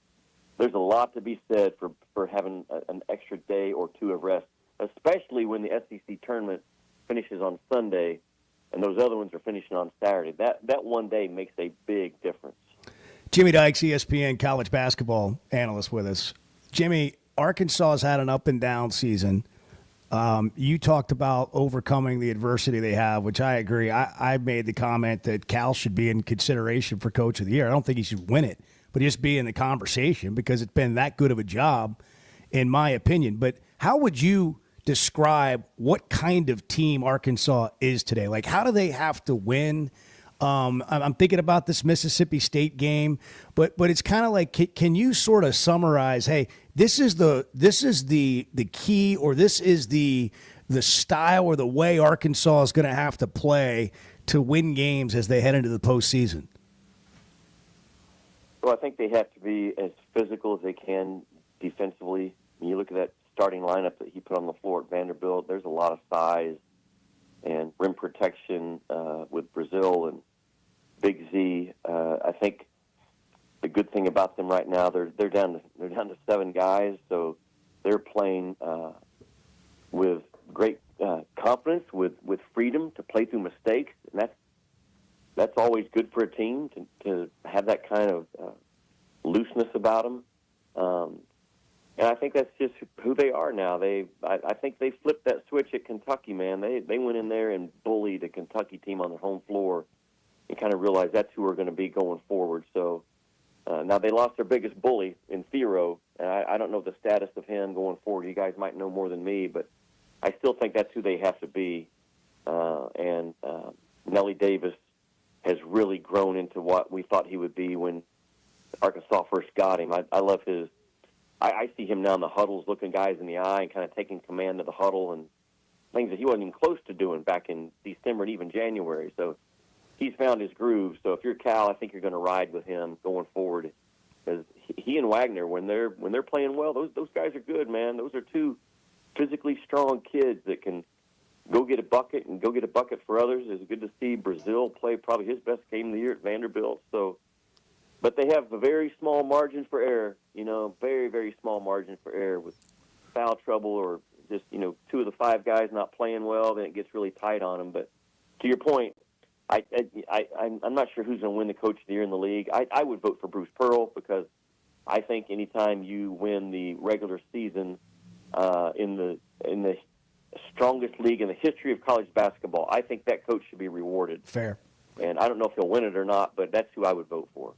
S12: there's a lot to be said for having an extra day or 2 of rest, especially when the SEC tournament finishes on Sunday and those other ones are finishing on Saturday. That one day makes a big difference.
S7: Jimmy Dykes, ESPN college basketball analyst with us. Jimmy, Arkansas has had an up and down season. You talked about overcoming the adversity they have, which I agree. I made the comment that Cal should be in consideration for Coach of the Year. I don't think he should win it, but just be in the conversation because it's been that good of a job, in my opinion. But how would you describe what kind of team Arkansas is today? Like, how do they have to win? I'm thinking about this Mississippi State game, but it's kind of like, can you sort of summarize, hey, this is the key, or this is the style or the way Arkansas is going to have to play to win games as they head into the postseason?
S12: Well, I think they have to be as physical as they can defensively. When you look at that starting lineup that he put on the floor at Vanderbilt, there's a lot of size and rim protection with Brazil and Big Z. I think the good thing about them right now, they're down to 7 guys, so they're playing with great confidence, with freedom to play through mistakes, and that's always good for a team to have that kind of looseness about them. And I think that's just who they are now. I think they flipped that switch at Kentucky, man. They went in there and bullied a Kentucky team on their home floor and kind of realized that's who we're going to be going forward. So now they lost their biggest bully in Theroux, and I don't know the status of him going forward. You guys might know more than me, but I still think that's who they have to be. And Nellie Davis has really grown into what we thought he would be when Arkansas first got him. I love his... I see him now in the huddles looking guys in the eye and kind of taking command of the huddle and things that he wasn't even close to doing back in December and even January. So he's found his groove. So if you're Cal, I think you're going to ride with him going forward. Because he and Wagner, when they're playing well, those guys are good, man. Those are two physically strong kids that can go get a bucket and go get a bucket for others. It's good to see Brazil play probably his best game of the year at Vanderbilt. So, but they have a very small margin for error, very, very small margin for error with foul trouble or just, 2 of the 5 guys not playing well, then it gets really tight on them. But to your point, I'm not sure who's going to win the Coach of the Year in the league. I would vote for Bruce Pearl because I think anytime you win the regular season in the strongest league in the history of college basketball, I think that coach should be rewarded.
S7: Fair.
S12: And I don't know if he'll win it or not, but that's who I would vote for.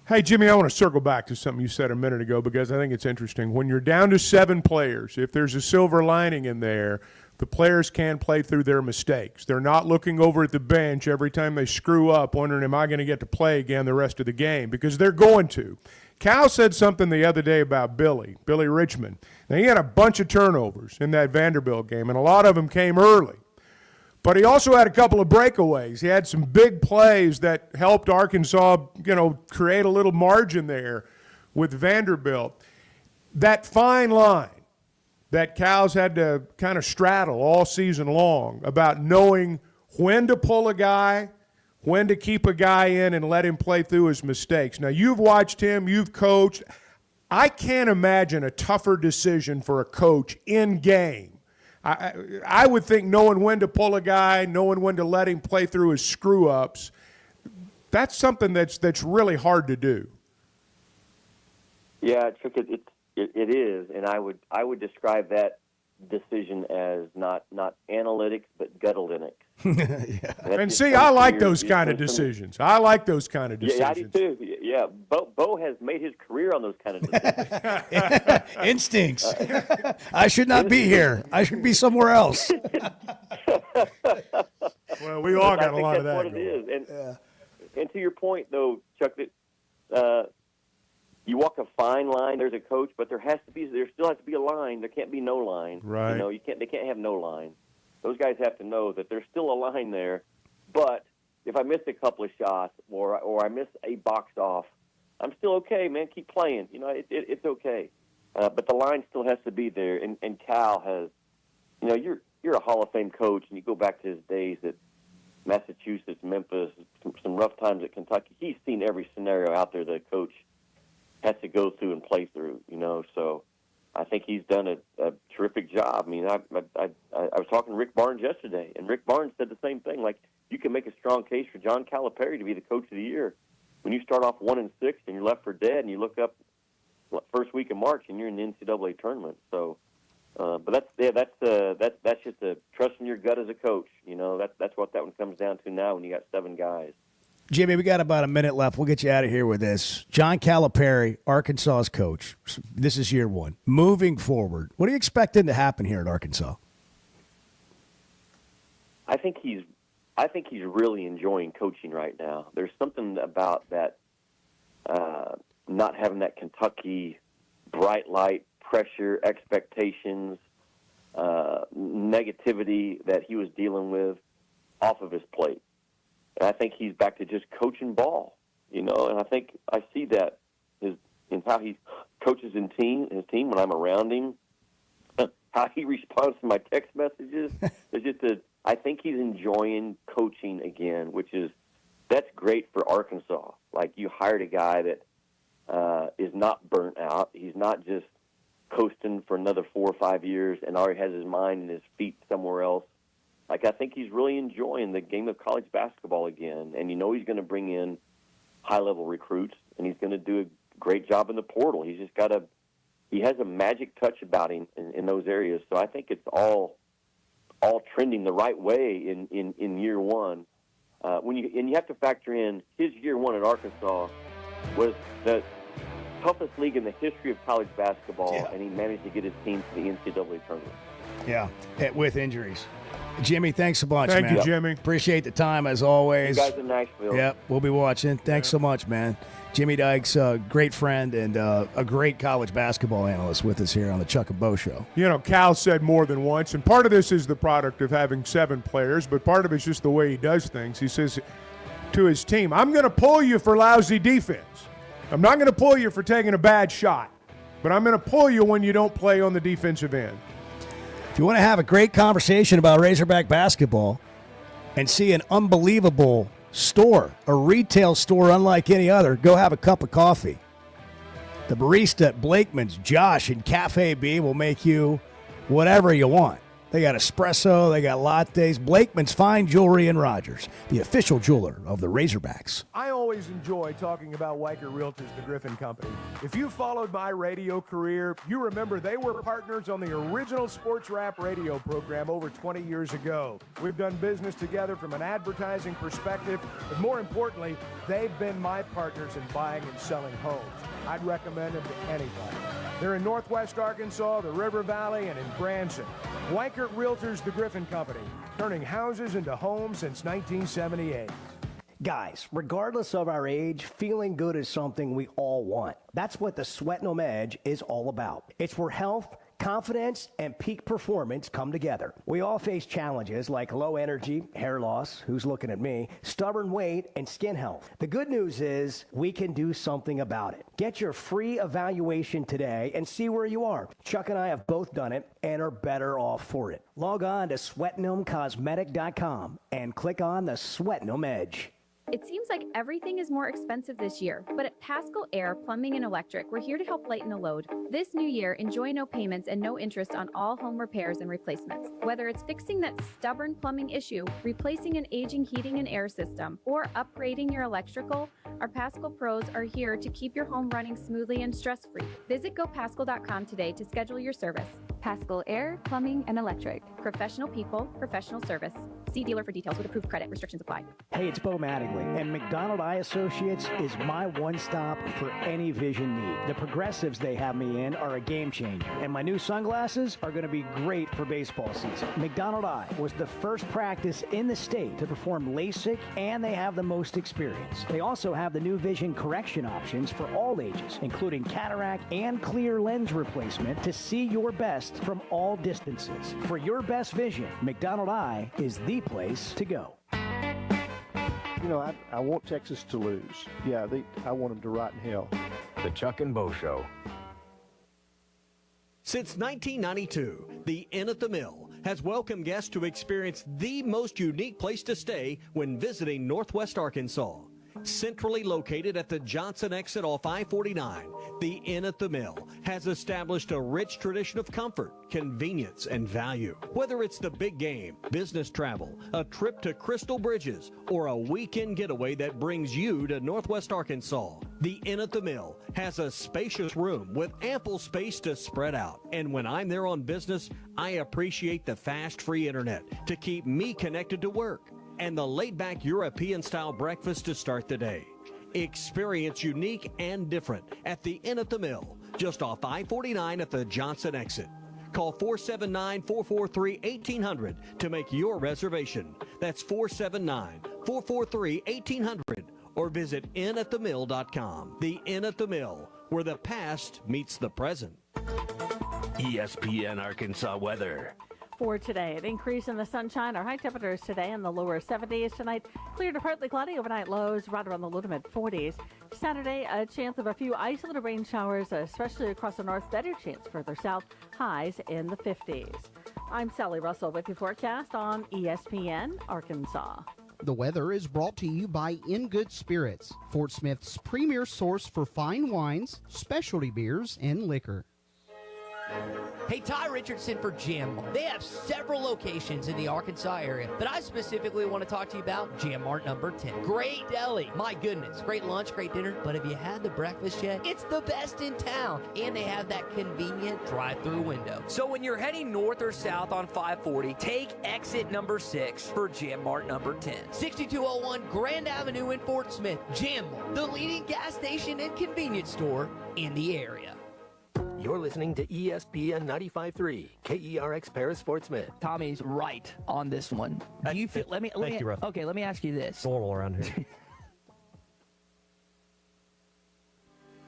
S8: Hey, Jimmy, I want to circle back to something you said a minute ago because I think it's interesting. When you're down to 7 players, if there's a silver lining in there, the players can play through their mistakes. They're not looking over at the bench every time they screw up wondering, am I going to get to play again the rest of the game? Because they're going to. Cal said something the other day about Billy Richmond. Now, he had a bunch of turnovers in that Vanderbilt game, and a lot of them came early. But he also had a couple of breakaways. He had some big plays that helped Arkansas, create a little margin there with Vanderbilt. That fine line that Cal's had to kind of straddle all season long about knowing when to pull a guy, when to keep a guy in and let him play through his mistakes. Now, you've watched him, you've coached. I can't imagine a tougher decision for a coach in game. I would think knowing when to pull a guy, knowing when to let him play through his screw-ups, that's something that's really hard to do.
S12: Yeah, it is, and I would describe that decision as not analytics but gutalytics.
S7: Yeah.
S8: And see, I like those kind of decisions. I like those kind of decisions.
S12: Yeah, I do too. Yeah, Bo has made his career on those kind of decisions.
S7: Instincts. I should not be here. I should be somewhere else.
S8: Well, we all got a lot of that.
S12: That's what it is. And to your point, though, Chuck, that you walk a fine line. There's a coach, but there still has to be a line. There can't be no line.
S8: Right.
S12: They can't have no line. Those guys have to know that there's still a line there. But if I miss a couple of shots or I miss a box off, I'm still okay, man. Keep playing. It's okay. But the line still has to be there. And Cal has, you're a Hall of Fame coach, and you go back to his days at Massachusetts, Memphis, some rough times at Kentucky. He's seen every scenario out there that a coach has to go through and play through, So I think he's done a terrific job. I mean, I was talking to Rick Barnes yesterday, and Rick Barnes said the same thing. Like, you can make a strong case for John Calipari to be the coach of the year. When you start off 1-6 and you're left for dead, and you look up first week of March and you're in the NCAA tournament. So, but that's just a trust in your gut as a coach. You know, that's what that one comes down to now when you got 7 guys.
S7: Jimmy, we got about a minute left. We'll get you out of here with this. John Calipari, Arkansas's coach. This is year 1. Moving forward, what are you expecting to happen here at Arkansas?
S12: I think he's really enjoying coaching right now. There's something about that, not having that Kentucky bright light, pressure, expectations, negativity that he was dealing with off of his plate. And I think he's back to just coaching ball, you know. And I think I see that in how he coaches his team when I'm around him, how he responds to my text messages. I think he's enjoying coaching again, that's great for Arkansas. Like, you hired a guy that is not burnt out. He's not just coasting for another 4 or 5 years and already has his mind and his feet somewhere else. Like, I think he's really enjoying the game of college basketball again. And you know he's going to bring in high-level recruits, and he's going to do a great job in the portal. He's just he has a magic touch about him in those areas. So I think it's all trending the right way in year 1. And you have to factor in his year 1 at Arkansas was the toughest league in the history of college basketball, and he managed to get his team to the NCAA tournament.
S7: Yeah, with injuries. Jimmy, thanks a bunch,
S8: man.
S7: Thank
S8: you, Jimmy.
S7: Appreciate the time, as always.
S12: You guys in Nashville.
S7: Yep, we'll be watching. Thanks so much, man. Jimmy Dykes, great friend and a great college basketball analyst with us here on the Chuck and Bo Show.
S8: You know, Cal said more than once, and part of this is the product of having 7 players, but part of it's just the way he does things. He says to his team, I'm going to pull you for lousy defense. I'm not going to pull you for taking a bad shot, but I'm going to pull you when you don't play on the defensive end.
S7: If you want to have a great conversation about Razorback basketball and see an unbelievable store, a retail store unlike any other, go have a cup of coffee. The barista at Blakeman's, Josh, in Cafe B will make you whatever you want. They got espresso, they got lattes. Blakeman's Fine Jewelry in Rogers, the official jeweler of the Razorbacks.
S19: I always enjoy talking about Weicker Realtors, the Griffin Company. If you followed my radio career, you remember they were partners on the original sports rap radio program over 20 years ago. We've done business together from an advertising perspective, but more importantly, they've been my partners in buying and selling homes. I'd recommend them to anybody. They're in Northwest Arkansas, the River Valley, and in Branson. Weicker Realtors, the Griffin Company, turning houses into homes since 1978.
S6: Guys, regardless of our age, feeling good is something we all want. That's what the Sweatnum Edge is all about. It's where health, confidence, and peak performance come together. We all face challenges like low energy, hair loss, who's looking at me, stubborn weight, and skin health. The good news is we can do something about it. Get your free evaluation today and see where you are. Chuck and I have both done it and are better off for it. Log on to SweatnumCosmetic.com and click on the Sweatnum Edge.
S2: It seems like everything is more expensive this year, but at Paschal Air Plumbing and Electric, we're here to help lighten the load. This new year, enjoy no payments and no interest on all home repairs and replacements. Whether it's fixing that stubborn plumbing issue, replacing an aging heating and air system, or upgrading your electrical, our Paschal pros are here to keep your home running smoothly and stress-free. Visit GoPaschal.com today to schedule your service. Paschal Air Plumbing and Electric. Professional people, professional service. See dealer for details with approved credit. Restrictions apply.
S6: Hey, it's Bo Mattingly, and McDonald Eye Associates is my one-stop for any vision need. The progressives they have me in are a game changer, and my new sunglasses are going to be great for baseball season. McDonald Eye was the first practice in the state to perform LASIK, and they have the most experience. They also have the new vision correction options for all ages, including cataract and clear lens replacement to see your best from all distances. For your best vision, McDonald Eye is the place to go.
S13: You know, I want Texas to lose. Yeah, I want them to rot in hell.
S5: The Chuck and Bo Show.
S14: Since 1992, the Inn at the Mill has welcomed guests to experience the most unique place to stay when visiting Northwest Arkansas. Centrally located at the Johnson exit off I-49, the Inn at the Mill has established a rich tradition of comfort, convenience, and value. Whether it's the big game, business travel, a trip to Crystal Bridges, or a weekend getaway that brings you to Northwest Arkansas, the Inn at the Mill has a spacious room with ample space to spread out. And when I'm there on business, I appreciate the fast, free internet to keep me connected to work, and the laid-back European-style breakfast to start the day. Experience unique and different at the Inn at the Mill, just off I-49 at the Johnson exit. Call 479-443-1800 to make your reservation. That's 479-443-1800, or visit innatthemill.com. The Inn at the Mill, where the past meets the present.
S4: ESPN Arkansas weather.
S15: For today, an increase in the sunshine. Our high temperatures today in the lower 70s. Tonight, clear to partly cloudy. Overnight lows right around the low to mid 40s. Saturday, a chance of a few isolated rain showers, especially across the north. Better chance further south. Highs in the 50s. I'm Sally Russell with your forecast on ESPN Arkansas.
S18: The weather is brought to you by In Good Spirits, Fort Smith's premier source for fine wines, specialty beers, and liquor.
S25: Hey, Ty Richardson for Jam Mart. They have several locations in the Arkansas area, but I specifically want to talk to you about Jam Mart number 10. Great deli. My goodness. Great lunch, great dinner. But have you had the breakfast yet? It's the best in town. And they have that convenient drive-through window. So when you're heading north or south on 540, take exit number 6 for Jam Mart number 10. 6201 Grand Avenue in Fort Smith. Jam Mart, the leading gas station and convenience store in the area.
S17: You're listening to ESPN 95.3, KERX Paris, Fort Smith.
S25: Tommy's right on this one. Do you feel? Let me ask you this.
S10: Normal around here.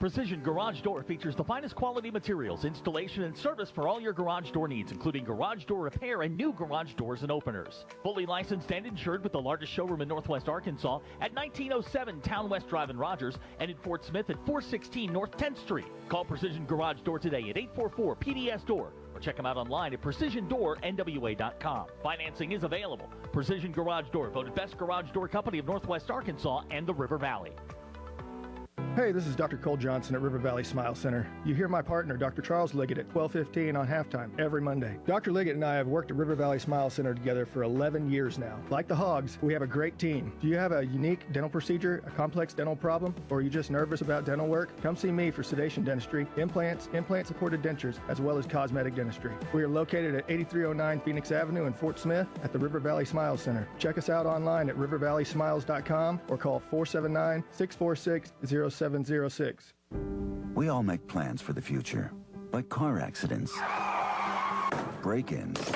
S20: Precision Garage Door features the finest quality materials, installation, and service for all your garage door needs, including garage door repair and new garage doors and openers. Fully licensed and insured with the largest showroom in Northwest Arkansas at 1907 Town West Drive in Rogers and in Fort Smith at 416 North 10th Street. Call Precision Garage Door today at 844-PDS-DOOR or check them out online at PrecisionDoorNWA.com. Financing is available. Precision Garage Door, voted best garage door company of Northwest Arkansas and the River Valley.
S22: Hey, this is Dr. Cole Johnson at River Valley Smile Center. You hear my partner, Dr. Charles Liggett, at 12:15 on halftime every Monday. Dr. Liggett and I have worked at River Valley Smile Center together for 11 years now. Like the Hogs, we have a great team. Do you have a unique dental procedure, a complex dental problem, or are you just nervous about dental work? Come see me for sedation dentistry, implants, implant-supported dentures, as well as cosmetic dentistry. We are located at 8309 Phoenix Avenue in Fort Smith at the River Valley Smile Center. Check us out online at rivervalleysmiles.com or call 479-646-0706.
S23: We all make plans for the future, but car accidents, break-ins,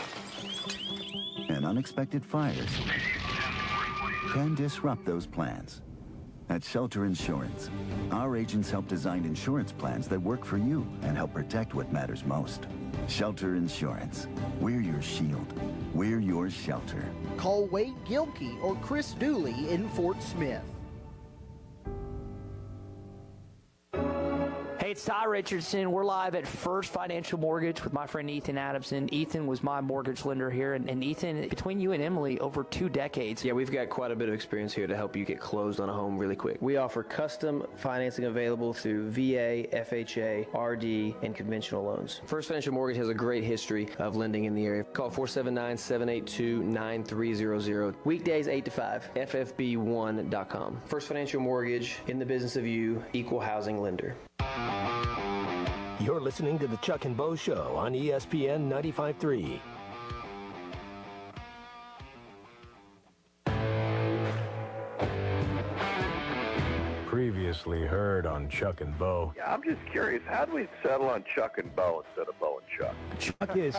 S23: and unexpected fires can disrupt those plans. At Shelter Insurance, our agents help design insurance plans that work for you and help protect what matters most. Shelter Insurance. We're your shield. We're your shelter.
S18: Call Wade Gilkey or Chris Dooley in Fort Smith.
S25: Hey, it's Ty Richardson. We're live at First Financial Mortgage with my friend Ethan Adamson. Ethan was my mortgage lender here, and Ethan, between you and Emily, over 2 decades.
S24: Yeah, we've got quite a bit of experience here to help you get closed on a home really quick. We offer custom financing available through VA, FHA, RD, and conventional loans. First Financial Mortgage has a great history of lending in the area. Call 479-782-9300. Weekdays 8 to 5, ffb1.com. First Financial Mortgage, in the business of you, equal housing lender.
S17: You're listening to the Chuck and Bo Show on ESPN 95.3.
S5: Previously heard on Chuck and Bo.
S26: Yeah, I'm just curious, how do we settle on Chuck and Bo instead of Bo and Chuck?
S6: Chuck is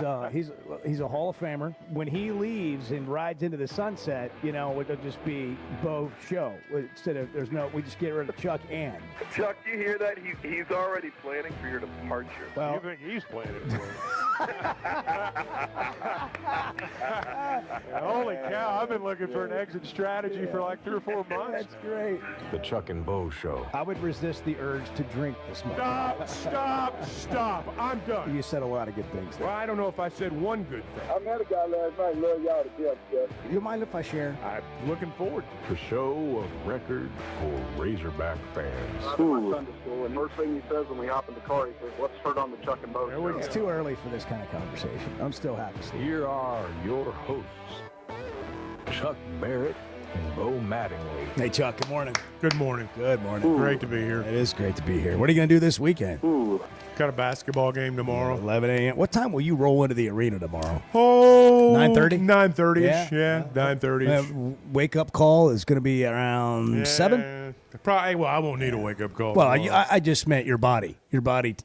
S6: he's a Hall of Famer. When he leaves and rides into the sunset, it'll just be Bo Show. Instead of we just get rid of Chuck and.
S26: Chuck, do you hear that? He's already planning for your departure.
S6: Well,
S26: you think he's planning for it?
S19: Holy cow, I've been looking for an exit strategy for like 3 or 4 months.
S6: That's great.
S5: The Chuck and Bo Show.
S6: I would resist the urge to drink this morning.
S19: Stop. I'm done.
S6: You said a lot of good things there.
S19: Well, I don't know if I said one good thing.
S13: I met a guy last night. Love y'all to death, Jeff.
S6: You mind if I share?
S19: I'm looking forward to
S5: The show of record for Razorback fans.
S13: I do my Sunday school, and first thing he says when we hop in the car, he says, let's turn on the Chuck and Bo Show.
S6: It's too early for this kind of conversation. I'm still half asleep.
S5: Here are your hosts, Chuck Barrett and Bo Mattingly.
S7: Hey, Chuck, good morning.
S8: Good morning.
S7: Good morning.
S8: Great to be here.
S7: It is great to be here. What are you going to do this weekend?
S8: Got a basketball game tomorrow.
S7: 11 a.m. What time will you roll into the arena tomorrow?
S8: Oh,
S7: 9:30?
S8: 9:30ish. Yeah, 9:30ish.
S7: Wake-up call is going to be around 7?
S8: Probably. Well, I won't need a wake-up call.
S7: Well, I just meant your body. Your body,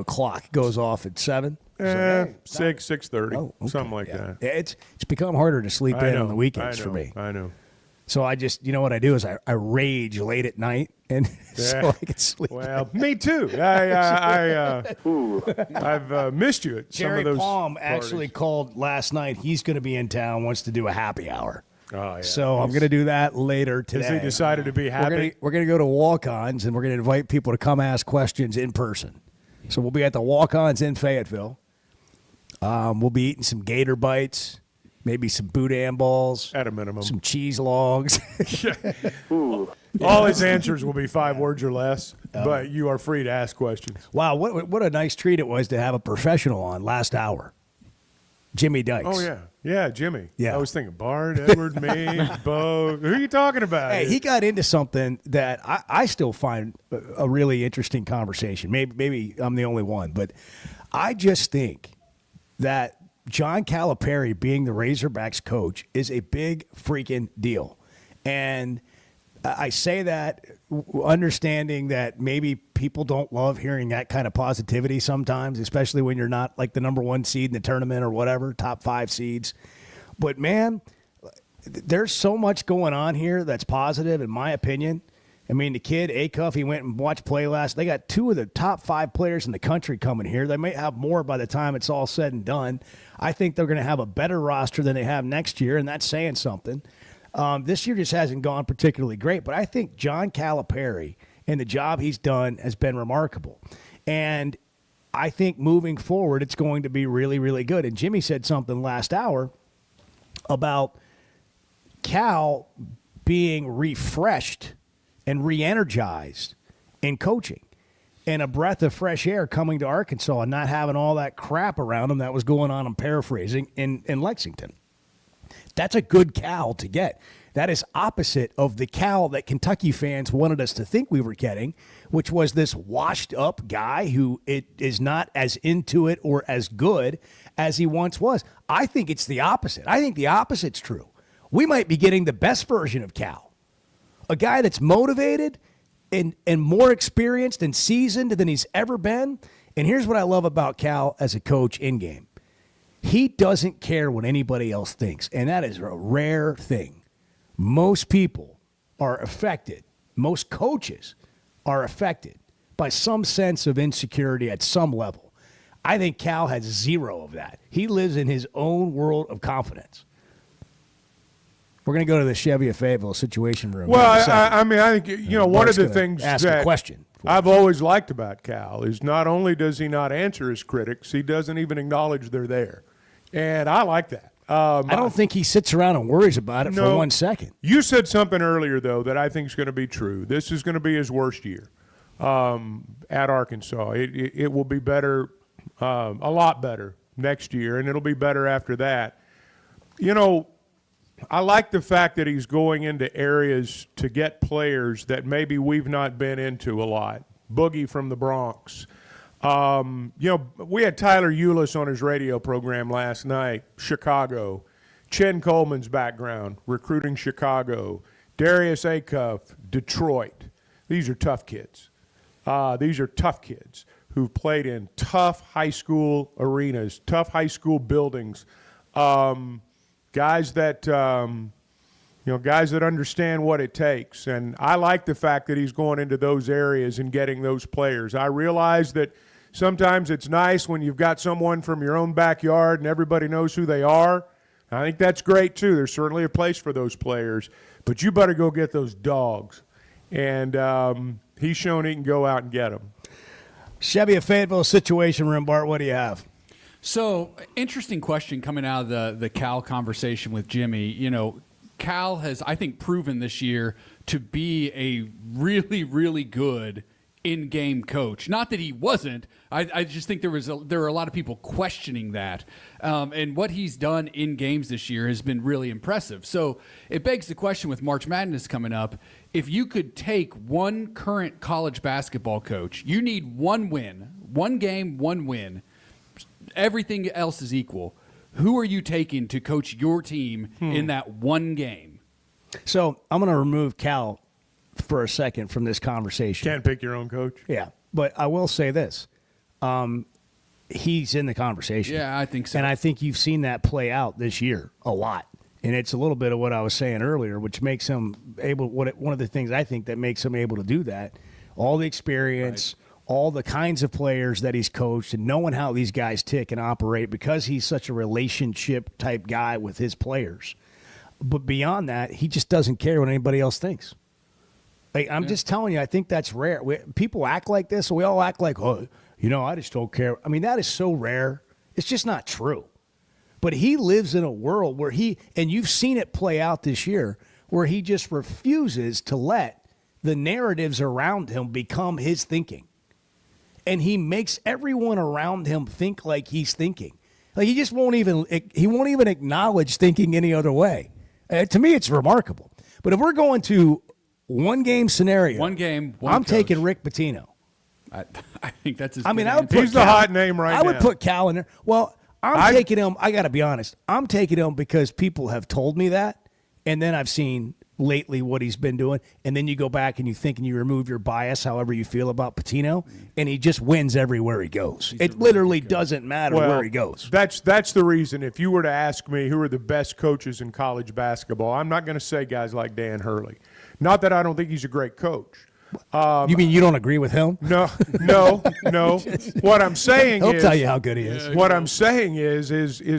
S7: clock goes off at 7.
S8: 6:30, something like that.
S7: It's become harder to sleep in on the weekends for me.
S8: I know.
S7: So I just, what I do is I rage late at night, and so I can sleep.
S8: Well, me too. I've missed you at
S7: Jerry
S8: some of those
S7: Palm
S8: parties.
S7: actually called last night. He's going to be in town, wants to do a happy hour.
S8: Oh, yeah.
S7: So I'm going to do that later today.
S8: Has he decided to be happy?
S7: We're going to go to walk-ons, and we're going to invite people to come ask questions in person. So we'll be at the walk-ons in Fayetteville. We'll be eating some gator bites, maybe some boudin balls.
S8: At a minimum.
S7: Some cheese logs.
S8: All his answers will be 5 words or less, but you are free to ask questions.
S7: Wow, what a nice treat it was to have a professional on last hour. Jimmy Dykes.
S8: Oh, yeah. Yeah, Jimmy.
S7: Yeah.
S8: I was thinking Bart, Edward, me, Bo. Who are you talking about?
S7: Hey, he got into something that I still find a really interesting conversation. Maybe I'm the only one, but I just think that John Calipari being the Razorbacks coach is a big freaking deal. And I say that understanding that maybe people don't love hearing that kind of positivity sometimes, especially when you're not like the number 1 seed in the tournament or whatever, top 5 seeds. But, man, there's so much going on here that's positive, in my opinion. I mean, the kid, Acuff, he went and watched play last. They got 2 of the top 5 players in the country coming here. They may have more by the time it's all said and done. I think they're going to have a better roster than they have next year, and that's saying something. This year just hasn't gone particularly great, but I think John Calipari and the job he's done has been remarkable. And I think moving forward, it's going to be really, really good. And Jimmy said something last hour about Cal being refreshed and re-energized in coaching and a breath of fresh air coming to Arkansas and not having all that crap around him that was going on, I'm paraphrasing, in Lexington. That's a good Cal to get. That is opposite of the Cal that Kentucky fans wanted us to think we were getting, which was this washed-up guy who is not as into it or as good as he once was. I think it's the opposite. I think the opposite's true. We might be getting the best version of Cal, a guy that's motivated and more experienced and seasoned than he's ever been. And here's what I love about Cal as a coach in-game. He doesn't care what anybody else thinks, and that is a rare thing. Most people are affected, most coaches are affected by some sense of insecurity at some level. I think Cal has 0 of that. He lives in his own world of confidence. We're going to go to the Chevy of Fayetteville Situation Room.
S8: Well, I think, one of the things
S7: ask
S8: that
S7: a question
S8: I've always liked about Cal is not only does he not answer his critics, he doesn't even acknowledge they're there. And I like that.
S7: I don't think he sits around and worries about it for 1 second.
S8: You said something earlier, though, that I think is going to be true. This is going to be his worst year at Arkansas. It will be better, a lot better next year, and it'll be better after that. I like the fact that he's going into areas to get players that maybe we've not been into a lot. Boogie from the Bronx. We had Tyler Eulis on his radio program last night, Chicago. Chen Coleman's background, recruiting Chicago. Darius Acuff, Detroit. These are tough kids. These are tough kids who've played in tough high school arenas, tough high school buildings. Guys that guys that understand what it takes. And I like the fact that he's going into those areas and getting those players. I realize that, Sometimes it's nice when you've got someone from your own backyard and everybody knows who they are. I think that's great, too. There's certainly a place for those players. But you better go get those dogs. And he's shown he can go out and get them.
S7: Chevy of Fayetteville Situation Room, Bart, what do you have?
S1: So, interesting question coming out of the Cal conversation with Jimmy. You know, Cal has, I think, proven this year to be a really, really good in-game coach. Not that he wasn't. I just think there were a lot of people questioning that. And what he's done in games this year has been really impressive. So it begs the question with March Madness coming up, if you could take one current college basketball coach, you need one win, one game, one win, everything else is equal. Who are you taking to coach your team in that one game?
S7: So I'm going to remove Cal for a second from this conversation.
S8: Can't pick your own coach?
S7: Yeah, but I will say this. He's in the conversation.
S1: Yeah, I think so.
S7: And I think you've seen that play out this year a lot. And it's a little bit of what I was saying earlier, which makes him able, one of the things I think that makes him able to do that, all the experience, all the kinds of players that he's coached, and knowing how these guys tick and operate because he's such a relationship type guy with his players. But beyond that, he just doesn't care what anybody else thinks. Like, I'm just telling you, I think that's rare. People act like this, we all act like, oh, you know, I just don't care. I mean, that is so rare. It's just not true. But he lives in a world where and you've seen it play out this year, where he just refuses to let the narratives around him become his thinking. And he makes everyone around him think like he's thinking. Like, he just won't even acknowledge thinking any other way. To me, it's remarkable. But if we're going to one game scenario, I'm taking Rick Pitino.
S1: I think that's his.
S7: I mean, I would put
S8: he's the hot name right now.
S7: I would put Cal in there. Well, I'm taking him. I got to be honest. I'm taking him because people have told me that, and then I've seen lately what he's been doing, and then you go back and you think and you remove your bias, however you feel about Pitino, and he just wins everywhere he goes. It literally doesn't matter where he goes.
S8: That's the reason. If you were to ask me who are the best coaches in college basketball, I'm not going to say guys like Dan Hurley. Not that I don't think he's a great coach.
S7: You mean you don't agree with him?
S8: No. What I'm saying
S7: He'll tell you how good he is.
S8: What I'm saying is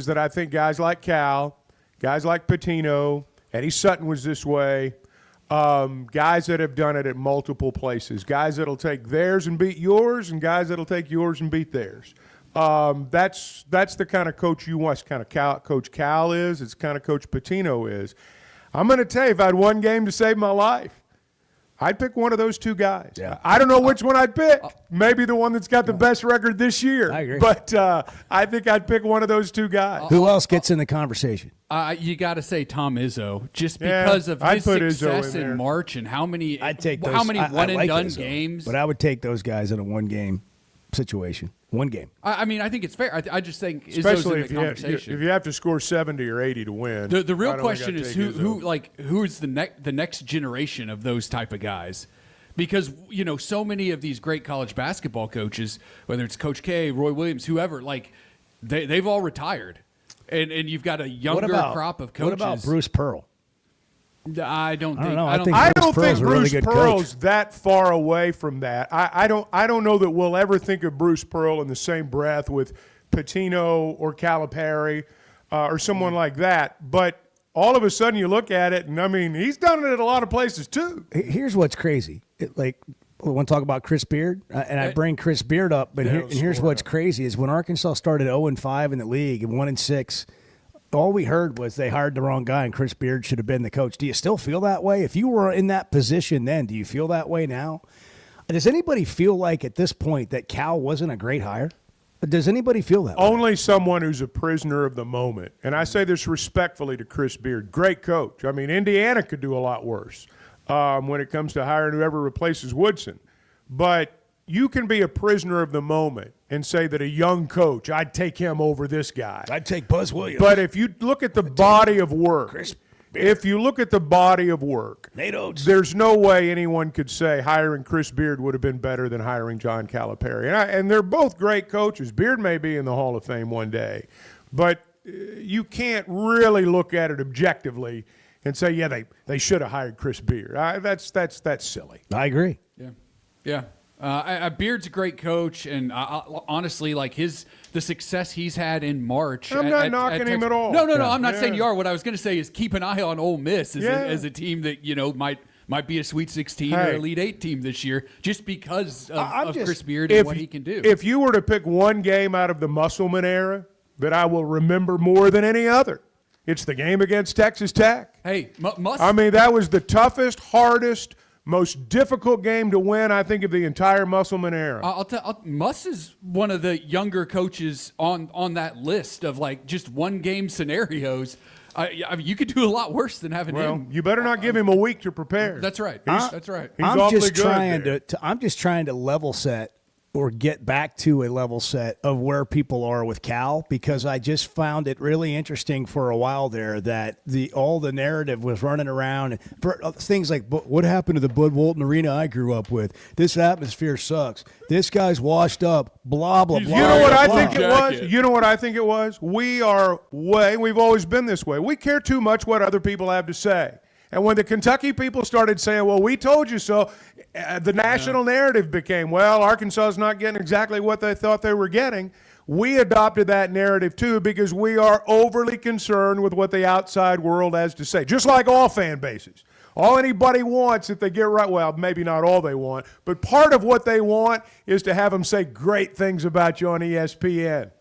S8: that I think guys like Cal, guys like Pitino, Eddie Sutton was this way, guys that have done it at multiple places, guys that'll take theirs and beat yours, and guys that'll take yours and beat theirs. That's the kind of coach you want. It's kind of Coach Cal is. It's kind of Coach Pitino is. I'm going to tell you, if I had one game to save my life, I'd pick one of those two guys.
S7: Yeah.
S8: I don't know which one I'd pick. Maybe the one that's got the best record this year.
S7: I agree.
S8: But I think I'd pick one of those two guys.
S7: Who else gets in the conversation?
S1: You got to say Tom Izzo, just because of his success in March and how many one-and-done games.
S7: But I would take those guys in a one-game situation. One game.
S1: I mean, I think it's fair. I just think
S8: especially
S1: Izzo's in the conversation.
S8: if you have to score 70 or 80 to win.
S1: The real question is who's the next generation of those type of guys? Because, you know, so many of these great college basketball coaches, whether it's Coach K, Roy Williams, whoever, like they've all retired. And you've got a younger crop of coaches.
S7: What about Bruce Pearl?
S1: I don't think
S8: Bruce Pearl's that far away from that. I don't know that we'll ever think of Bruce Pearl in the same breath with Pitino or Calipari or someone like that. But all of a sudden you look at it, and I mean, he's done it at a lot of places too.
S7: Here's what's crazy. We want to talk about Chris Beard, and I bring Chris Beard up, but here's what's crazy is when Arkansas started 0-5 in the league and 1-6. All we heard was they hired the wrong guy and Chris Beard should have been the coach. Do you still feel that way? If you were in that position then, do you feel that way now? Does anybody feel like at this point that Cal wasn't a great hire? Does anybody feel that way?
S8: Only someone who's a prisoner of the moment. And I say this respectfully to Chris Beard. Great coach. I mean, Indiana could do a lot worse when it comes to hiring whoever replaces Woodson. But you can be a prisoner of the moment and say that a young coach, I'd take him over this guy.
S7: I'd take Buzz Williams.
S8: But if you look at the body of work, there's no way anyone could say hiring Chris Beard would have been better than hiring John Calipari. And they're both great coaches. Beard may be in the Hall of Fame one day. But you can't really look at it objectively and say, yeah, they should have hired Chris Beard. That's silly.
S7: I agree.
S1: Yeah. Beard's a great coach, and honestly, like the success he's had in March.
S8: I'm not knocking him at all.
S1: No, I'm not saying you are. What I was going to say is keep an eye on Ole Miss as a team that might be a Sweet 16 or Elite 8 team this year, just because of Chris Beard and what he can do.
S8: If you were to pick one game out of the Musselman era that I will remember more than any other, it's the game against Texas Tech.
S1: Hey,
S8: that was the toughest, hardest, most difficult game to win, I think, of the entire Musselman era.
S1: Muss is one of the younger coaches on that list of just one game scenarios. You could do a lot worse than having him.
S8: You better not give him a week to prepare.
S1: That's right. That's right.
S8: He's
S7: I'm
S8: awfully
S7: just
S8: good
S7: trying
S8: there.
S7: I'm just trying to level set or get back to a level set of where people are with Cal, because I just found it really interesting for a while there that all the narrative was running around for things like what happened to the Bud Walton Arena I grew up with. This atmosphere sucks. This guy's washed up. Blah blah blah.
S8: You know what I think it was? You know what I think it was? We've always been this way. We care too much what other people have to say. And when the Kentucky people started saying, well, we told you so, the national narrative became, well, Arkansas is not getting exactly what they thought they were getting. We adopted that narrative, too, because we are overly concerned with what the outside world has to say, just like all fan bases. All anybody wants, if they get right, well, maybe not all they want, but part of what they want is to have them say great things about you on ESPN.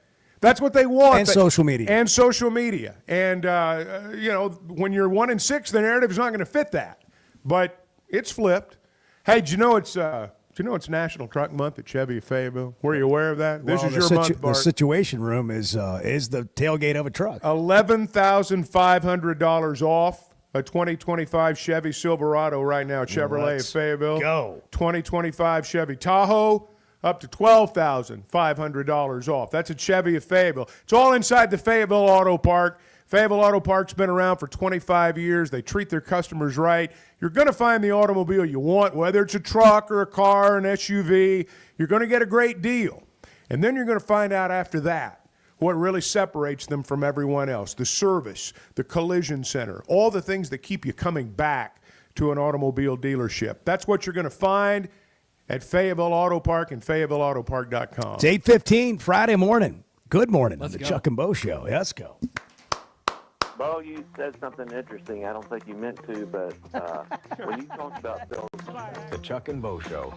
S8: That's what they want.
S7: And social media.
S8: And social media. And, when you're 1-6, the narrative is not going to fit that. But it's flipped. Hey, do you know it's National Truck Month at Chevy of Fayetteville? Were you aware of that? This is your month, Bart.
S7: The Situation Room is the tailgate of a truck.
S8: $11,500 off a 2025 Chevy Silverado right now, Chevrolet of Fayetteville.
S7: Go.
S8: 2025 Chevy Tahoe, up to $12,500 off. That's a Chevy of Fayetteville. It's all inside the Fayetteville Auto Park. Fayetteville Auto Park's been around for 25 years. They treat their customers right. You're going to find the automobile you want, whether it's a truck or a car, an SUV. You're going to get a great deal. And then you're going to find out after that what really separates them from everyone else. The service, the collision center, all the things that keep you coming back to an automobile dealership. That's what you're going to find at Fayetteville Auto Park and FayettevilleAutoPark.com.
S7: It's 8:15 Friday morning. Good morning on the
S1: go.
S7: Chuck and Bo Show. Let's go.
S26: Bo, you said something interesting. I don't think you meant to, but when you talked about those,
S5: The Chuck and Bo Show.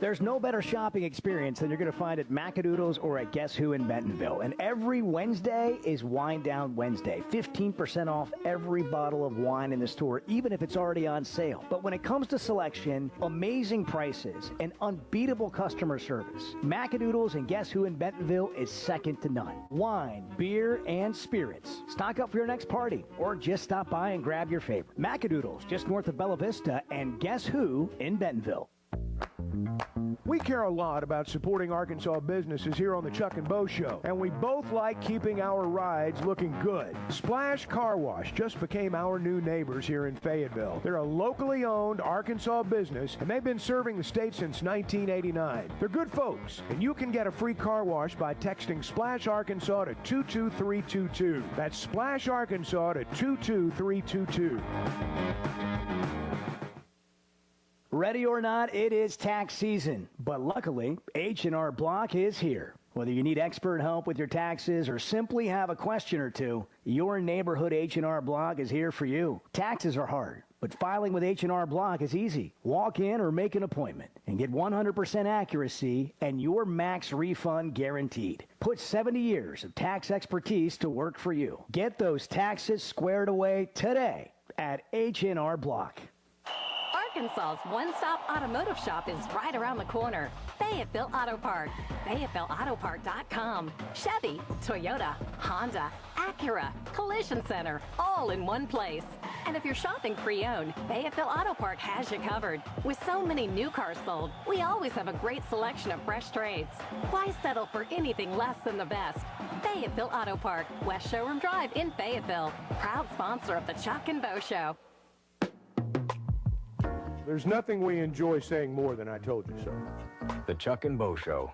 S6: There's no better shopping experience than you're going to find at Macadoodles or at Guess Who in Bentonville. And every Wednesday is Wine Down Wednesday. 15% off every bottle of wine in the store, even if it's already on sale. But when it comes to selection, amazing prices, and unbeatable customer service, Macadoodles and Guess Who in Bentonville is second to none. Wine, beer, and spirits. Stock up for your next party or just stop by and grab your favorite. Macadoodles, just north of Bella Vista, and Guess Who in Bentonville.
S19: We care a lot about supporting Arkansas businesses here on the Chuck and Bo Show, and we both like keeping our rides looking good. Splash Car Wash just became our new neighbors here in Fayetteville. They're a locally owned Arkansas business, and they've been serving the state since 1989. They're good folks, and you can get a free car wash by texting Splash Arkansas to 22322. That's Splash Arkansas to 22322.
S6: Ready or not, it is tax season. But luckily, H&R Block is here. Whether you need expert help with your taxes or simply have a question or two, your neighborhood H&R Block is here for you. Taxes are hard, but filing with H&R Block is easy. Walk in or make an appointment and get 100% accuracy and your max refund guaranteed. Put 70 years of tax expertise to work for you. Get those taxes squared away today at H&R Block.
S3: Arkansas's one-stop automotive shop is right around the corner. Fayetteville Auto Park. FayettevilleAutoPark.com. Chevy, Toyota, Honda, Acura, Collision Center, all in one place. And if you're shopping pre-owned, Fayetteville Auto Park has you covered. With so many new cars sold, we always have a great selection of fresh trades. Why settle for anything less than the best? Fayetteville Auto Park, West Showroom Drive in Fayetteville. Proud sponsor of the Chuck and Bo Show.
S8: There's nothing we enjoy saying more than I told you so.
S5: The Chuck and Bo Show.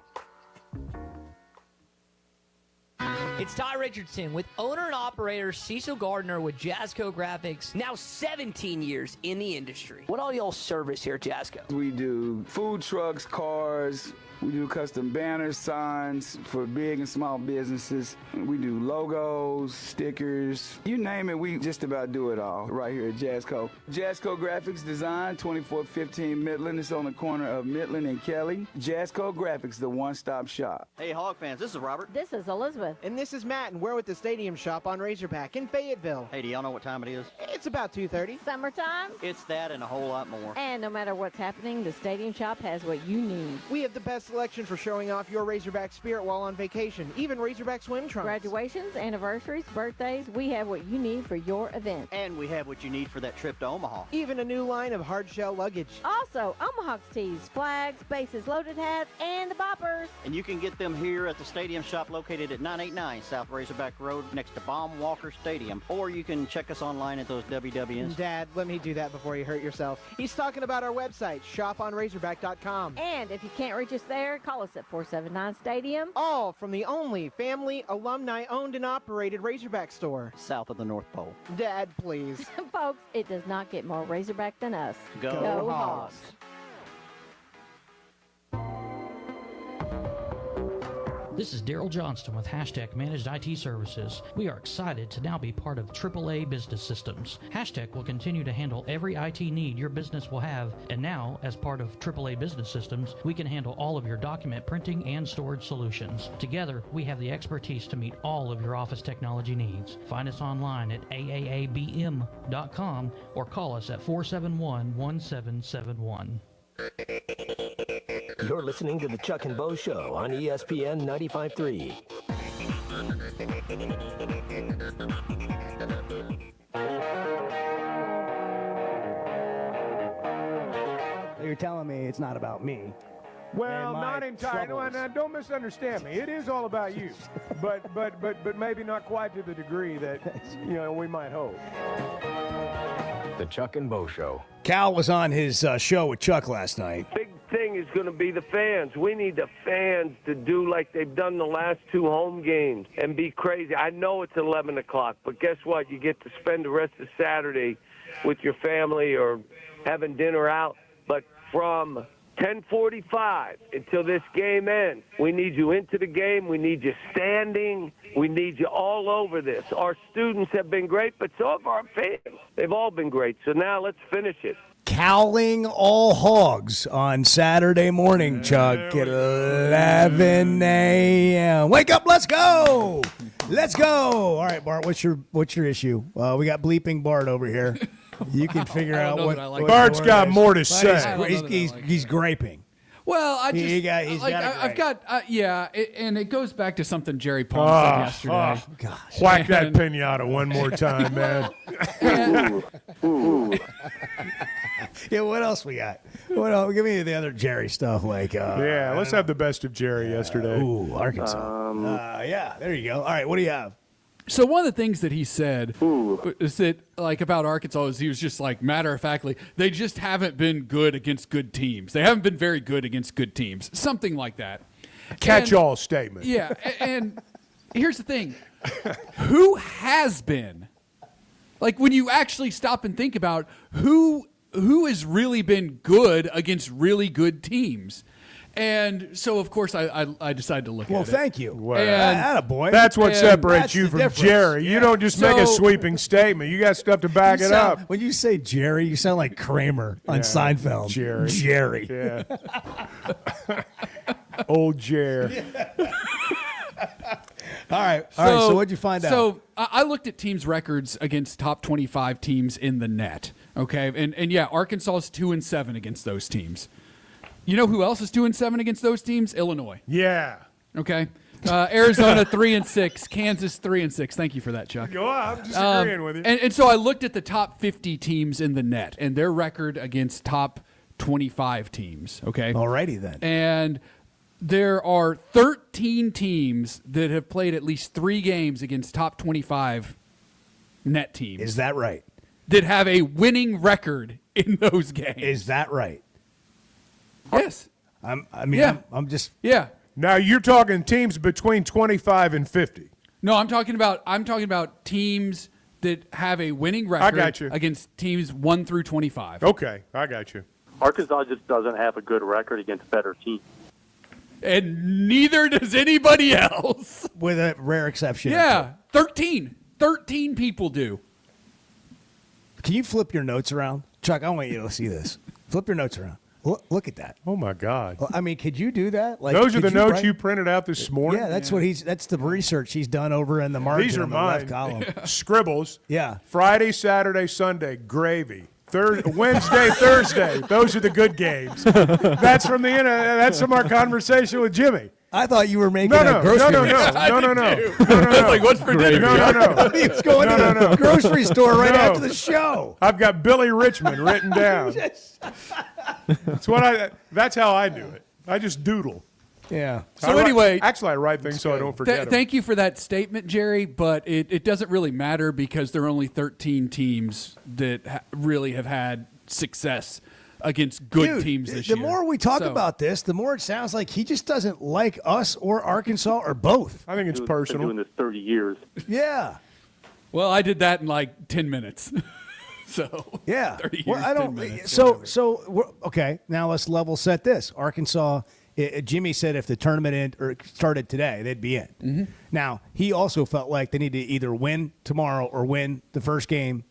S25: It's Ty Richardson with owner and operator Cecil Gardner with Jazzco Graphics, now 17 years in the industry. What all y'all service here at Jazzco?
S2: We do food trucks, cars. We do custom banners, signs for big and small businesses. We do logos, stickers, you name it, we just about do it all right here at Jazzco. Jazzco Graphics Design, 2415 Midland. It's on the corner of Midland and Kelly. Jazzco Graphics, the one-stop shop.
S9: Hey, Hog fans, this is Robert.
S15: This is Elizabeth.
S11: And this is Matt, and we're with the Stadium Shop on Razorback in Fayetteville.
S9: Hey, do y'all know what time it is?
S11: It's about 2:30.
S15: Summertime.
S9: It's that and a whole lot more.
S15: And no matter what's happening, the Stadium Shop has what you need.
S11: We have the best selection for showing off your Razorback spirit while on vacation, even Razorback swim trunks.
S15: Graduations, anniversaries, birthdays, we have what you need for your event.
S9: And we have what you need for that trip to Omaha.
S11: Even a new line of hard shell luggage.
S15: Also, Omaha tees, flags, bases loaded hats, and the boppers.
S9: And you can get them here at the Stadium Shop located at 989 South Razorback Road next to Baum Walker Stadium. Or you can check us online at those WWNs.
S11: Dad, let me do that before you hurt yourself. He's talking about our website, shoponrazorback.com.
S15: And if you can't reach us there, call us at 479-STADIUM.
S11: All from the only family, alumni-owned and operated Razorback store.
S9: South of the North Pole.
S11: Dad, please.
S15: Folks, it does not get more Razorback than us.
S9: Go Hogs.
S12: This is Daryl Johnston with Hashtag Managed IT Services. We are excited to now be part of AAA Business Systems. Hashtag will continue to handle every IT need your business will have, and now, as part of AAA Business Systems, we can handle all of your document printing and storage solutions. Together, we have the expertise to meet all of your office technology needs. Find us online at aaabm.com or call us at 471-1771.
S17: You're listening to the Chuck and Bo Show on ESPN 95.3.
S6: You're telling me it's not about me.
S19: Well,
S6: and my
S19: not entirely. No,
S6: troubles.
S19: don't misunderstand me. It is all about you, but maybe not quite to the degree that we might hope.
S5: The Chuck and Bo Show.
S7: Cal was on his show with Chuck last night.
S26: Big thing is going to be the fans. We need the fans to do like they've done the last two home games and be crazy. I know it's 11 o'clock, but guess what? You get to spend the rest of Saturday with your family or having dinner out. But from 10:45 until this game ends, we need you into the game. We need you standing. We need you all over this. Our students have been great, but so have our fans. They've all been great. So now let's finish it.
S7: Cowling all hogs on Saturday morning, Chuck, at 11 a.m. Wake up, let's go. Let's go. All right, Bart, what's your issue? We got bleeping Bart over here. You can figure out what
S8: Bart's got more to say.
S7: He's griping.
S1: Well, I just and it goes back to something Jerry Palm said yesterday.
S7: Gosh.
S8: Whack that pinata one more time, man.
S7: Yeah, what else we got? What else? Give me the other Jerry stuff. Let's
S8: have the best of Jerry yesterday.
S7: Ooh, Arkansas. Yeah, there you go. All right, what do you have?
S1: So one of the things that he said is that, about Arkansas, is he was just matter-of-factly, they just haven't been good against good teams. They haven't been very good against good teams. Something like that.
S8: Catch-all statement.
S1: Yeah, and here's the thing. Who has been? When you actually stop and think about who has really been good against really good teams. And so, of course, I decided to look at it.
S7: Well, thank you.
S8: Attaboy. That's what separates you from Jerry. Yeah. You don't just make a sweeping statement. You got stuff to back it up.
S7: When you say Jerry, you sound like Kramer on Seinfeld. Jerry.
S8: Yeah. Old Jerry.
S7: All right. So what'd you find out?
S1: So I looked at teams' records against top 25 teams in the net. Okay, and yeah, Arkansas is 2-7 against those teams. You know who else is 2-7 against those teams? Illinois.
S8: Yeah.
S1: Okay. Arizona 3-6. Kansas 3-6. Thank you for that, Chuck.
S8: I'm just agreeing with you.
S1: And so I looked at the top 50 teams in the net and their record against top 25 teams. Okay.
S7: Alrighty then.
S1: And there are 13 teams that have played at least 3 games against top 25 net teams.
S7: Is that right?
S1: That have a winning record in those games.
S7: Is that right?
S1: Yes.
S7: I'm just.
S1: Yeah.
S8: Now you're talking teams between 25 and 50.
S1: No, I'm talking about teams that have a winning record
S8: got you.
S1: against teams 1 through 25.
S8: Okay, I got you.
S4: Arkansas just doesn't have a good record against better teams.
S1: And neither does anybody else.
S7: With a rare exception.
S1: Yeah, 13. 13 people do.
S7: Can you flip your notes around? Chuck, I want you to see this. Flip your notes around. Look at that.
S8: Oh, my God.
S7: Well, I mean, could you do that? Like,
S8: Those are the notes
S7: write-
S8: you printed out this morning?
S7: Yeah, that's what that's the research he's done over in the margin
S8: These are
S7: on the
S8: mine.
S7: left column.
S8: Scribbles.
S7: Yeah.
S8: Friday, Saturday, Sunday, gravy. Wednesday, Thursday. Those are the good games. That's from our conversation with Jimmy.
S7: I thought you were making a grocery
S8: No.
S1: Like, what's for dinner?
S8: No.
S7: He was going to the grocery store right after the show.
S8: I've got Billy Richmond written down. That's how I do it. I just doodle.
S7: Yeah.
S1: So anyway,
S8: actually, I write things so I don't forget them.
S1: Thank you for that statement, Jerry. But it doesn't really matter because there are only 13 teams that really have had success against good teams this year.
S7: The more we talk about this, the more it sounds like he just doesn't like us or Arkansas or both.
S8: I think it's personal.
S4: Been doing this 30 years.
S7: Yeah.
S1: Well, I did that in like 10 minutes. So
S7: yeah.
S1: 30 years,
S7: Well, I
S1: 10
S7: don't.
S1: minutes,
S7: So okay. Now let's level set this. Arkansas. Jimmy said if the tournament started today, they'd be in.
S1: Mm-hmm.
S7: Now, he also felt like they need to either win tomorrow or win the first game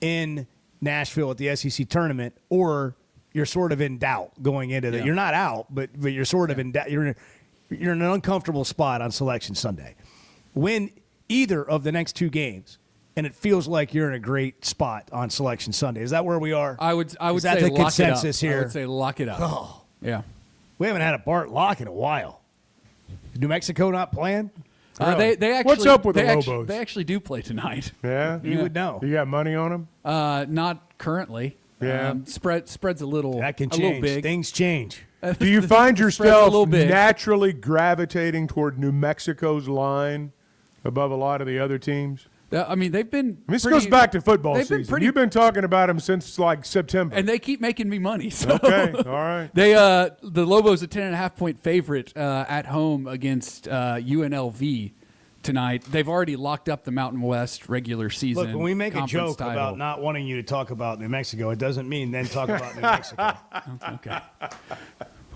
S7: in Nashville at the SEC tournament, or you're sort of in doubt going into that.
S1: Yeah.
S7: You're not out, but you're sort of in doubt. You're in an uncomfortable spot on Selection Sunday. Win either of the next two games, and it feels like you're in a great spot on Selection Sunday. Is that where we are?
S1: I would
S7: Is
S1: say
S7: that the
S1: lock
S7: consensus
S1: it up.
S7: here?
S1: I would say lock it up.
S7: Oh.
S1: Yeah.
S7: We haven't had a Bart Lock in a while. New Mexico not playing?
S1: They actually,
S8: What's up with the
S1: Lobos?
S8: Lobos?
S1: They actually do play tonight.
S8: Yeah?
S7: You would know.
S8: You got money on them?
S1: Not currently.
S8: Yeah.
S1: Spread's a little
S7: That can
S1: a little
S7: change.
S1: big.
S7: Things change.
S8: Do you find
S1: The spread's a
S8: yourself
S1: little big.
S8: naturally gravitating toward New Mexico's line above a lot of the other teams?
S1: I mean, they've been.
S8: This
S1: pretty-
S8: goes back to football
S1: they've been
S8: season.
S1: pretty-
S8: You've been talking about them since like September.
S1: and they keep making me money. So.
S8: Okay, all right.
S1: They the Lobos a 10.5-point favorite at home against UNLV tonight. They've already locked up the Mountain West regular season.
S7: Look, when we make a
S1: conference
S7: joke
S1: title.
S7: about not wanting you to talk about New Mexico, it doesn't mean then talk about New Mexico.
S1: Okay.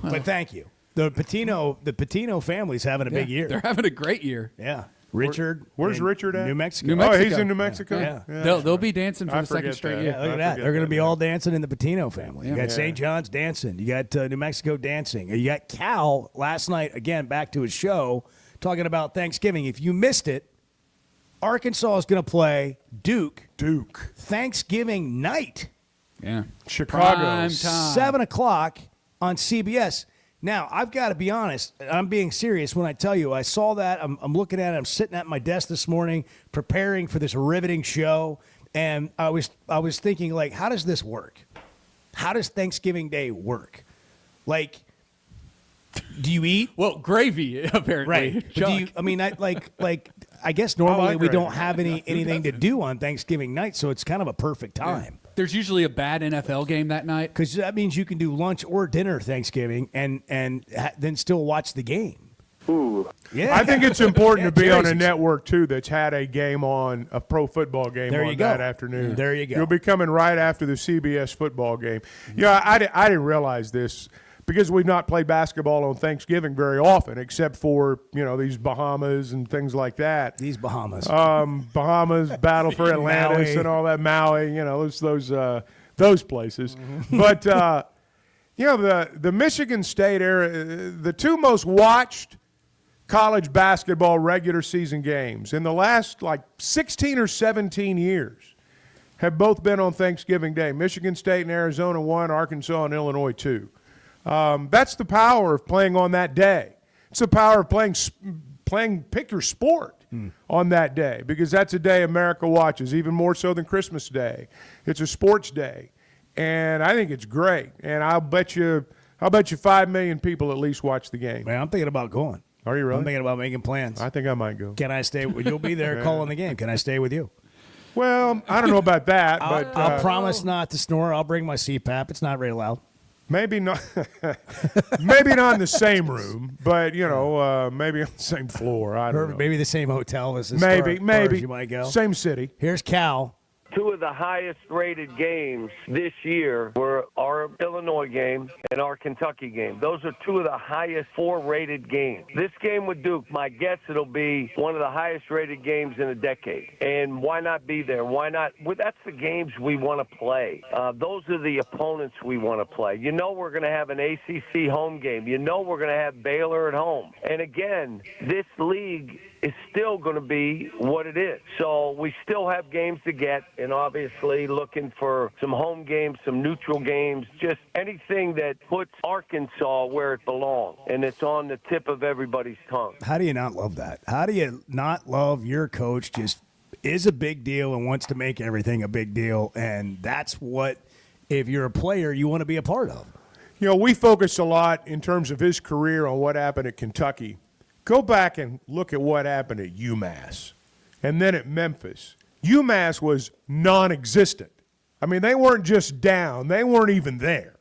S7: But thank you. The Patino family's having a big year.
S1: They're having a great year.
S7: Yeah. Richard.
S8: Where's
S7: in
S8: Richard at?
S7: New Mexico.
S1: New Mexico.
S8: Oh, he's in New Mexico?
S7: Yeah.
S1: They'll be dancing for
S8: I
S1: the second
S8: forget
S1: straight
S8: that.
S1: year.
S7: Yeah, look at
S8: I
S7: that.
S8: forget
S7: They're going to
S8: that,
S7: be
S8: yeah.
S7: all dancing in the Patino family. You got
S1: Yeah.
S7: St. John's dancing. You got New Mexico dancing. You got Cal last night, again, back to his show, talking about Thanksgiving. If you missed it, Arkansas is going to play Duke Thanksgiving night.
S1: Yeah.
S8: Chicago.
S1: Prime time.
S7: 7 o'clock on CBS. Now, I've got to be honest. I'm being serious when I tell you. I saw that. I'm looking at it. I'm sitting at my desk this morning preparing for this riveting show. And I was thinking, like, how does this work? How does Thanksgiving Day work? Like, do you eat?
S1: Well, gravy, apparently.
S7: Right. But do you, I mean, I guess normally we don't have anything to do on Thanksgiving night, so it's kind of a perfect time.
S1: There's usually a bad NFL game that night.
S7: Because that means you can do lunch or dinner Thanksgiving and then still watch the game.
S4: Ooh.
S7: Yeah.
S8: I think it's important
S7: Yeah,
S8: to be on a
S7: Jerry's-
S8: network, too, that's had a game on, a pro football game
S7: There
S8: on
S7: you go.
S8: that afternoon.
S7: There you go.
S8: You'll be coming right after the CBS football game. Yeah, I didn't realize this because we've not played basketball on Thanksgiving very often, except for, these Bahamas and things like that.
S7: These Bahamas.
S8: Bahamas, Battle for Atlantis
S7: Maui.
S8: and all that, Maui, those places. But, the Michigan State era, the two most watched college basketball regular season games in the last 16 or 17 years have both been on Thanksgiving Day. Michigan State and Arizona won, Arkansas and Illinois two. That's the power of playing on that day. It's the power of playing pick your sport on that day, because that's a day America watches, even more so than Christmas Day. It's a sports day, and I think it's great. And I'll bet you 5 million people at least watch the game.
S7: Man, I'm thinking about going.
S8: Are you really?
S7: I'm thinking about making plans.
S8: I think I might go.
S7: Can I stay? You'll be there calling the game. Can I stay with you?
S8: Well, I don't know about that, but
S7: I'll promise not to snore. I'll bring my CPAP. It's not very loud.
S8: Maybe not. Maybe not in the same room, but maybe on the same floor. I don't know.
S7: Maybe the same hotel as
S8: maybe
S7: you might go.
S8: Same city.
S7: Here's Cal.
S26: Two of the highest rated games this year were our Illinois game and our Kentucky game. Those are two of the highest 4 rated games. This game with Duke, my guess it'll be one of the highest rated games in a decade. And why not be there? Why not? Well, that's the games we want to play. Those are the opponents we want to play. We're going to have an ACC home game. We're going to have Baylor at home. And again, this league is still going to be what it is. So we still have games to get, and obviously looking for some home games, some neutral games, just anything that puts Arkansas where it belongs, and it's on the tip of everybody's tongue.
S7: How do you not love that? How do you not love your coach just is a big deal and wants to make everything a big deal, and that's what, if you're a player, you want to be a part of?
S8: We focus a lot in terms of his career on what happened at Kentucky. Go back and look at what happened at UMass and then at Memphis. UMass was non-existent. I mean, they weren't just down. They weren't even there.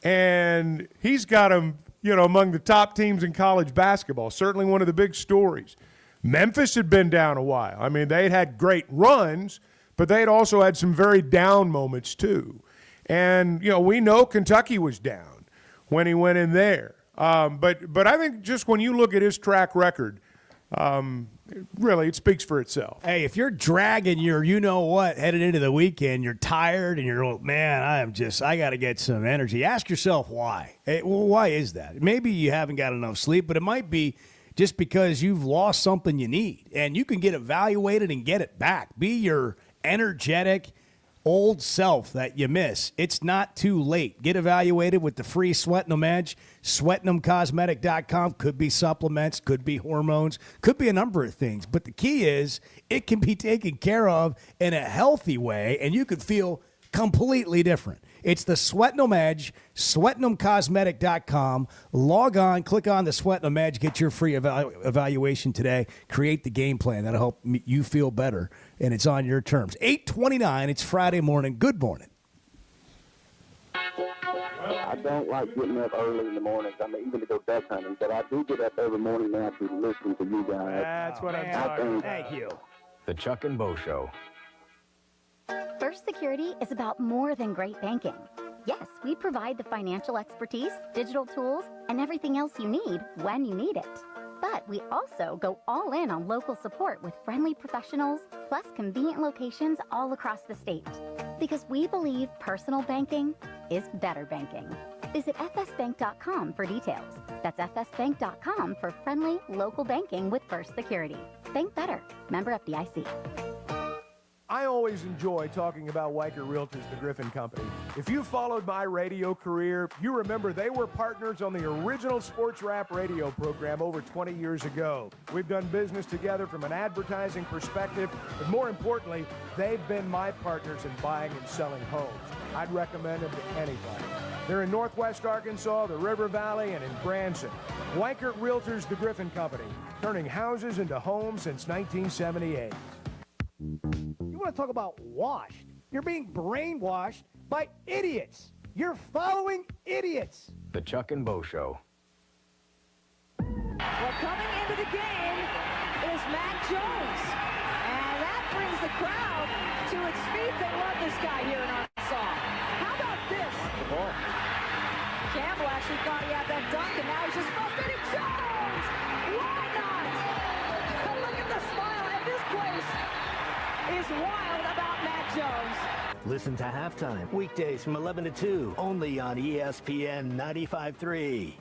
S8: And he's got them, among the top teams in college basketball, certainly one of the big stories. Memphis had been down a while. I mean, they'd had great runs, but they'd also had some very down moments too. And, we know Kentucky was down when he went in there. But I think just when you look at his track record, really it speaks for itself.
S7: Hey, if you're dragging your headed into the weekend, you're tired and you're, man, I got to get some energy. Ask yourself why. Why is that? Maybe you haven't got enough sleep, but it might be just because you've lost something you need. And you can get evaluated and get it back. Be your energetic old self that you miss. It's not too late. Get evaluated with the free Sweating Them Edge. SweatingThemCosmetic.com. Could be supplements, could be hormones, could be a number of things. But the key is it can be taken care of in a healthy way, and you could feel completely different. It's the Sweating Them Edge, SweatingThemCosmetic.com. Log on, click on the Sweating Them Edge, get your free evaluation today. Create the game plan. That'll help you feel better, and it's on your terms. 8:29, it's Friday morning. Good morning.
S10: I don't like getting up early in the mornings. Even to go duck hunting, but I do get up every morning now to listen to you guys.
S19: That's what I'm talking about.
S6: Thank you.
S5: The Chuck and Bo Show.
S14: First Security is about more than great banking. Yes, we provide the financial expertise, digital tools, and everything else you need when you need it. But we also go all in on local support with friendly professionals, plus convenient locations all across the state. Because we believe personal banking is better banking. Visit fsbank.com for details. That's fsbank.com for friendly, local banking with First Security. Bank better. Member FDIC.
S19: I always enjoy talking about Weicker Realtors, the Griffin Company. If you followed my radio career, you remember they were partners on the original sports rap radio program over 20 years ago. We've done business together from an advertising perspective, but more importantly, they've been my partners in buying and selling homes. I'd recommend them to anybody. They're in Northwest Arkansas, the River Valley, and in Branson. Weicker Realtors, the Griffin Company, turning houses into homes since 1978.
S6: You want to talk about washed? You're being brainwashed by idiots. You're following idiots.
S5: The Chuck and Bo Show.
S16: Well, coming into the game is Matt Jones. And that brings the crowd to its feet. They love this guy here in Arkansas. How about this?
S5: The ball.
S16: Campbell actually thought he had that dunk, and now he's just frustrated. Jones! Why not? Look at the smile at this place. Is wild about Matt Jones.
S17: Listen to Halftime, weekdays from 11 to 2, only on ESPN 95.3.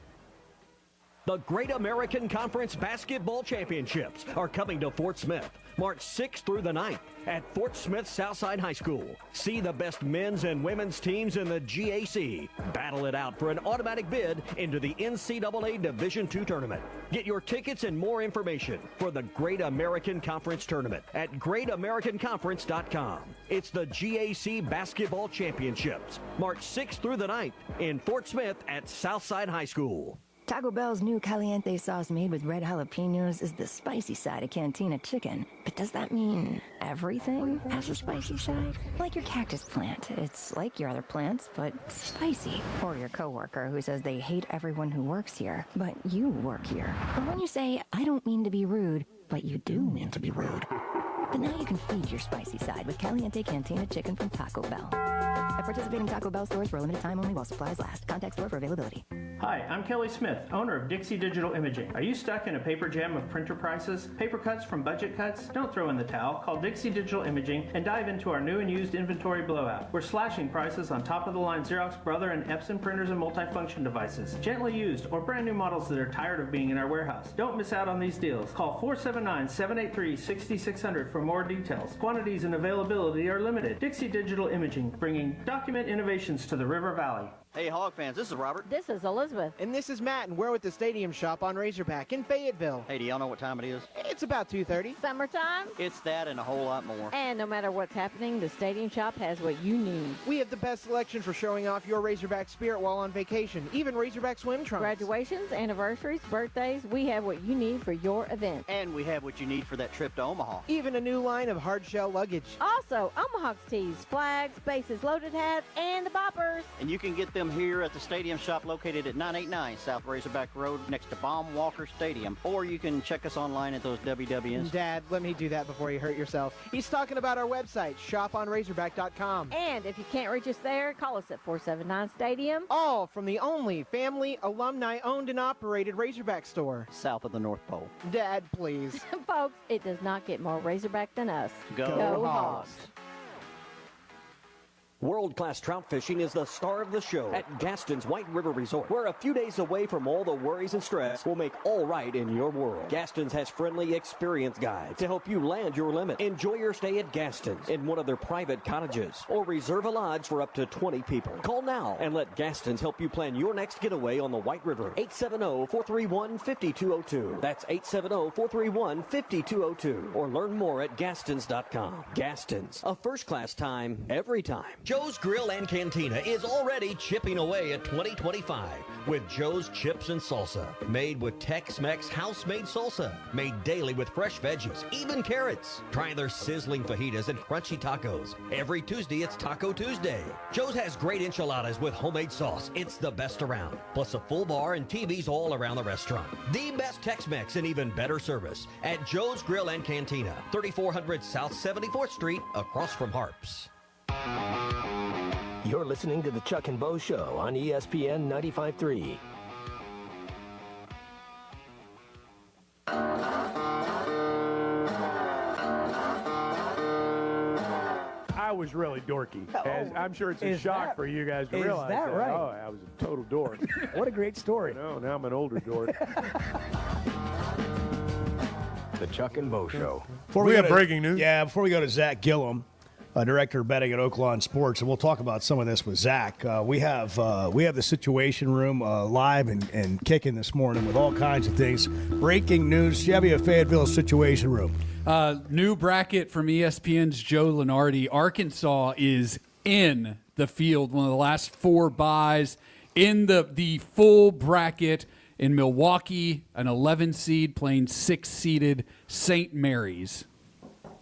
S20: The Great American Conference Basketball Championships are coming to Fort Smith, March 6th through the 9th at Fort Smith Southside High School. See the best men's and women's teams in the GAC. Battle it out for an automatic bid into the NCAA Division II tournament. Get your tickets and more information for the Great American Conference Tournament at GreatAmericanConference.com. It's the GAC Basketball Championships, March 6th through the 9th in Fort Smith at Southside High School.
S13: Taco Bell's new caliente sauce made with red jalapenos is the spicy side of Cantina chicken. But does that mean everything has a spicy side? Like your cactus plant. It's like your other plants, but spicy. Or your coworker who says they hate everyone who works here, but you work here. Or when you say, I don't mean to be rude, but you do mean to be rude. But now you can feed your spicy side with Caliente Cantina chicken from Taco Bell. At participating Taco Bell stores for a limited time only while supplies last. Contact store for availability.
S18: Hi, I'm Kelly Smith, owner of Dixie Digital Imaging. Are you stuck in a paper jam of printer prices? Paper cuts from budget cuts? Don't throw in the towel. Call Dixie Digital Imaging and dive into our new and used inventory blowout. We're slashing prices on top-of-the-line Xerox, Brother, and Epson printers and multifunction devices. Gently used or brand new models that are tired of being in our warehouse. Don't miss out on these deals. Call 479-783-6600 for more details. Quantities and availability are limited. Dixie Digital Imaging, bringing document innovations to the River Valley.
S9: Hey, Hog fans, this is Robert.
S15: This is Elizabeth.
S11: And this is Matt, and we're with the Stadium Shop on Razorback in Fayetteville.
S9: Hey, do y'all know what time it is?
S11: It's about 2:30.
S15: Summertime.
S9: It's that and a whole lot more.
S15: And no matter what's happening, the Stadium Shop has what you need.
S11: We have the best selection for showing off your Razorback spirit while on vacation, even Razorback swim trunks.
S15: Graduations, anniversaries, birthdays, we have what you need for your event.
S9: And we have what you need for that trip to Omaha.
S11: Even a new line of hard shell luggage.
S15: Also, Omaha tees, flags, bases, loaded hats, and the boppers.
S9: And you can get them here at the Stadium Shop located at 989 South Razorback Road next to Baum Walker Stadium. Or you can check us online at those WWNs.
S11: Dad, let me do that before you hurt yourself. He's talking about our website, shoponrazorback.com.
S15: And if you can't reach us there, call us at 479-STADIUM.
S11: All from the only family, alumni-owned and operated Razorback store.
S9: South of the North Pole.
S11: Dad, please.
S15: Folks, it does not get more Razorback than us.
S9: Go
S15: Hogs.
S20: World-class trout fishing is the star of the show at Gaston's White River Resort, where a few days away from all the worries and stress will make all right in your world. Gaston's has friendly, experienced guides to help you land your limit. Enjoy your stay at Gaston's in one of their private cottages, or reserve a lodge for up to 20 people. Call now and let Gaston's help you plan your next getaway on the White River. 870-431-5202. That's 870-431-5202. Or learn more at Gastons.com. Gaston's, a first-class time, every time. Joe's Grill and Cantina is already chipping away at 2025 with Joe's Chips and Salsa. Made with Tex-Mex house-made salsa. Made daily with fresh veggies, even carrots. Try their sizzling fajitas and crunchy tacos. Every Tuesday, it's Taco Tuesday. Joe's has great enchiladas with homemade sauce. It's the best around. Plus a full bar and TVs all around the restaurant. The best Tex-Mex and even better service at Joe's Grill and Cantina. 3400 South 74th Street, across from Harps.
S17: You're listening to the Chuck and Bo Show on ESPN 95.3.
S19: I was really dorky. As I'm sure it's a
S6: Is
S19: shock
S6: that-
S19: for you guys to
S6: is
S19: realize
S6: that right?
S19: Oh, I was a total dork.
S6: What a great story.
S19: No, now I'm an older dork.
S5: The Chuck and Bo Show.
S7: Before
S8: We
S7: go
S8: have
S7: to-
S8: breaking news.
S7: Yeah, before we go to Zach Gillum, director of betting at Oaklawn Sports, and we'll talk about some of this with Zach. We have the Situation Room live and kicking this morning with all kinds of things. Breaking news: Chevy of Fayetteville Situation Room.
S1: New bracket from ESPN's Joe Lunardi. Arkansas is in the field, one of the last four buys in the full bracket. In Milwaukee, an 11 seed playing 6-seeded St. Mary's.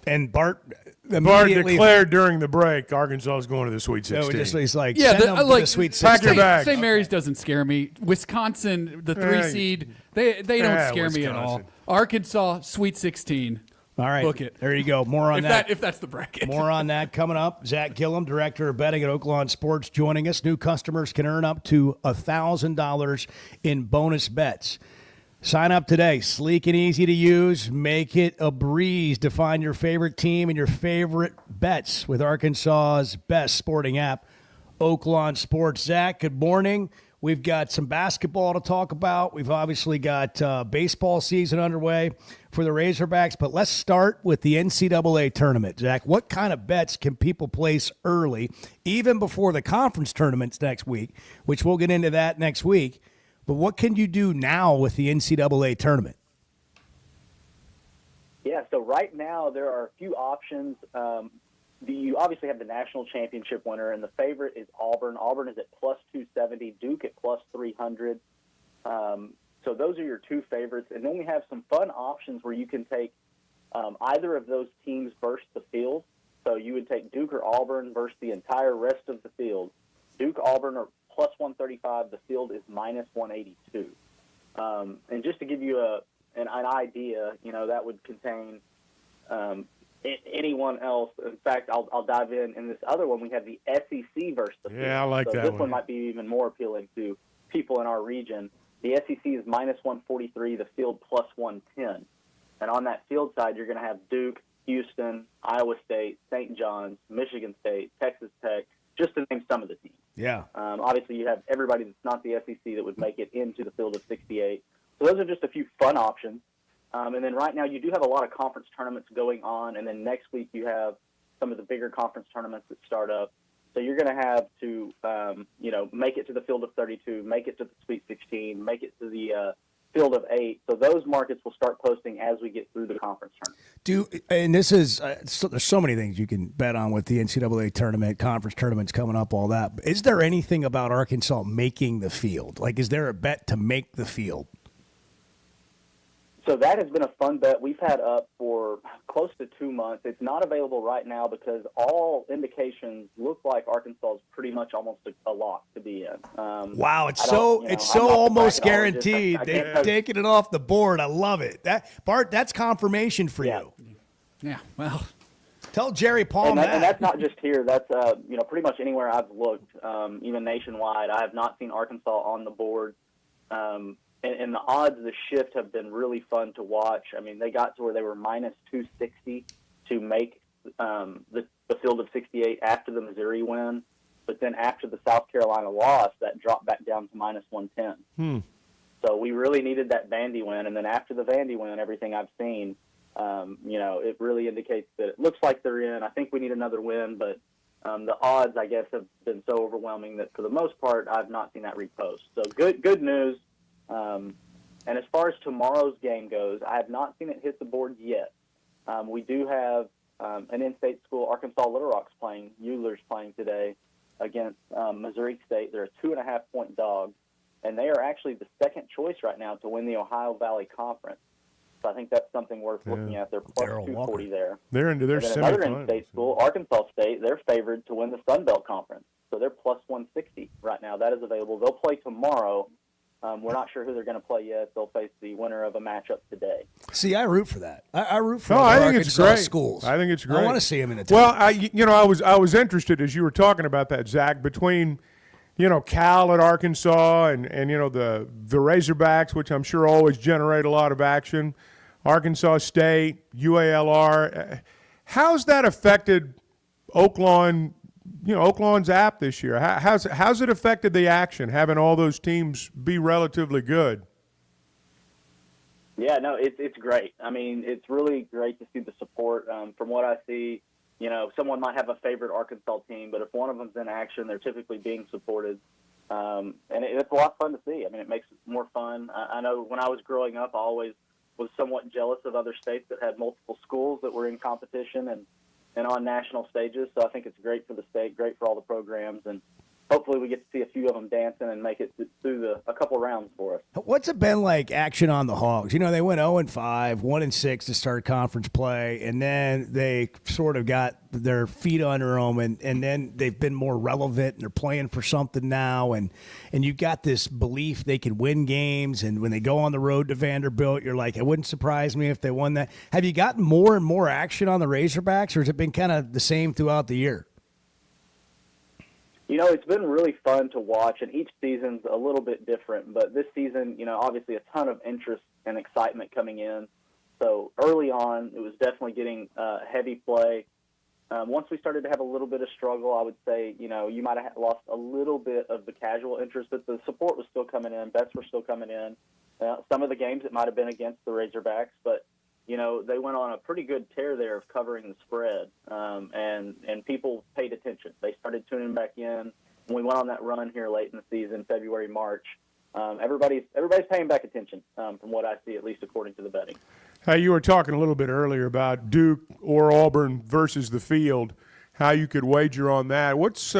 S7: And Bart
S8: declared during the break Arkansas is going to the Sweet 16.
S7: He's like,
S1: Yeah,
S7: send them to the Sweet 16.
S8: Pack your bags.
S1: St. Mary's doesn't scare me. Wisconsin, the 3 seed, they don't scare me at all. Arkansas, Sweet 16.
S7: All right,
S1: book it.
S7: There you go. More on that.
S1: If that's the bracket.
S7: More on that coming up. Zach Gillum, director of betting at Oaklawn Sports, joining us. New customers can earn up to $1,000 in bonus bets. Sign up today. Sleek and easy to use. Make it a breeze to find your favorite team and your favorite bets with Arkansas's best sporting app, Oaklawn Sports. Zach, good morning. We've got some basketball to talk about. We've obviously got baseball season underway for the Razorbacks. But let's start with the NCAA tournament. Zach, what kind of bets can people place early, even before the conference tournaments next week, which we'll get into that next week. But what can you do now with the NCAA tournament?
S21: Yeah, so right now there are a few options. You obviously have the national championship winner, and the favorite is Auburn. Auburn is at plus 270, Duke at plus 300. So those are your two favorites. And then we have some fun options where you can take either of those teams versus the field. So you would take Duke or Auburn versus the entire rest of the field. Duke, Auburn are plus 135. The field is minus 182. And just to give you an idea, that would contain anyone else. In fact, I'll dive in this other one. We have the SEC versus the field.
S8: Yeah, I like
S21: so
S8: that
S21: this
S8: one.
S21: one might be even more appealing to people in our region. The SEC is minus 143, the field plus 110. And on that field side, you're going to have Duke, Houston, Iowa State, St. John's, Michigan State, Texas Tech, just to name some of the teams.
S7: Yeah.
S21: Obviously, you have everybody that's not the SEC that would make it into the field of 68. So those are just a few fun options. And then right now, you do have a lot of conference tournaments going on. And then next week, you have some of the bigger conference tournaments that start up. So you're going to have to, make it to the field of 32, make it to the Sweet 16, make it to the field of 8. So those markets will start posting as we get through the conference tournament.
S7: And this is there's so many things you can bet on with the NCAA tournament, conference tournaments coming up, all that. Is there anything about Arkansas making the field? Like, is there a bet to make the field?
S21: So that has been a fun bet we've had up for close to 2 months. It's not available right now because all indications look like Arkansas is pretty much almost a lock to be in.
S7: Wow, it's so almost guaranteed. They've taken it off the board. I love it. Bart, that's confirmation for you.
S1: Yeah, well,
S7: tell Jerry Palm
S21: and that's not just here. That's pretty much anywhere I've looked, even nationwide. I have not seen Arkansas on the board. And the odds, the shift have been really fun to watch. I mean, they got to where they were minus 260 to make the field of 68 after the Missouri win. But then after the South Carolina loss, that dropped back down to minus 110. So we really needed that Vandy win. And then after the Vandy win, everything I've seen, it really indicates that it looks like they're in. I think we need another win, but the odds, I guess, have been so overwhelming that for the most part, I've not seen that repost. So good news. And as far as tomorrow's game goes, I have not seen it hit the board yet. We do have an in-state school, Arkansas Little Rock's playing. Euler's playing today against Missouri State. They're a 2.5-point dog, and they are actually the second choice right now to win the Ohio Valley Conference. So I think that's something worth looking at. They're plus 240 there.
S8: They're into their semifinals.
S21: Another in-state school, Arkansas State, they're favored to win the Sun Belt Conference. So they're plus 160 right now. That is available. They'll play tomorrow. We're not sure who they're going to play yet. They'll face the winner of a matchup today.
S7: See, I root for that. I root for
S8: I think
S7: Arkansas
S8: it's great.
S7: schools.
S8: I think it's great.
S7: I want to see them in the
S8: Well, I was interested as you were talking about that, Zach, between Cal at Arkansas and the Razorbacks, which I'm sure always generate a lot of action, Arkansas State, UALR. How's that affected Oaklawn? Oaklawn's app this year. How's it affected the action, having all those teams be relatively good?
S21: Yeah, no, it's great. I mean, it's really great to see the support. From what I see, someone might have a favorite Arkansas team, but if one of them's in action, they're typically being supported. And it's a lot of fun to see. I mean, it makes it more fun. I know when I was growing up, I always was somewhat jealous of other states that had multiple schools that were in competition and on national stages. So I think it's great for the state, great for all the programs, and hopefully we get to see a few of them dancing and make it through a couple rounds for us.
S7: What's it been like action on the Hogs? They went 0-5, 1-6 to start conference play, and then they sort of got their feet under them, and then they've been more relevant, and they're playing for something now, and you've got this belief they could win games, and when they go on the road to Vanderbilt, you're like, it wouldn't surprise me if they won that. Have you gotten more and more action on the Razorbacks, or has it been kind of the same throughout the year?
S21: It's been really fun to watch, and each season's a little bit different. But this season, obviously a ton of interest and excitement coming in. So early on, it was definitely getting heavy play. Once we started to have a little bit of struggle, I would say, you might have lost a little bit of the casual interest, but the support was still coming in. Bets were still coming in. Some of the games, it might have been against the Razorbacks, but they went on a pretty good tear there of covering the spread, and people paid attention. They started tuning back in. When we went on that run here late in the season, February, March, everybody's paying back attention from what I see, at least according to the betting.
S8: You were talking a little bit earlier about Duke or Auburn versus the field, how you could wager on that. What's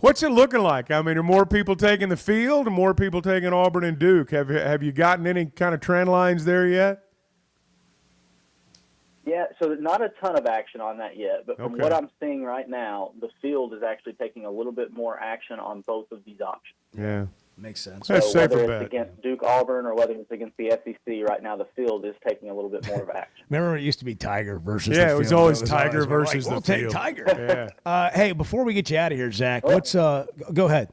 S8: What's it looking like? I mean, are more people taking the field, or more people taking Auburn and Duke? Have you gotten any kind of trend lines there yet?
S21: Yeah, so not a ton of action on that yet, but from
S8: Okay.
S21: what I'm seeing right now, the field is actually taking a little bit more action on both of these options.
S8: Yeah.
S7: Makes sense.
S21: So
S8: That's a
S21: whether
S8: safer
S21: it's
S8: bet.
S21: against Duke Auburn or whether it's against the SEC, right now the field is taking a little bit more of action.
S7: Remember, it used to be Tiger versus
S8: Yeah,
S7: the
S8: it was
S7: field.
S8: always Tiger
S7: we're
S8: versus
S7: we'll
S8: the
S7: take
S8: field.
S7: Tiger.
S8: Yeah.
S7: Hey, before we get you out of here, Zach, let's go ahead.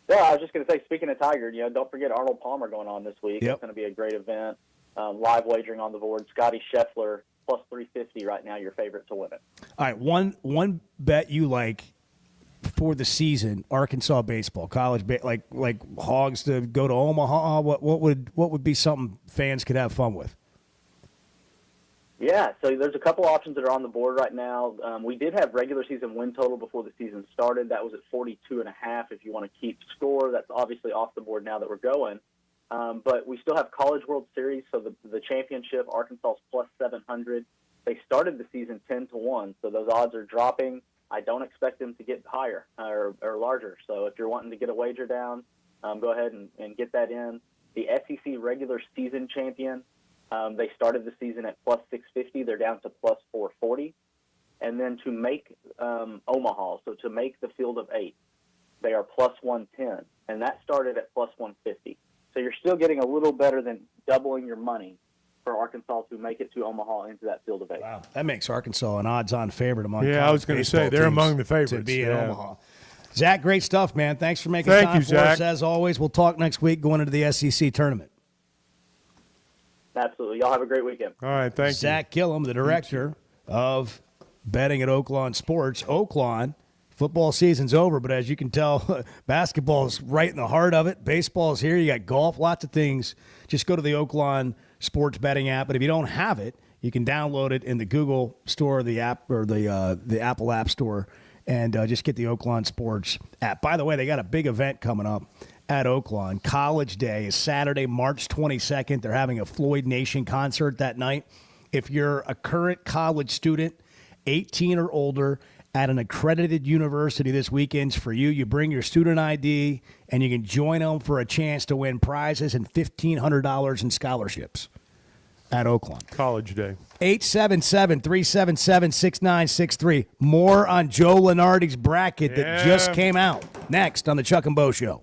S21: Yeah, I was just going to say, speaking of Tiger, don't forget Arnold Palmer going on this week.
S7: Yep.
S21: It's going to be a great event. Live wagering on the board. Scotty Scheffler plus 350 right now, your favorite to win it.
S7: All right, one bet you like for the season: Arkansas baseball, college, like Hogs to go to Omaha. What would be something fans could have fun with?
S21: Yeah, so there's a couple options that are on the board right now. We did have regular season win total before the season started. That was at 42.5. If you want to keep score, that's obviously off the board now that we're going. But we still have College World Series, so the championship, Arkansas's plus 700. They started the season 10-1, so those odds are dropping. I don't expect them to get higher or larger. So if you're wanting to get a wager down, go ahead and get that in. The SEC regular season champion, they started the season at plus 650. They're down to plus 440. And then to make Omaha, so to make the field of 8, they are plus 110. And that started at plus 150. So you're still getting a little better than doubling your money for Arkansas to make it to Omaha into that field of 8.
S7: Wow, that makes Arkansas an odds-on favorite among.
S8: Yeah, I was going to say they're among the favorites
S7: to be in
S8: yeah.
S7: Omaha. Zach, great stuff, man. Thanks for making
S8: Thank
S7: time
S8: you,
S7: for us.
S8: Zach.
S7: As always, we'll talk next week going into the SEC tournament.
S21: Absolutely. Y'all have a great weekend.
S8: All right, thank you.
S7: Zach Gillum, the director of betting at Oaklawn Sports. Oaklawn, football season's over, but as you can tell, basketball's right in the heart of it. Baseball's here. You got golf, lots of things. Just go to the Oaklawn Sports betting app, but if you don't have it, you can download it in the Google Store, the app, or the Apple App Store, and just get the Oaklawn Sports app. By the way, they got a big event coming up at Oaklawn. College Day is Saturday, March 22nd. They're having a Floyd Nation concert that night. If you're a current college student, 18 or older, at an accredited university, this weekend's for you. You bring your student ID, and you can join them for a chance to win prizes and $1,500 in scholarships at Oaklawn.
S8: College Day.
S7: 877-377-6963. More on Joe Lenardi's bracket that just came out. Next on the Chuck and Bo Show.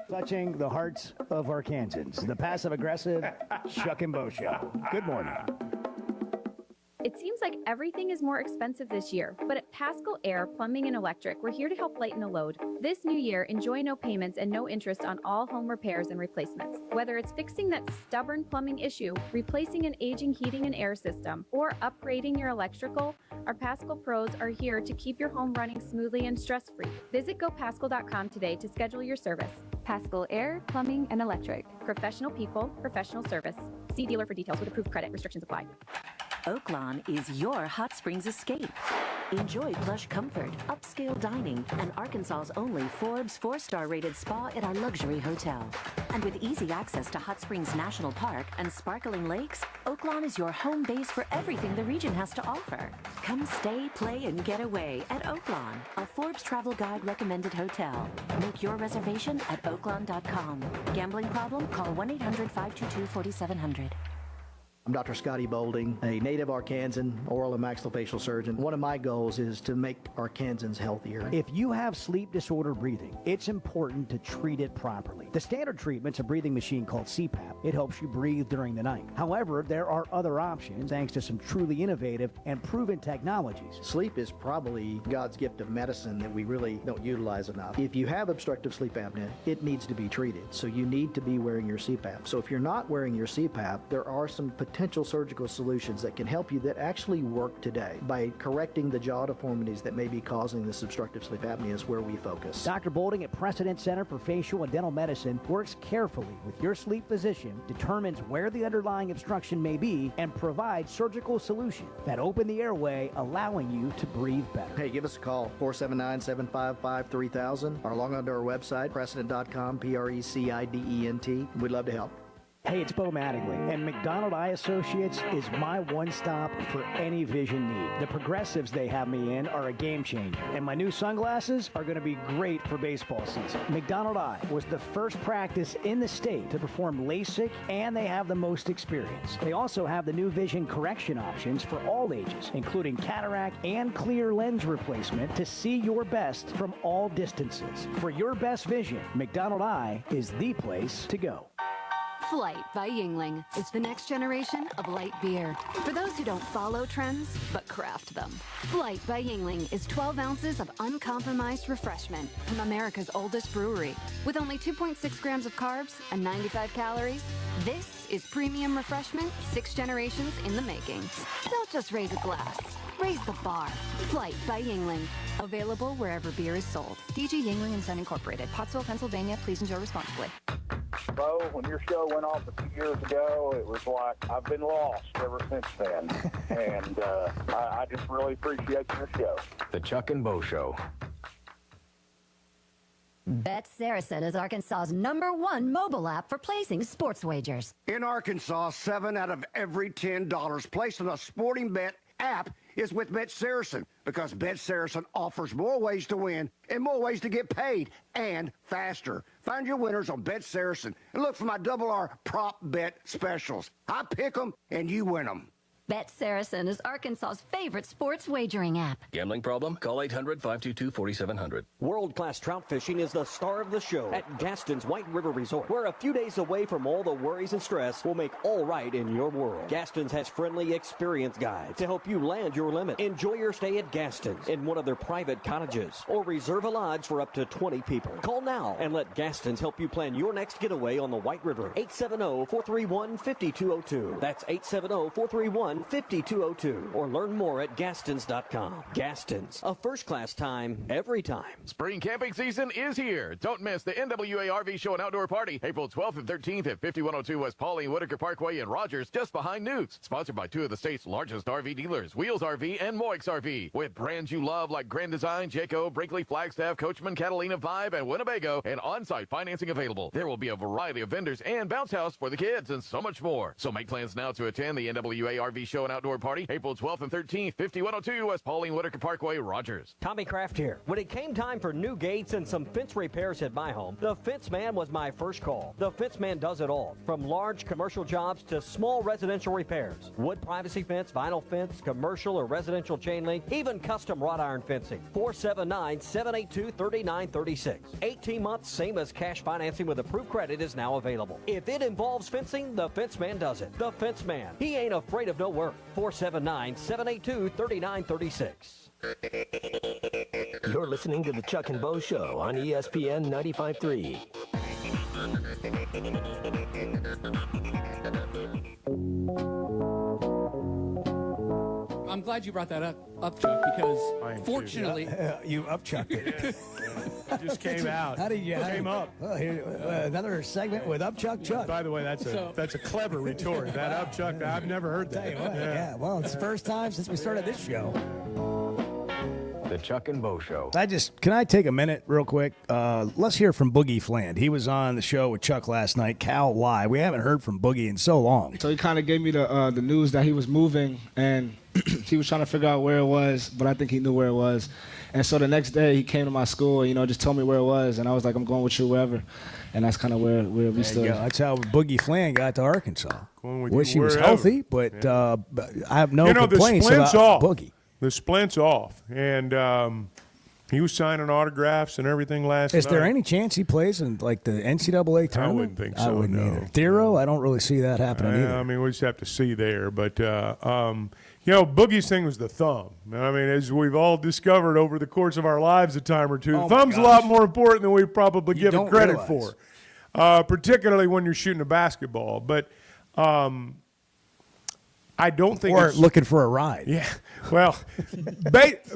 S6: Touching the hearts of Arkansans, the passive-aggressive Chuck and Bo Show. Good morning.
S2: It seems like everything is more expensive this year, but at Pascal Air Plumbing and Electric, we're here to help lighten the load. This new year, enjoy no payments and no interest on all home repairs and replacements. Whether it's fixing that stubborn plumbing issue, replacing an aging heating and air system, or upgrading your electrical, our Pascal pros are here to keep your home running smoothly and stress-free. Visit gopascal.com today to schedule your service. Pascal Air Plumbing and Electric. Professional people, professional service. See dealer for details with approved credit. Restrictions apply.
S3: Oaklawn is your hot springs escape. Enjoy plush comfort, upscale dining, and Arkansas's only Forbes 4-star rated spa at our luxury hotel. And with easy access to Hot Springs National Park and sparkling lakes, Oaklawn is your home base for everything the region has to offer. Come stay, play, and get away at Oaklawn, a Forbes Travel Guide recommended hotel. Make your reservation at oaklawn.com. Gambling problem? Call 1-800-522-4700.
S6: I'm Dr. Scotty Bolding, a native Arkansan oral and maxillofacial surgeon. One of my goals is to make Arkansans healthier. If you have sleep disorder breathing, it's important to treat it properly. The standard treatment's a breathing machine called CPAP. It helps you breathe during the night. However, there are other options thanks to some truly innovative and proven technologies. Sleep is probably God's gift of medicine that we really don't utilize enough. If you have obstructive sleep apnea, it needs to be treated. So you need to be wearing your CPAP. So if you're not wearing your CPAP, there are some potential surgical solutions that can help you that actually work today by correcting the jaw deformities that may be causing this obstructive sleep apnea is where we focus. Dr. Bolding at Precedent Center for Facial and Dental Medicine works carefully with your sleep physician, determines where the underlying obstruction may be, and provides surgical solutions that open the airway, allowing you to breathe better. Hey, give us a call, 479-755-3000, or log on to our website, precedent.com, Precedent. We'd love to help. Hey, it's Bo Mattingly, and McDonald Eye Associates is my one-stop for any vision need. The progressives they have me in are a game changer, and my new sunglasses are going to be great for baseball season. McDonald Eye was the first practice in the state to perform LASIK, and they have the most experience. They also have the new vision correction options for all ages, including cataract and clear lens replacement to see your best from all distances. For your best vision, McDonald Eye is the place to go.
S4: Flight by Yingling is the next generation of light beer. For those who don't follow trends, but craft them. Flight by Yingling is 12 ounces of uncompromised refreshment from America's oldest brewery. With only 2.6 grams of carbs and 95 calories, this is premium refreshment 6 generations in the making. Don't just raise a glass. Raise the bar. Flight by Yingling. Available wherever beer is sold.
S13: DG Yingling and Son Incorporated, Pottsville, Pennsylvania. Please enjoy responsibly.
S10: Bo, when your show went off a few years ago, it was like I've been lost ever since then. And I just really appreciate your show.
S5: The Chuck and Bo Show.
S12: Bet Saracen is Arkansas's #1 mobile app for placing sports wagers.
S22: In Arkansas, 7 out of every $10 placed on a sporting bet app is with Bet Saracen, because Bet Saracen offers more ways to win and more ways to get paid, and faster. Find your winners on Bet Saracen and look for my R prop bet specials. I pick them and you win them.
S12: Bet Saracen is Arkansas's favorite sports wagering app.
S20: Gambling problem? Call 800-522-4700.
S23: World-class trout fishing is the star of the show at Gaston's White River Resort, where a few days away from all the worries and stress will make all right in your world. Gaston's has friendly, experienced guides to help you land your limit. Enjoy your stay at Gaston's in one of their private cottages, or reserve a lodge for up to 20 people. Call now and let Gaston's help you plan your next getaway on the White River. 870-431-5202. That's 870-431-5202, or learn more at Gastons.com. Gastons, a first-class time, every time.
S24: Spring camping season is here. Don't miss the NWA RV Show and Outdoor Party, April 12th and 13th at 5102 West Pauline Whitaker Parkway in Rogers, just behind Newt's. Sponsored by 2 of the state's largest RV dealers, Wheels RV and Moix RV, with brands you love like Grand Design, Jayco, Brinkley, Flagstaff, Coachman, Catalina, Vibe, and Winnebago, and on-site financing available. There will be a variety of vendors and bounce house for the kids and so much more. So make plans now to attend the NWA RV Show and Outdoor Party, April 12th and 13th, 5102 West Pauline Whitaker Parkway, Rogers.
S23: Tommy Kraft here. When it came time for new gates and some fence repairs at my home, the Fence Man was my first call. The Fence Man does it all, from large commercial jobs to small residential repairs. Wood privacy fence, vinyl fence, commercial or residential chain link, even custom wrought iron fencing. 479-782-3936. 18 months, same as cash financing with approved credit, is now available. If it involves fencing, the Fence Man does it. The Fence Man. He ain't afraid of no work. 479-782-3936.
S17: You're listening to the Chuck and Bo Show on ESPN 95.3.
S1: I'm glad you brought that up Chuck, because fortunately...
S7: you upchucked it.
S8: It just came out.
S7: How did you
S8: came up?
S7: Well, here, another segment with Upchuck Chuck.
S8: By the way, that's a clever retort. That Upchuck, I've never heard that.
S7: Tell you what, yeah, well, it's the first time since we started this show.
S5: The Chuck and Bo Show.
S7: Can I take a minute real quick? Let's hear from Boogie Fland. He was on the show with Chuck last night. Cal Live. We haven't heard from Boogie in so long.
S25: So he kind of gave me the news that he was moving, and he was trying to figure out where it was, but I think he knew where it was. And so the next day he came to my school and, just told me where it was, and I was like, I'm going with you wherever. And that's kind of where we stood.
S7: That's how Boogie Fland got to Arkansas.
S8: Wish
S7: he was healthy, but I have no complaints
S8: the splint's
S7: about
S8: off.
S7: Boogie.
S8: The splint's off, and he was signing autographs and everything last night.
S7: Is there any chance he plays in the NCAA tournament?
S8: I wouldn't think so.
S7: I wouldn't either. Thero, I don't really see that happening either.
S8: I mean, we just have to see there. But Boogie's thing was the thumb. I mean, as we've all discovered over the course of our lives a time or two, the thumb's a lot more important than we probably give it credit for, particularly when you're shooting a basketball. But I don't think
S7: or looking for a ride.
S8: Yeah. Well,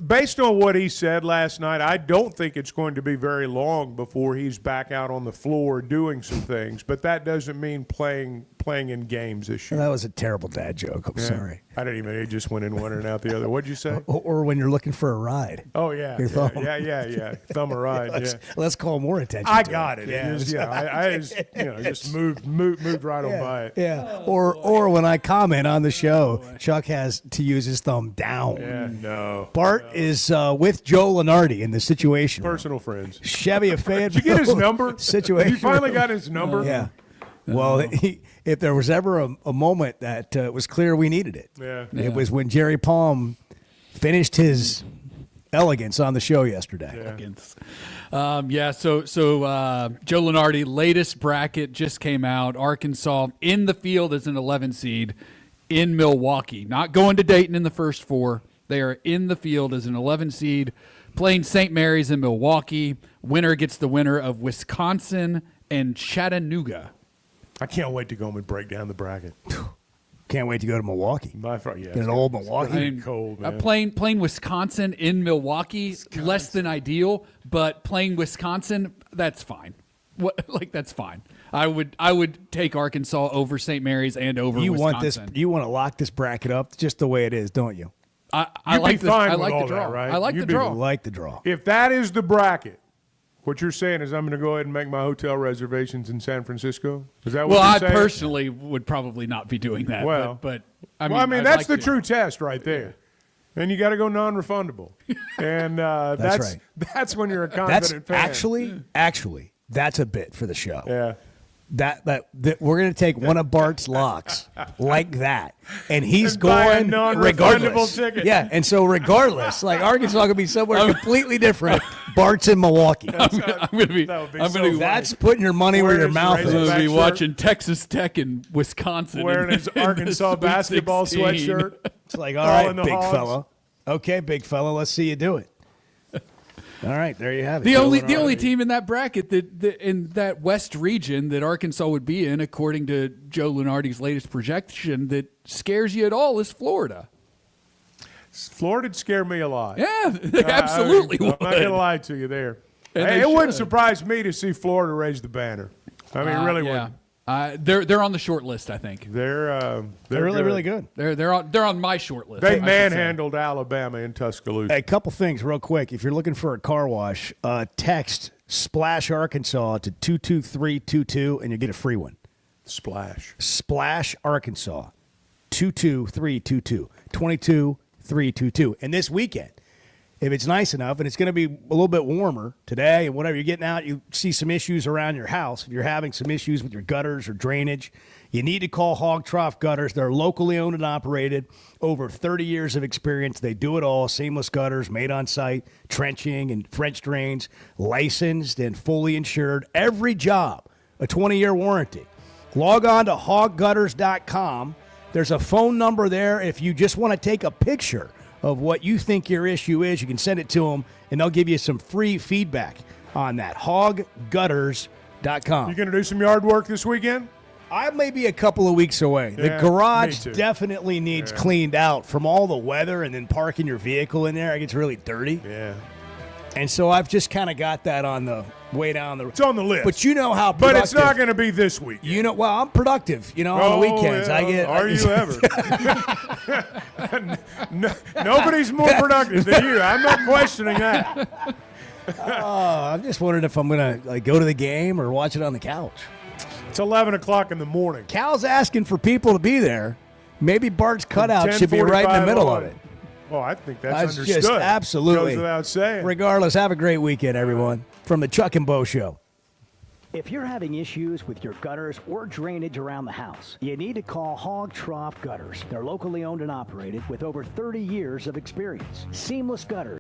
S8: based on what he said last night, I don't think it's going to be very long before he's back out on the floor doing some things. But that doesn't mean playing playing in games this year.
S7: That was a terrible dad joke. I'm sorry.
S8: I didn't even. It just went in one and out the other. What'd you say?
S7: Or when you're looking for a ride.
S8: Oh yeah,
S7: Your thumb.
S8: yeah. Thumb a ride.
S7: Let's call more attention.
S8: I
S7: to
S8: got it. I just moved right on by it.
S7: Yeah. Or when I comment on the show, Chuck has to use his thumb down.
S8: Yeah, no.
S7: Bart is with Joe Lenardi in the situation.
S8: Personal friends.
S7: Chevy of Fayetteville.
S8: Did you get his number?
S7: Situation.
S8: You finally got his number?
S7: Yeah. Well, if there was ever a moment that was clear we needed it, it was when Jerry Palm finished his elegance on the show yesterday.
S1: So Joe Lenardi, latest bracket just came out. Arkansas in the field as an 11 seed in Milwaukee. Not going to Dayton in the first four. They are in the field as an 11 seed playing St. Mary's in Milwaukee. Winner gets the winner of Wisconsin and Chattanooga.
S8: I can't wait to go home and break down the bracket.
S7: Can't wait to go to Milwaukee.
S8: Get
S7: an old Milwaukee.
S8: Cold, man.
S1: Playing Wisconsin in Milwaukee, less than ideal, but playing Wisconsin, that's fine. That's fine. I would take Arkansas over St. Mary's and over Wisconsin.
S7: You want to lock this bracket up just the way it is, don't you?
S1: I like the draw.
S8: Right?
S1: I like the draw.
S7: Like the draw.
S8: If that is the bracket, what you're saying is I'm going to go ahead and make my hotel reservations in San Francisco? Is that what you're saying?
S1: I personally would probably not be doing that.
S8: Well,
S1: but
S8: that's the true test right there. And you got to go non-refundable. And that's when you're a confident fan.
S7: Actually, that's a bit for the show.
S8: Yeah.
S7: That we're going to take one of Bart's locks like that, and he's
S8: buy a
S7: going
S8: non-refundable
S7: regardless.
S8: ticket.
S7: Yeah, and so regardless, like Arkansas could be somewhere completely different. Bart's in Milwaukee.
S1: I'm going to be.
S7: That's putting your money where your mouth is.
S1: I'm going to be watching Texas Tech and Wisconsin.
S8: Wearing his Arkansas basketball sweatshirt.
S7: It's like, all right, big fella. Okay, big fella, let's see you do it. All right, there you have it.
S1: The only team in that bracket that in that West region that Arkansas would be in, according to Joe Lenardi's latest projection, that scares you at all is Florida.
S8: Florida'd scare me a lot.
S1: Yeah, they absolutely would.
S8: I'm not going to lie to you there.
S1: And
S8: it wouldn't surprise me to see Florida raise the banner. I mean, it really wouldn't.
S1: They're on the short list, I think.
S8: They're
S7: really, really good.
S1: They're on my short list.
S8: They manhandled Alabama in Tuscaloosa.
S7: A couple things real quick. If you're looking for a car wash, text Splash Arkansas to 22322 and you get a free one. Splash Arkansas 22322 22322. And this weekend, if it's nice enough, and it's going to be a little bit warmer today and whatever, you're getting out, you see some issues around your house. If you're having some issues with your gutters or drainage, you need to call Hog Trough Gutters. They're locally owned and operated, over 30 years of experience. They do it all, seamless gutters, made on site, trenching and French drains, licensed and fully insured. Every job, a 20-year warranty. Log on to hoggutters.com. There's a phone number there if you just want to take a picture of what you think your issue is. You can send it to them, and they'll give you some free feedback on that. hoggutters.com.
S8: You going to do some yard work this weekend?
S7: I may be a couple of weeks away.
S8: Yeah,
S7: the garage
S8: me too.
S7: definitely needs cleaned out from all the weather and then parking your vehicle in there. It gets really dirty.
S8: Yeah.
S7: And so I've just kind of got that on the way down the.
S8: It's on the list.
S7: But you know how
S8: But
S7: productive.
S8: it's not going to be this week.
S7: You know, well, I'm productive. You know, on the weekends.
S8: Yeah. Are you ever? Nobody's more productive than you. I'm not questioning that.
S7: I'm just wondering if I'm going to go to the game or watch it on the couch.
S8: It's 11 o'clock in the morning.
S7: Cal's asking for people to be there. Maybe Bart's cutout should be right in the middle of it.
S8: Well, I think that's understood.
S7: Just absolutely.
S8: Goes without saying.
S7: Regardless, have a great weekend, everyone. From the Chuck and Bo Show.
S6: If you're having issues with your gutters or drainage around the house, you need to call Hog Trough Gutters. They're locally owned and operated with over 30 years of experience. Seamless gutters.